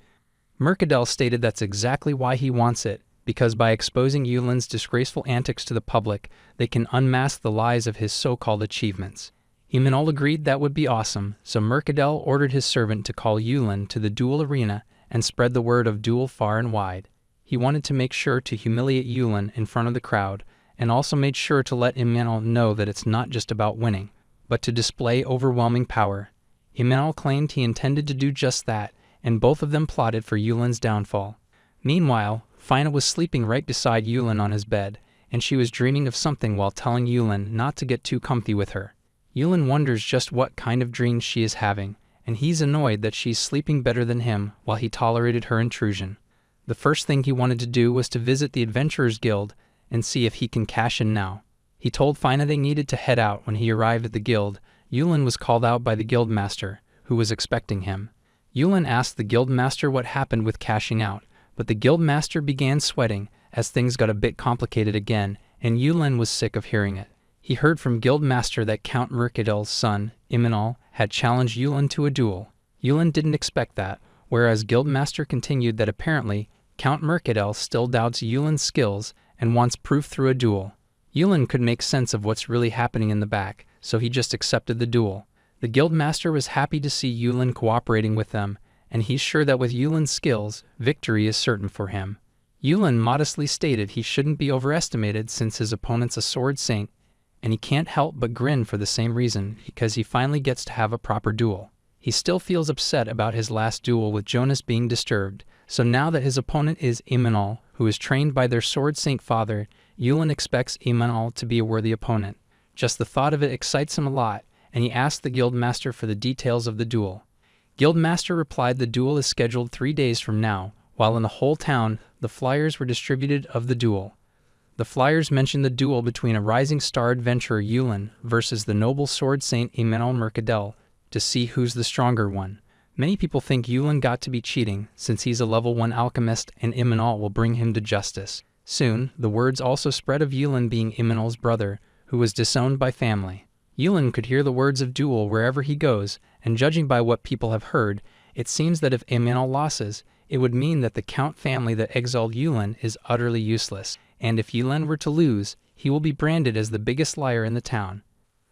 Mercadel stated that's exactly why he wants it, because by exposing Yulin's disgraceful antics to the public, they can unmask the lies of his so-called achievements. Imanol agreed that would be awesome, so Mercadel ordered his servant to call Yulin to the duel arena and spread the word of duel far and wide. He wanted to make sure to humiliate Yulin in front of the crowd, and also made sure to let Imanol know that it's not just about winning, but to display overwhelming power. Imanol claimed he intended to do just that, and both of them plotted for Yulin's downfall. Meanwhile, Fina was sleeping right beside Yulin on his bed, and she was dreaming of something while telling Yulin not to get too comfy with her. Yulin wonders just what kind of dreams she is having, and he's annoyed that she's sleeping better than him while he tolerated her intrusion. The first thing he wanted to do was to visit the Adventurers Guild and see if he can cash in now. He told Fina they needed to head out. When he arrived at the guild, Yulin was called out by the guildmaster, who was expecting him. Yulin asked the guildmaster what happened with cashing out, but the guildmaster began sweating as things got a bit complicated again, and Yulin was sick of hearing it. He heard from guildmaster that Count Mercadel's son, Imanol, had challenged Yulin to a duel. Yulin didn't expect that, whereas guildmaster continued that apparently Count Mercadel still doubts Yulin's skills and wants proof through a duel. Yulin could make sense of what's really happening in the back, so he just accepted the duel. The guildmaster was happy to see Yulin cooperating with them, and he's sure that with Yulin's skills, victory is certain for him. Yulin modestly stated he shouldn't be overestimated since his opponent's a sword saint, and he can't help but grin for the same reason, because he finally gets to have a proper duel. He still feels upset about his last duel with Jonas being disturbed, so now that his opponent is Imanol, who is trained by their sword saint father, Yulin expects Imanol to be a worthy opponent. Just the thought of it excites him a lot, and he asks the guildmaster for the details of the duel. Guildmaster replied the duel is scheduled 3 days from now, while in the whole town, the flyers were distributed of the duel. The flyers mentioned the duel between a rising star adventurer Yulin versus the noble sword saint Imanol Mercadel to see who's the stronger one. Many people think Yulin got to be cheating since he's a level 1 alchemist and Imanol will bring him to justice. Soon, the words also spread of Yulin being Imanol's brother, who was disowned by family. Yulin could hear the words of duel wherever he goes, and judging by what people have heard, it seems that if Imanol loses, it would mean that the Count family that exiled Yulin is utterly useless, and if Yulin were to lose, he will be branded as the biggest liar in the town.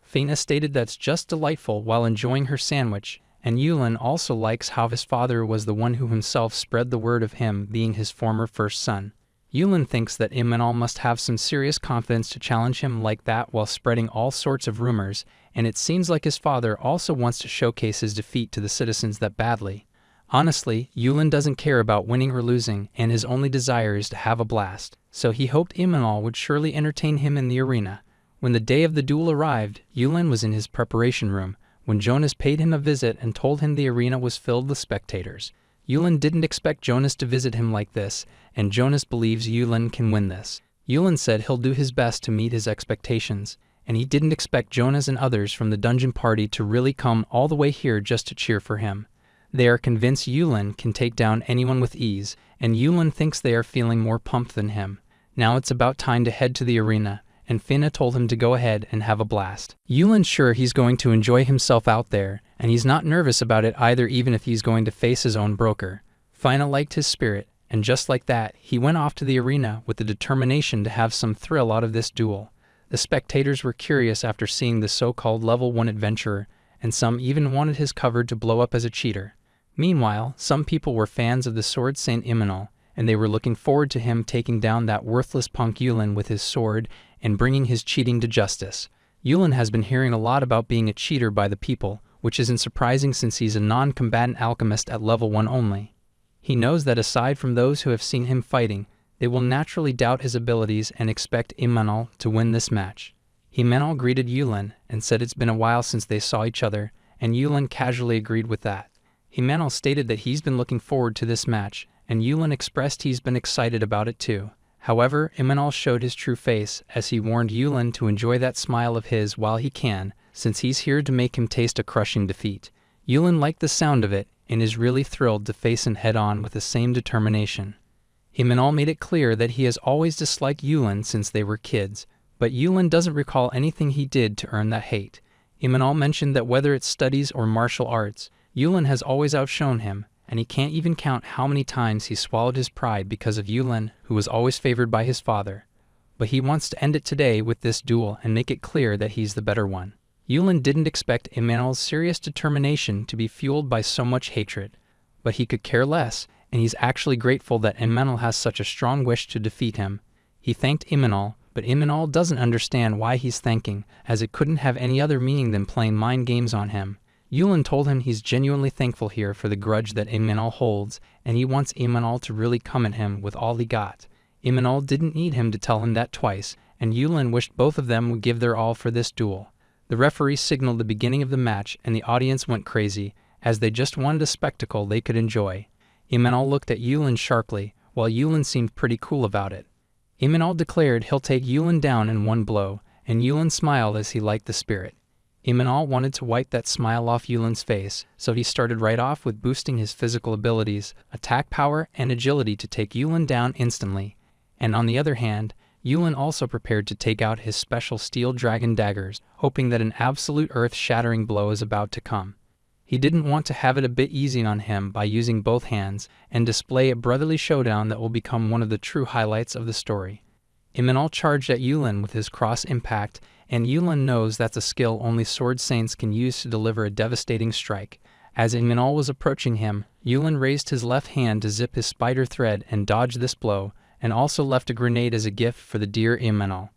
Fena stated that's just delightful while enjoying her sandwich, and Yulin also likes how his father was the one who himself spread the word of him being his former first son. Yulin thinks that Imanol must have some serious confidence to challenge him like that while spreading all sorts of rumors, and it seems like his father also wants to showcase his defeat to the citizens that badly. Honestly, Yulin doesn't care about winning or losing, and his only desire is to have a blast, so he hoped Imanol would surely entertain him in the arena. When the day of the duel arrived, Yulin was in his preparation room, when Jonas paid him a visit and told him the arena was filled with spectators. Yulin didn't expect Jonas to visit him like this, and Jonas believes Yulin can win this. Yulin said he'll do his best to meet his expectations, and he didn't expect Jonas and others from the dungeon party to really come all the way here just to cheer for him. They are convinced Yulin can take down anyone with ease, and Yulin thinks they are feeling more pumped than him. Now it's about time to head to the arena, and Fena told him to go ahead and have a blast. Yulin's sure he's going to enjoy himself out there, and he's not nervous about it either, even if he's going to face his own broker. Fena liked his spirit, and just like that, he went off to the arena with the determination to have some thrill out of this duel. The spectators were curious after seeing the so-called level 1 adventurer, and some even wanted his cover to blow up as a cheater. Meanwhile, some people were fans of the Sword Saint Imanol, and they were looking forward to him taking down that worthless punk Yulin with his sword and bringing his cheating to justice. Yulin has been hearing a lot about being a cheater by the people, which isn't surprising since he's a non-combatant alchemist at level 1 only. He knows that aside from those who have seen him fighting, they will naturally doubt his abilities and expect Imanol to win this match. Imanol greeted Yulin and said it's been a while since they saw each other, and Yulin casually agreed with that. Imanol stated that he's been looking forward to this match, and Yulin expressed he's been excited about it too. However, Imanol showed his true face as he warned Yulin to enjoy that smile of his while he can, since he's here to make him taste a crushing defeat. Yulin liked the sound of it and is really thrilled to face him head-on with the same determination. Imanol made it clear that he has always disliked Yulin since they were kids, but Yulin doesn't recall anything he did to earn that hate. Imanol mentioned that whether it's studies or martial arts, Yulin has always outshone him, and he can't even count how many times he swallowed his pride because of Yulin, who was always favored by his father. But he wants to end it today with this duel and make it clear that he's the better one. Yulin didn't expect Imanol's serious determination to be fueled by so much hatred, but he could care less, and he's actually grateful that Imanol has such a strong wish to defeat him. He thanked Imanol, but Imanol doesn't understand why he's thanking, as it couldn't have any other meaning than playing mind games on him. Yulin told him he's genuinely thankful here for the grudge that Imanol holds, and he wants Imanol to really come at him with all he got. Imanol didn't need him to tell him that twice, and Yulin wished both of them would give their all for this duel. The referee signaled the beginning of the match, and the audience went crazy, as they just wanted a spectacle they could enjoy. Imanol looked at Yulin sharply, while Yulin seemed pretty cool about it. Imanol declared he'll take Yulin down in one blow, and Yulin smiled as he liked the spirit. Imanol wanted to wipe that smile off Yulin's face, so he started right off with boosting his physical abilities, attack power, and agility to take Yulin down instantly. And on the other hand, Yulin also prepared to take out his special steel dragon daggers, hoping that an absolute earth-shattering blow is about to come. He didn't want to have it a bit easy on him by using both hands and display a brotherly showdown that will become one of the true highlights of the story. Imanol charged at Yulin with his cross impact, and Yulin knows that's a skill only sword saints can use to deliver a devastating strike. As Imanol was approaching him, Yulin raised his left hand to zip his spider thread and dodge this blow, and also left a grenade as a gift for the dear Imanol.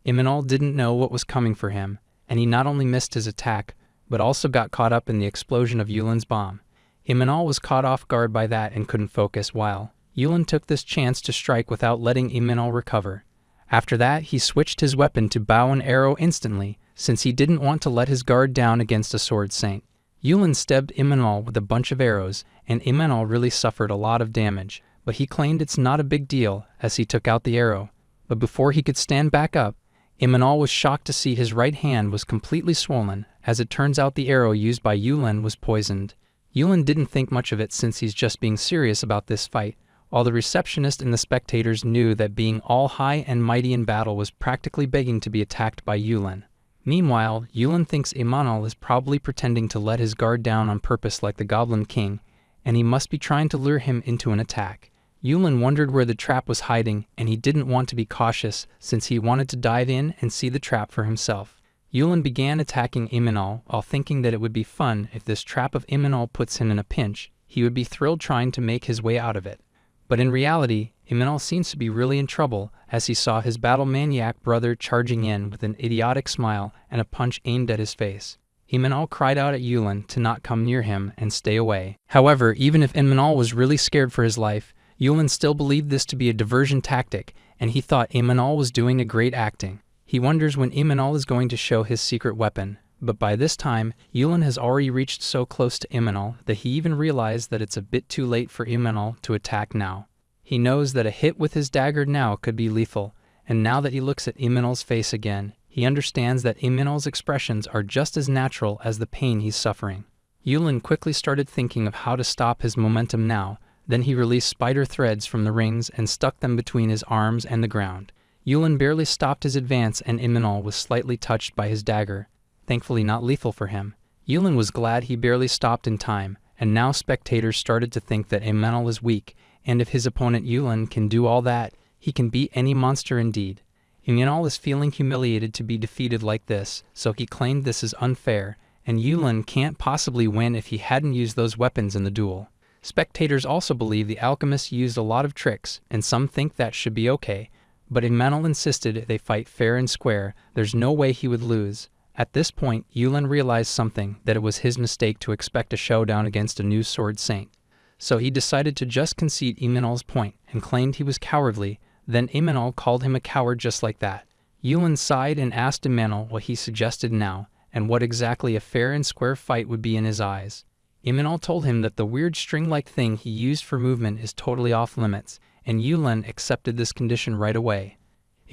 Imanol didn't know what was coming for him, and he not only missed his attack, but also got caught up in the explosion of Yulin's bomb. Imanol was caught off guard by that and couldn't focus while Yulin took this chance to strike without letting Imanol recover. After that, he switched his weapon to bow and arrow instantly, since he didn't want to let his guard down against a sword saint. Yulin stabbed Imanol with a bunch of arrows, and Imanol really suffered a lot of damage, but he claimed it's not a big deal as he took out the arrow. But before he could stand back up, Imanol was shocked to see his right hand was completely swollen, as it turns out the arrow used by Yulin was poisoned. Yulin didn't think much of it since he's just being serious about this fight, while the receptionist and the spectators knew that being all high and mighty in battle was practically begging to be attacked by Yulin. Meanwhile, Yulin thinks Imanol is probably pretending to let his guard down on purpose like the Goblin King, and he must be trying to lure him into an attack. Yulin wondered where the trap was hiding, and he didn't want to be cautious since he wanted to dive in and see the trap for himself. Yulin began attacking Imanol while thinking that it would be fun if this trap of Imanol puts him in a pinch. He would be thrilled trying to make his way out of it. But in reality, Imanol seems to be really in trouble as he saw his battle maniac brother charging in with an idiotic smile and a punch aimed at his face. Imanol cried out at Yulin to not come near him and stay away. However, even if Imanol was really scared for his life, Yulin still believed this to be a diversion tactic, and he thought Imanol was doing a great acting. He wonders when Imanol is going to show his secret weapon, but by this time, Yulin has already reached so close to Imanol that he even realized that it's a bit too late for Imanol to attack now. He knows that a hit with his dagger now could be lethal, and now that he looks at Imanol's face again, he understands that Imanol's expressions are just as natural as the pain he's suffering. Yulin quickly started thinking of how to stop his momentum now. Then he released spider threads from the rings and stuck them between his arms and the ground. Yulin barely stopped his advance and Imanol was slightly touched by his dagger, thankfully not lethal for him. Yulin was glad he barely stopped in time, and now spectators started to think that Imanol is weak, and if his opponent Yulin can do all that, he can beat any monster indeed. Imanol is feeling humiliated to be defeated like this, so he claimed this is unfair, and Yulin can't possibly win if he hadn't used those weapons in the duel. Spectators also believe the Alchemist used a lot of tricks, and some think that should be okay, but Imanol insisted they fight fair and square. There's no way he would lose. At this point, Yulin realized something, that it was his mistake to expect a showdown against a new sword saint. So he decided to just concede Imanol's point, and claimed he was cowardly. Then Imanol called him a coward just like that. Yulin sighed and asked Imanol what he suggested now, and what exactly a fair and square fight would be in his eyes. Imanol told him that the weird string-like thing he used for movement is totally off limits, and Yulin accepted this condition right away.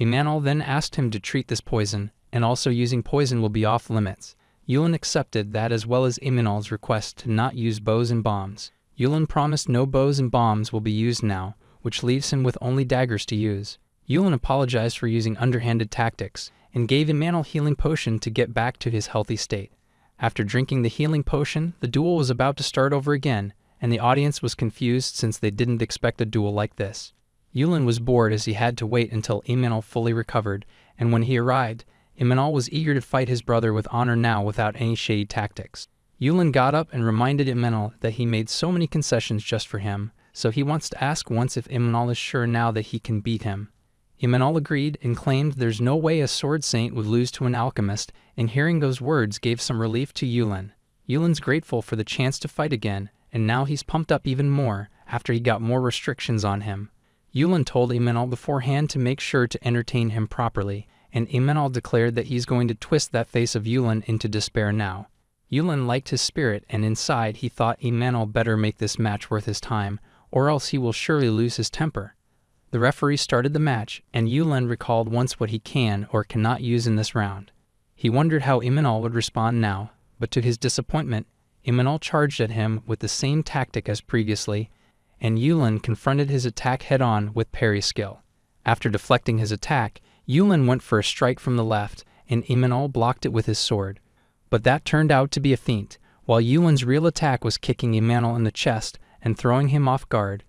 Imanol then asked him to treat this poison, and also using poison will be off limits. Yulin accepted that as well as Imanol's request to not use bows and bombs. Yulin promised no bows and bombs will be used now, which leaves him with only daggers to use. Yulin apologized for using underhanded tactics, and gave Imanol healing potion to get back to his healthy state. After drinking the healing potion, the duel was about to start over again, and the audience was confused since they didn't expect a duel like this. Yulin was bored as he had to wait until Imanol fully recovered, and when he arrived, Imanol was eager to fight his brother with honor now without any shady tactics. Yulin got up and reminded Imanol that he made so many concessions just for him, so he wants to ask once if Imanol is sure now that he can beat him. Imanol agreed and claimed there's no way a sword saint would lose to an alchemist, and hearing those words gave some relief to Yulin. Yulin's grateful for the chance to fight again, and now he's pumped up even more after he got more restrictions on him. Yulin told Imanol beforehand to make sure to entertain him properly, and Imanol declared that he's going to twist that face of Yulin into despair now. Yulin liked his spirit, and inside he thought Imanol better make this match worth his time, or else he will surely lose his temper. The referee started the match, and Yulin recalled once what he can or cannot use in this round. He wondered how Imanol would respond now, but to his disappointment, Imanol charged at him with the same tactic as previously, and Yulin confronted his attack head-on with parry skill. After deflecting his attack, Yulin went for a strike from the left, and Imanol blocked it with his sword. But that turned out to be a feint, while Yulin's real attack was kicking Imanol in the chest and throwing him off guard.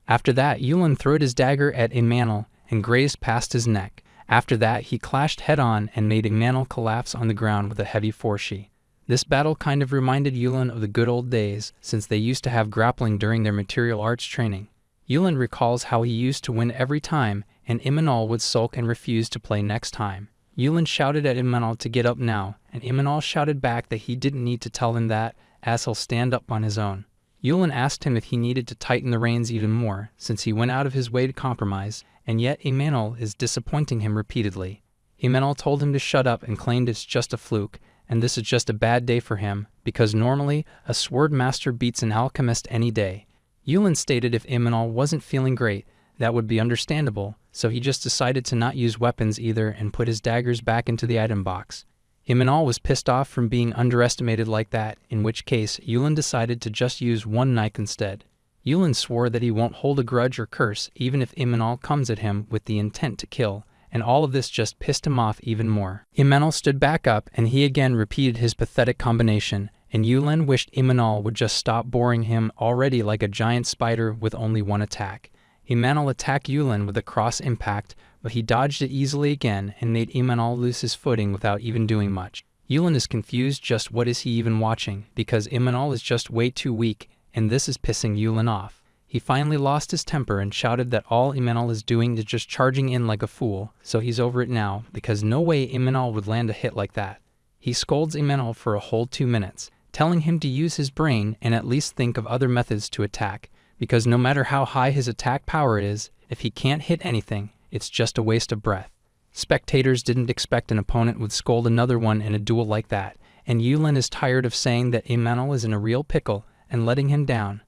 After that, Yulin threw his dagger at Imanol and grazed past his neck. After that, he clashed head-on and made Imanol collapse on the ground with a heavy foreshe. This battle kind of reminded Yulin of the good old days, since they used to have grappling during their martial arts training. Yulin recalls how he used to win every time, and Imanol would sulk and refuse to play next time. Yulin shouted at Imanol to get up now, and Imanol shouted back that he didn't need to tell him that, as he'll stand up on his own. Yulin asked him if he needed to tighten the reins even more, since he went out of his way to compromise, and yet Imanol is disappointing him repeatedly. Imanol told him to shut up and claimed it's just a fluke, and this is just a bad day for him, because normally a sword master beats an alchemist any day. Yulin stated if Imanol wasn't feeling great, that would be understandable, so he just decided to not use weapons either and put his daggers back into the item box. Imanol was pissed off from being underestimated like that, in which case Yulin decided to just use one knife instead. Yulin swore that he won't hold a grudge or curse even if Imanol comes at him with the intent to kill, and all of this just pissed him off even more. Imanol stood back up, and he again repeated his pathetic combination, and Yulin wished Imanol would just stop boring him already like a giant spider with only one attack. Imanol attacked Yulin with a cross impact, but he dodged it easily again and made Imanol lose his footing without even doing much. Yulin is confused just what is he even watching, because Imanol is just way too weak, and this is pissing Yulin off. He finally lost his temper and shouted that all Imanol is doing is just charging in like a fool, so he's over it now, because no way Imanol would land a hit like that. He scolds Imanol for a whole 2 minutes, telling him to use his brain and at least think of other methods to attack, because no matter how high his attack power is, if he can't hit anything, it's just a waste of breath. Spectators didn't expect an opponent would scold another one in a duel like that, and Yulin is tired of saying that Imanol is in a real pickle and letting him down.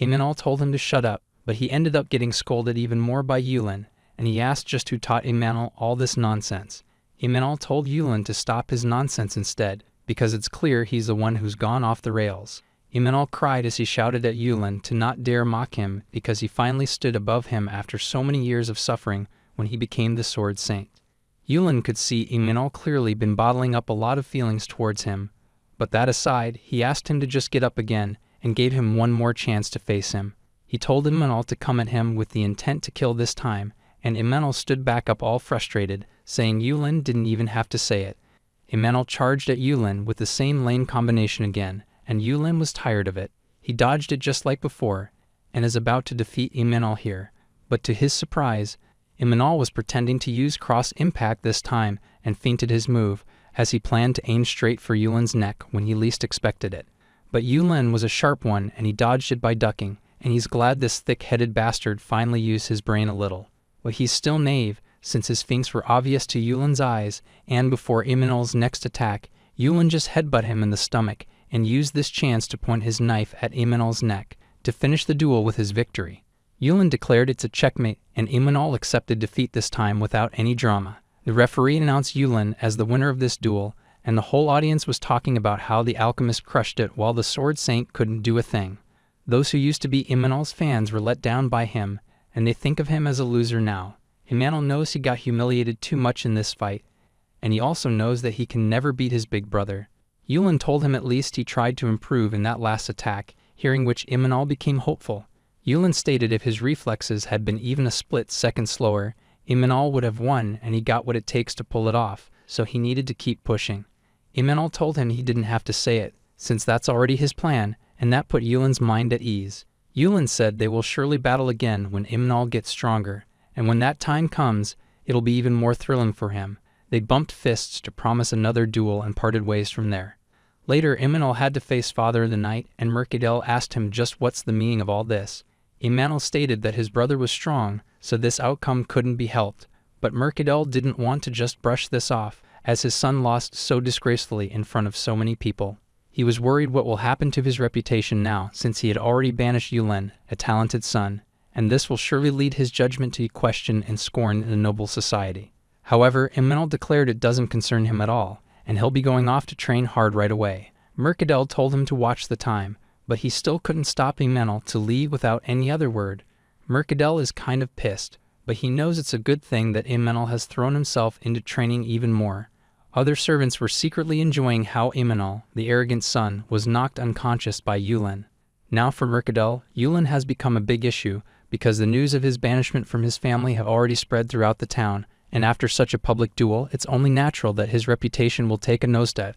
Imanol told him to shut up, but he ended up getting scolded even more by Yulin, and he asked just who taught Imanol all this nonsense. Imanol told Yulin to stop his nonsense instead, because it's clear he's the one who's gone off the rails. Imanol cried as he shouted at Yulin to not dare mock him, because he finally stood above him after so many years of suffering when he became the Sword Saint. Yulin could see Imanol clearly been bottling up a lot of feelings towards him, but that aside, he asked him to just get up again and gave him one more chance to face him. He told Imanol to come at him with the intent to kill this time, and Imanol stood back up all frustrated, saying Yulin didn't even have to say it. Imanol charged at Yulin with the same lane combination again, and Yulin was tired of it. He dodged it just like before, and is about to defeat Imanol here, but to his surprise, Imanol was pretending to use cross impact this time and feinted his move, as he planned to aim straight for Yulin's neck when he least expected it. But Yulin was a sharp one, and he dodged it by ducking, and he's glad this thick-headed bastard finally used his brain a little. But he's still naive, since his feints were obvious to Yulin's eyes, and before Imanol's next attack, Yulin just headbutt him in the stomach, and used this chance to point his knife at Imanol's neck, to finish the duel with his victory. Yulin declared it's a checkmate, and Imanol accepted defeat this time without any drama. The referee announced Yulin as the winner of this duel, and the whole audience was talking about how the Alchemist crushed it while the Sword Saint couldn't do a thing. Those who used to be Imanol's fans were let down by him, and they think of him as a loser now. Imanol knows he got humiliated too much in this fight, and he also knows that he can never beat his big brother. Yulin told him at least he tried to improve in that last attack, hearing which Imanol became hopeful. Yulin stated if his reflexes had been even a split second slower, Imanol would have won, and he got what it takes to pull it off, so he needed to keep pushing. Imanol told him he didn't have to say it, since that's already his plan, and that put Yulin's mind at ease. Yulin said they will surely battle again when Imanol gets stronger, and when that time comes, it'll be even more thrilling for him. They bumped fists to promise another duel and parted ways from there. Later, Imanol had to face Father of the Night, and Mercadel asked him just what's the meaning of all this. Imanol stated that his brother was strong, so this outcome couldn't be helped, but Mercadel didn't want to just brush this off, as his son lost so disgracefully in front of so many people. He was worried what will happen to his reputation now, since he had already banished Yulin, a talented son, and this will surely lead his judgment to question and scorn in the noble society. However, Imanol declared it doesn't concern him at all, and he'll be going off to train hard right away. Mercadel told him to watch the time, but he still couldn't stop Imanol to leave without any other word. Mercadel is kind of pissed, but he knows it's a good thing that Imanol has thrown himself into training even more. Other servants were secretly enjoying how Imanol, the arrogant son, was knocked unconscious by Yulin. Now for Mercadel, Yulin has become a big issue, because the news of his banishment from his family have already spread throughout the town, and after such a public duel, it's only natural that his reputation will take a nosedive.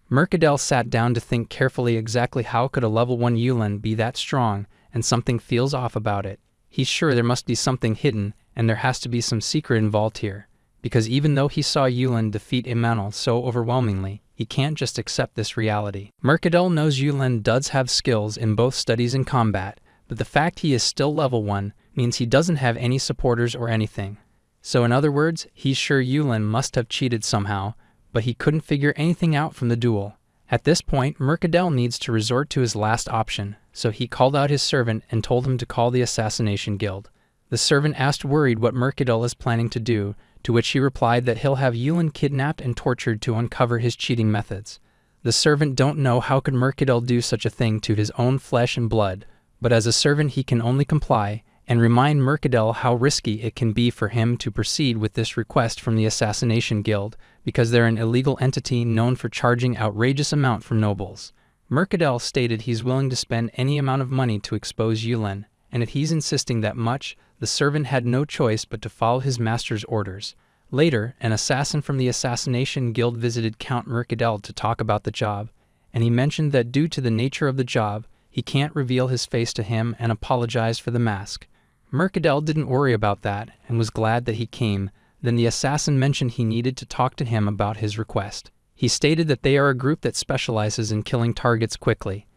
Mercadel sat down to think carefully exactly how could a level 1 Yulin be that strong, and something feels off about it. He's sure there must be something hidden, and there has to be some secret involved here, because even though he saw Yulin defeat Imanol so overwhelmingly, he can't just accept this reality. Mercadel knows Yulin does have skills in both studies and combat, but the fact he is still level 1 means he doesn't have any supporters or anything. So in other words, he's sure Yulin must have cheated somehow, but he couldn't figure anything out from the duel. At this point, Mercadel needs to resort to his last option, so he called out his servant and told him to call the assassination guild. The servant asked worried what Mercadel is planning to do, to which he replied that he'll have Yulin kidnapped and tortured to uncover his cheating methods. The servant don't know how could Mercadel do such a thing to his own flesh and blood, but as a servant he can only comply, and remind Mercadal how risky it can be for him to proceed with this request from the Assassination Guild, because they're an illegal entity known for charging outrageous amount for nobles. Mercadal stated he's willing to spend any amount of money to expose Yulin, and if he's insisting that much, the servant had no choice but to follow his master's orders. Later, an assassin from the Assassination Guild visited Count Mercadal to talk about the job, and he mentioned that due to the nature of the job, he can't reveal his face to him and apologized for the mask. Mercadal didn't worry about that and was glad that he came. Then the assassin mentioned he needed to talk to him about his request. He stated that they are a group that specializes in killing targets quickly,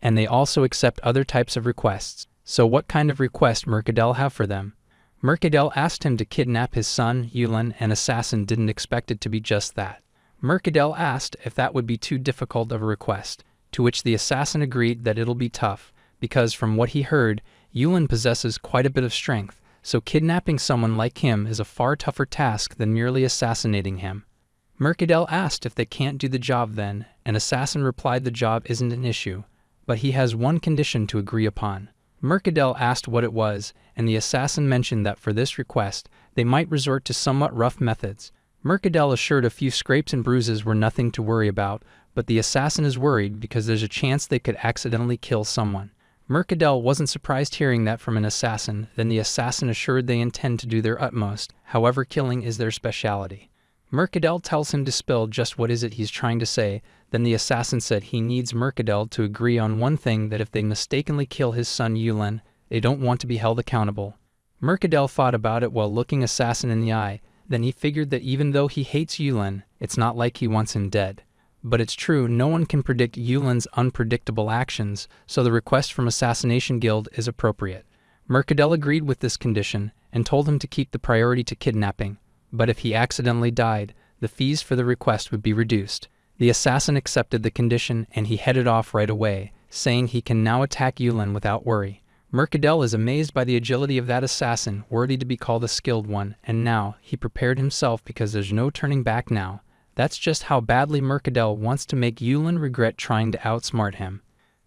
and they also accept other types of requests. So what kind of request Mercadal have for them? Mercadal asked him to kidnap his son, Yulin, and assassin didn't expect it to be just that. Mercadal asked if that would be too difficult of a request, to which the assassin agreed that it'll be tough, because from what he heard, Yulin possesses quite a bit of strength, so kidnapping someone like him is a far tougher task than merely assassinating him. Mercadal asked if they can't do the job then, and assassin replied the job isn't an issue, but he has one condition to agree upon. Mercadal asked what it was, and the assassin mentioned that for this request, they might resort to somewhat rough methods. Mercadal assured a few scrapes and bruises were nothing to worry about, but the assassin is worried because there's a chance they could accidentally kill someone. Mercadal wasn't surprised hearing that from an assassin. Then the assassin assured they intend to do their utmost, however killing is their specialty. Mercadal tells him to spill just what is it he's trying to say. Then the assassin said he needs Mercadal to agree on one thing, that if they mistakenly kill his son Yulin, they don't want to be held accountable. Mercadal thought about it while looking assassin in the eye. Then he figured that even though he hates Yulin, it's not like he wants him dead. But it's true, no one can predict Yulin's unpredictable actions, so the request from Assassination Guild is appropriate. Mercadal agreed with this condition and told him to keep the priority to kidnapping, but if he accidentally died, the fees for the request would be reduced. The assassin accepted the condition and he headed off right away, saying he can now attack Yulin without worry. Mercadal is amazed by the agility of that assassin, worthy to be called a skilled one, and now he prepared himself because there's no turning back now. That's just how badly Mercadal wants to make Yulin regret trying to outsmart him.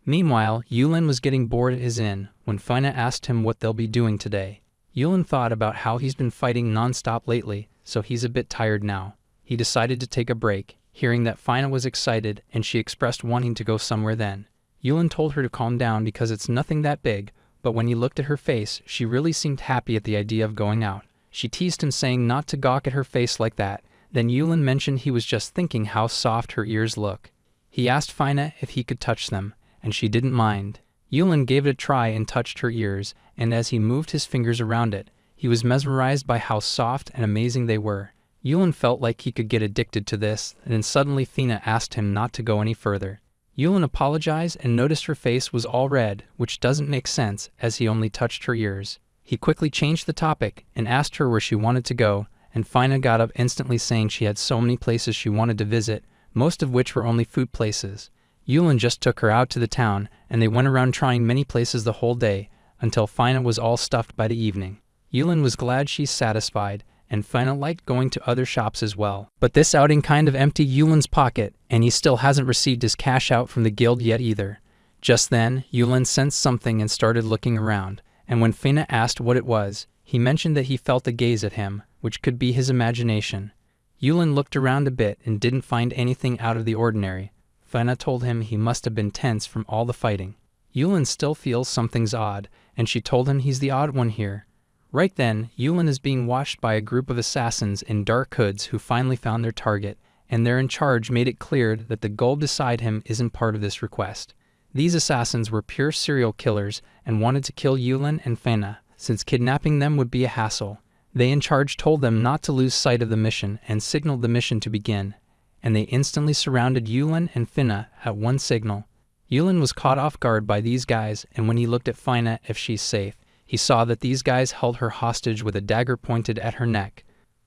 Meanwhile, Yulin was getting bored at his inn when Fina asked him what they'll be doing today. Yulin thought about how he's been fighting non-stop lately, so he's a bit tired now. He decided to take a break, hearing that Fina was excited and she expressed wanting to go somewhere then. Yulin told her to calm down because it's nothing that big, but when he looked at her face, she really seemed happy at the idea of going out. She teased him saying not to gawk at her face like that. Then Yulin mentioned he was just thinking how soft her ears look. He asked Fina if he could touch them, and she didn't mind. Yulin gave it a try and touched her ears, and as he moved his fingers around it, he was mesmerized by how soft and amazing they were. Yulin felt like he could get addicted to this, and then suddenly Fina asked him not to go any further. Yulin apologized and noticed her face was all red, which doesn't make sense as he only touched her ears. He quickly changed the topic and asked her where she wanted to go, and Fina got up instantly saying she had so many places she wanted to visit, most of which were only food places. Yulin just took her out to the town, and they went around trying many places the whole day, until Fina was all stuffed by the evening. Yulin was glad she's satisfied, and Fina liked going to other shops as well. But this outing kind of emptied Yulin's pocket, and he still hasn't received his cash out from the guild yet either. Just then, Yulin sensed something and started looking around, and when Fina asked what it was, he mentioned that he felt a gaze at him, which could be his imagination. Yulin looked around a bit and didn't find anything out of the ordinary. Fina told him he must have been tense from all the fighting. Yulin still feels something's odd, and she told him he's the odd one here. Right then, Yulin is being watched by a group of assassins in dark hoods who finally found their target, and their in charge made it clear that the gold beside him isn't part of this request. These assassins were pure serial killers and wanted to kill Yulin and Fina, since kidnapping them would be a hassle. They in charge told them not to lose sight of the mission and signaled the mission to begin, and they instantly surrounded Yulin and Fina at one signal. Yulin was caught off guard by these guys, and when he looked at Fina if she's safe, he saw that these guys held her hostage with a dagger pointed at her neck.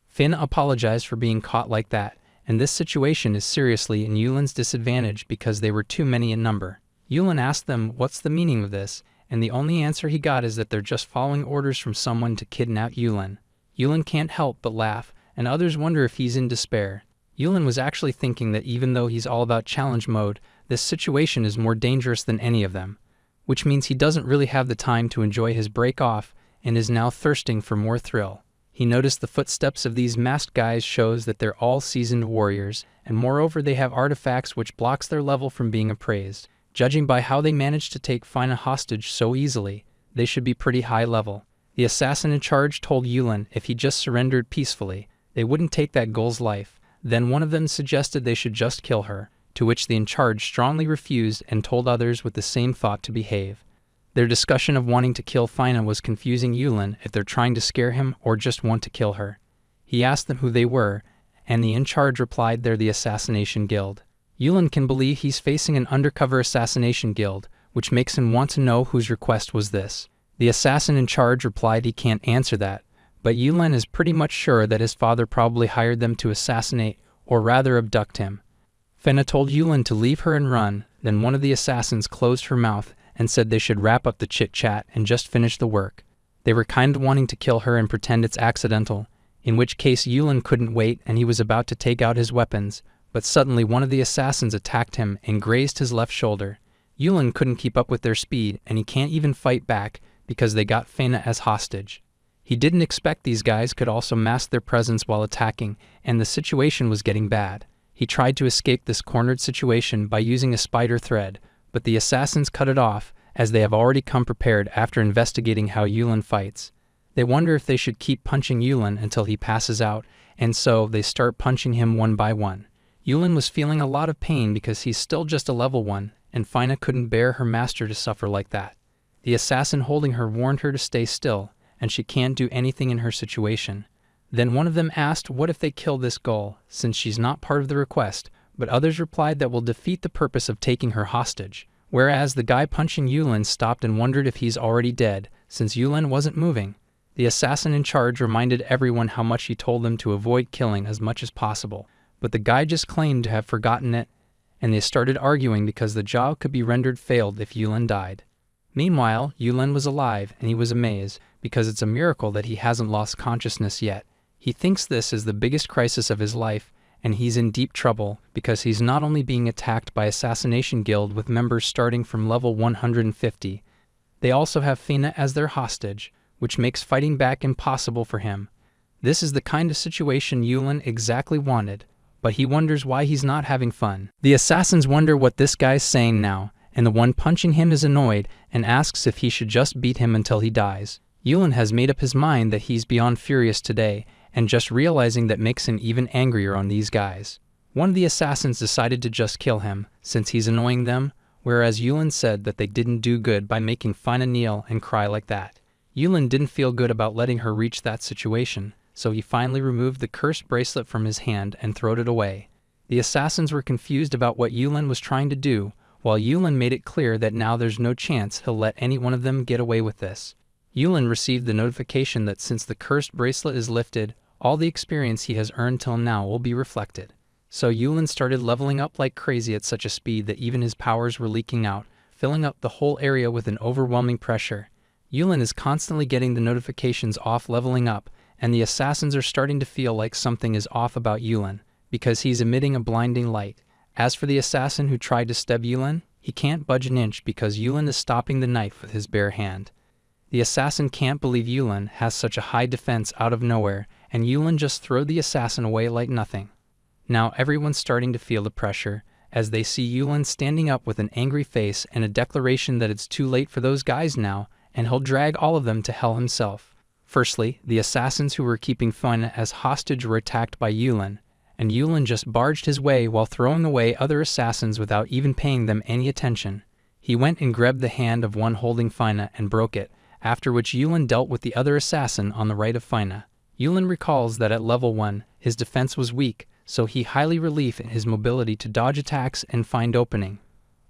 Fina apologized for being caught like that, and this situation is seriously in Yulin's disadvantage because they were too many in number. Yulin asked them what's the meaning of this, and the only answer he got is that they're just following orders from someone to kidnap Yulin. Yulin can't help but laugh, and others wonder if he's in despair. Yulin was actually thinking that even though he's all about challenge mode, this situation is more dangerous than any of them, which means he doesn't really have the time to enjoy his break off, and is now thirsting for more thrill. He noticed the footsteps of these masked guys shows that they're all seasoned warriors, and moreover they have artifacts which blocks their level from being appraised. Judging by how they managed to take Fina hostage so easily, they should be pretty high level. The assassin in charge told Yulin if he just surrendered peacefully, they wouldn't take that girl's life. Then one of them suggested they should just kill her, to which the in charge strongly refused and told others with the same thought to behave. Their discussion of wanting to kill Fina was confusing Yulin if they're trying to scare him or just want to kill her. He asked them who they were, and the in charge replied they're the Assassination Guild. Yulin can believe he's facing an undercover assassination guild, which makes him want to know whose request was this. The assassin in charge replied he can't answer that, but Yulin is pretty much sure that his father probably hired them to assassinate, or rather abduct him. Fina told Yulin to leave her and run, then one of the assassins closed her mouth and said they should wrap up the chit-chat and just finish the work. They were kind of wanting to kill her and pretend it's accidental, in which case Yulin couldn't wait and he was about to take out his weapons, but suddenly one of the assassins attacked him and grazed his left shoulder. Yulin couldn't keep up with their speed, and he can't even fight back because they got Fina as hostage. He didn't expect these guys could also mask their presence while attacking, and the situation was getting bad. He tried to escape this cornered situation by using a spider thread, but the assassins cut it off, as they have already come prepared after investigating how Yulin fights. They wonder if they should keep punching Yulin until he passes out, and so they start punching him one by one. Yulin was feeling a lot of pain because he's still just a level 1, and Fina couldn't bear her master to suffer like that. The assassin holding her warned her to stay still, and she can't do anything in her situation. Then one of them asked what if they kill this girl, since she's not part of the request, but others replied that will defeat the purpose of taking her hostage. Whereas the guy punching Yulin stopped and wondered if he's already dead, since Yulin wasn't moving. The assassin in charge reminded everyone how much he told them to avoid killing as much as possible, but the guy just claimed to have forgotten it, and they started arguing because the job could be rendered failed if Yulin died. Meanwhile, Yulin was alive, and he was amazed, because it's a miracle that he hasn't lost consciousness yet. He thinks this is the biggest crisis of his life, and he's in deep trouble because he's not only being attacked by Assassination Guild with members starting from level 150, they also have Fina as their hostage, which makes fighting back impossible for him. This is the kind of situation Yulin exactly wanted, but he wonders why he's not having fun. The assassins wonder what this guy's saying now, and the one punching him is annoyed and asks if he should just beat him until he dies. Yulin has made up his mind that he's beyond furious today, and just realizing that makes him even angrier on these guys. One of the assassins decided to just kill him, since he's annoying them, whereas Yulin said that they didn't do good by making Fina kneel and cry like that. Yulin didn't feel good about letting her reach that situation, so he finally removed the cursed bracelet from his hand and threw it away. The assassins were confused about what Yulin was trying to do, while Yulin made it clear that now there's no chance he'll let any one of them get away with this. Yulin received the notification that since the cursed bracelet is lifted, all the experience he has earned till now will be reflected. So Yulin started leveling up like crazy at such a speed that even his powers were leaking out, filling up the whole area with an overwhelming pressure. Yulin is constantly getting the notifications off leveling up, and the assassins are starting to feel like something is off about Yulin, because he's emitting a blinding light. As for the assassin who tried to stab Yulin, he can't budge an inch because Yulin is stopping the knife with his bare hand. The assassin can't believe Yulin has such a high defense out of nowhere, and Yulin just threw the assassin away like nothing. Now everyone's starting to feel the pressure, as they see Yulin standing up with an angry face and a declaration that it's too late for those guys now, and he'll drag all of them to hell himself. Firstly, the assassins who were keeping Fina as hostage were attacked by Yulin, and Yulin just barged his way while throwing away other assassins without even paying them any attention. He went and grabbed the hand of one holding Fina and broke it, after which Yulin dealt with the other assassin on the right of Fina. Yulin recalls that at level 1, his defense was weak, so he highly relieved in his mobility to dodge attacks and find opening.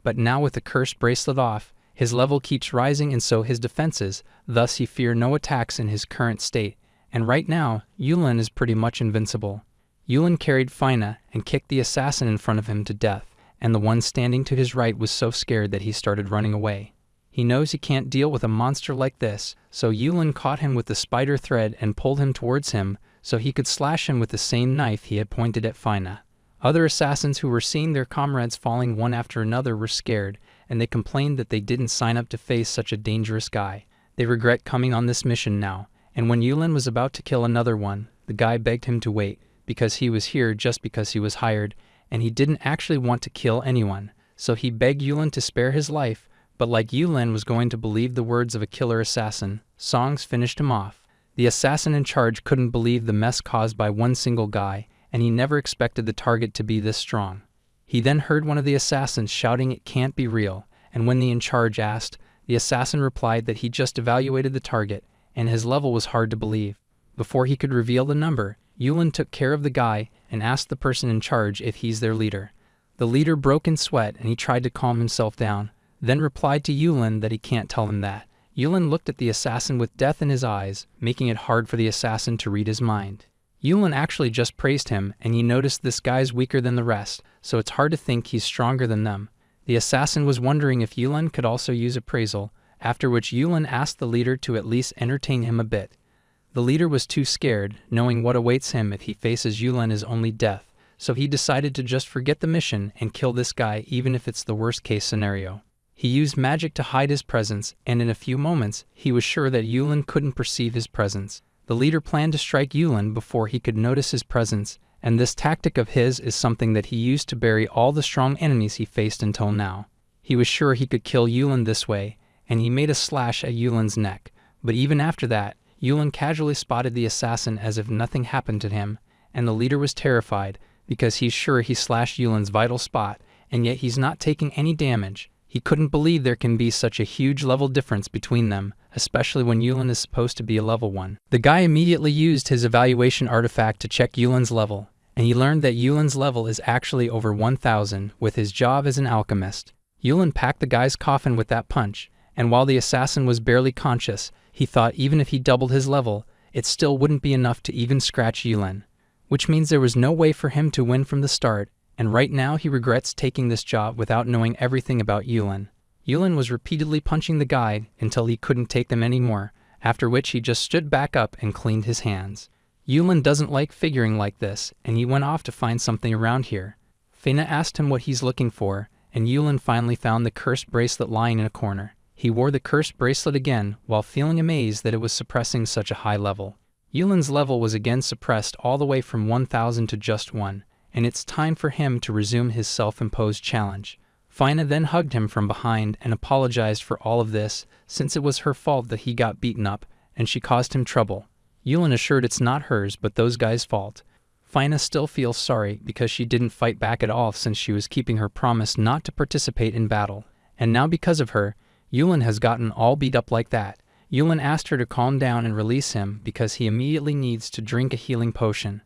But now with the cursed bracelet off, his level keeps rising and so his defenses, thus he fear no attacks in his current state, and right now, Yulin is pretty much invincible. Yulin carried Fina and kicked the assassin in front of him to death, and the one standing to his right was so scared that he started running away. He knows he can't deal with a monster like this, so Yulin caught him with the spider thread and pulled him towards him so he could slash him with the same knife he had pointed at Fina. Other assassins who were seeing their comrades falling one after another were scared, and they complained that they didn't sign up to face such a dangerous guy. They regret coming on this mission now, and when Yulin was about to kill another one, the guy begged him to wait, because he was here just because he was hired, and he didn't actually want to kill anyone, so he begged Yulin to spare his life, but like Yulin was going to believe the words of a killer assassin, Songs finished him off. The assassin in charge couldn't believe the mess caused by one single guy, and he never expected the target to be this strong. He then heard one of the assassins shouting it can't be real, and when the in charge asked, the assassin replied that he just evaluated the target, and his level was hard to believe. Before he could reveal the number, Yulin took care of the guy and asked the person in charge if he's their leader. The leader broke in sweat and he tried to calm himself down, then replied to Yulin that he can't tell him that. Yulin looked at the assassin with death in his eyes, making it hard for the assassin to read his mind. Yulin actually just praised him, and he noticed this guy's weaker than the rest, so it's hard to think he's stronger than them. The assassin was wondering if Yulin could also use appraisal, after which Yulin asked the leader to at least entertain him a bit. The leader was too scared, knowing what awaits him if he faces Yulin is only death, so he decided to just forget the mission and kill this guy even if it's the worst case scenario. He used magic to hide his presence, and in a few moments, he was sure that Yulin couldn't perceive his presence. The leader planned to strike Yulin before he could notice his presence, and this tactic of his is something that he used to bury all the strong enemies he faced until now. He was sure he could kill Yulin this way, and he made a slash at Yulin's neck, but even after that, Yulin casually spotted the assassin as if nothing happened to him, and the leader was terrified because he's sure he slashed Yulin's vital spot, and yet he's not taking any damage. He couldn't believe there can be such a huge level difference between them, especially when Yulin is supposed to be a level 1. The guy immediately used his evaluation artifact to check Yulin's level, and he learned that Yulin's level is actually over 1000 with his job as an alchemist. Yulin packed the guy's coffin with that punch, and while the assassin was barely conscious, he thought even if he doubled his level, it still wouldn't be enough to even scratch Yulin, which means there was no way for him to win from the start, and right now he regrets taking this job without knowing everything about Yulin. Yulin was repeatedly punching the guy until he couldn't take them anymore, after which he just stood back up and cleaned his hands. Yulin doesn't like figuring like this, and he went off to find something around here. Feina asked him what he's looking for, and Yulin finally found the cursed bracelet lying in a corner. He wore the cursed bracelet again while feeling amazed that it was suppressing such a high level. Yulin's level was again suppressed all the way from 1000 to just 1. And it's time for him to resume his self-imposed challenge. Feina then hugged him from behind and apologized for all of this, since it was her fault that he got beaten up, and she caused him trouble. Yulin assured it's not hers but those guys' fault. Feina still feels sorry because she didn't fight back at all since she was keeping her promise not to participate in battle. And now because of her, Yulin has gotten all beat up like that. Yulin asked her to calm down and release him because he immediately needs to drink a healing potion.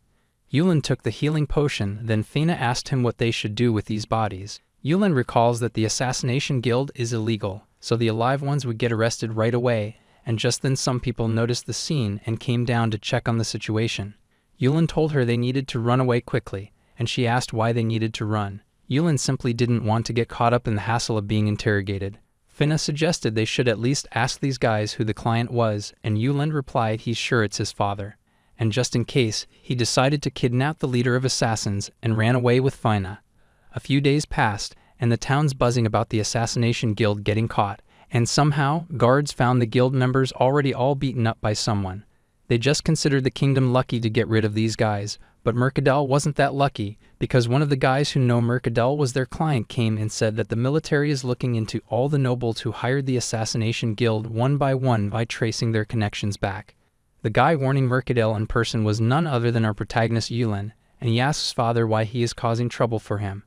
Yulin took the healing potion, then Feina asked him what they should do with these bodies. Yulin recalls that the assassination guild is illegal, so the alive ones would get arrested right away, and just then some people noticed the scene and came down to check on the situation. Yulin told her they needed to run away quickly, and she asked why they needed to run. Yulin simply didn't want to get caught up in the hassle of being interrogated. Feina suggested they should at least ask these guys who the client was, and Yulin replied he's sure it's his father. And just in case, he decided to kidnap the leader of assassins and ran away with Feina. A few days passed, and the town's buzzing about the assassination guild getting caught, and somehow, guards found the guild members already all beaten up by someone. They just considered the kingdom lucky to get rid of these guys, but Mercadal wasn't that lucky, because one of the guys who know Mercadal was their client came and said that the military is looking into all the nobles who hired the assassination guild one by tracing their connections back. The guy warning Mercadal in person was none other than our protagonist Yulin, and he asks his father why he is causing trouble for him.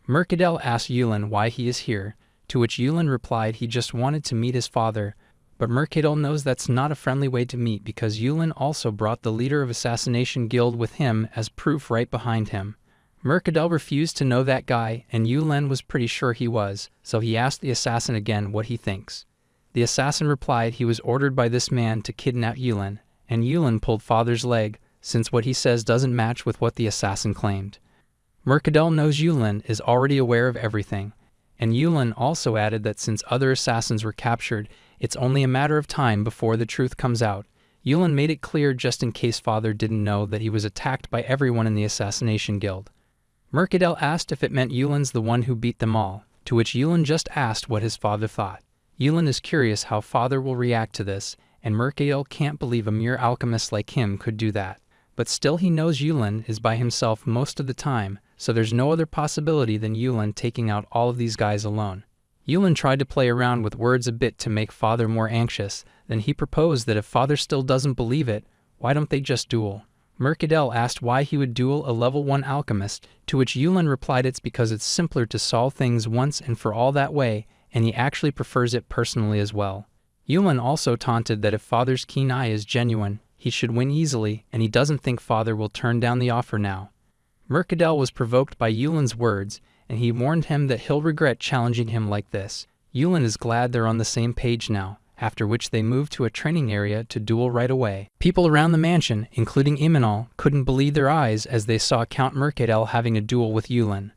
Mercadal asks Yulin why he is here, to which Yulin replied he just wanted to meet his father, but Mercadal knows that's not a friendly way to meet because Yulin also brought the leader of Assassination Guild with him as proof right behind him. Mercadal refused to know that guy, and Yulin was pretty sure he was, so he asked the assassin again what he thinks. The assassin replied he was ordered by this man to kidnap Yulin, and Yulin pulled father's leg, since what he says doesn't match with what the assassin claimed. Mercadal knows Yulin is already aware of everything, and Yulin also added that since other assassins were captured, it's only a matter of time before the truth comes out. Yulin made it clear just in case father didn't know that he was attacked by everyone in the Assassination Guild. Mercadal asked if it meant Yulin's the one who beat them all, to which Yulin just asked what his father thought. Yulin is curious how Father will react to this, and Mercadal can't believe a mere alchemist like him could do that. But still he knows Yulin is by himself most of the time, so there's no other possibility than Yulin taking out all of these guys alone. Yulin tried to play around with words a bit to make Father more anxious, then he proposed that if Father still doesn't believe it, why don't they just duel? Mercadal asked why he would duel a level 1 alchemist, to which Yulin replied it's because it's simpler to solve things once and for all that way, and he actually prefers it personally as well. Yulin also taunted that if Father's keen eye is genuine, he should win easily, and he doesn't think Father will turn down the offer now. Mercadal was provoked by Yulin's words, and he warned him that he'll regret challenging him like this. Yulin is glad they're on the same page now, after which they moved to a training area to duel right away. People around the mansion, including Imanol, couldn't believe their eyes as they saw Count Mercadal having a duel with Yulin.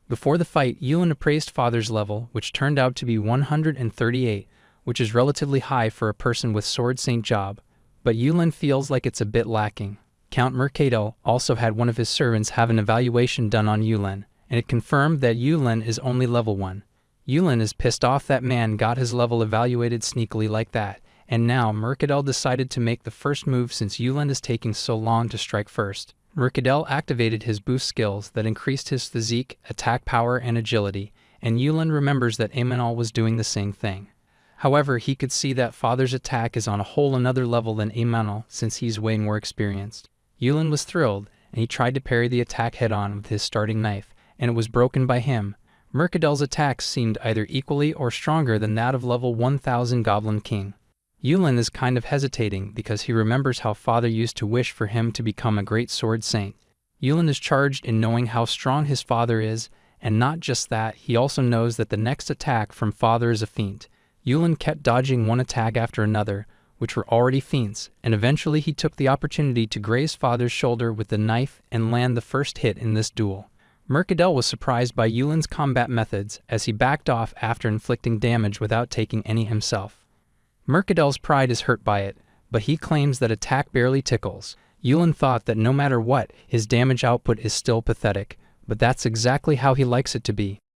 Before the fight, Yulin appraised Father's level, which turned out to be 138, which is relatively high for a person with Sword Saint job, but Yulin feels like it's a bit lacking. Count Mercadal also had one of his servants have an evaluation done on Yulin, and it confirmed that Yulin is only level 1. Yulin is pissed off that man got his level evaluated sneakily like that, and now Mercadal decided to make the first move since Yulin is taking so long to strike first. Mercadal activated his boost skills that increased his physique, attack power, and agility, and Yulin remembers that Imanol was doing the same thing. However, he could see that Father's attack is on a whole another level than Imanol since he's way more experienced. Yulin was thrilled, and he tried to parry the attack head-on with his starting knife, and it was broken by him. Mercadal's attacks seemed either equally or stronger than that of level 1000 Goblin King. Yulin is kind of hesitating because he remembers how Father used to wish for him to become a great sword saint. Yulin is charged in knowing how strong his father is, and not just that, he also knows that the next attack from Father is a feint. Yulin kept dodging one attack after another, which were already feints, and eventually he took the opportunity to graze Father's shoulder with the knife and land the first hit in this duel. Mercadal was surprised by Yulin's combat methods as he backed off after inflicting damage without taking any himself. Mercadal's pride is hurt by it, but he claims that attack barely tickles. Yulin thought that no matter what, his damage output is still pathetic, but that's exactly how he likes it to be.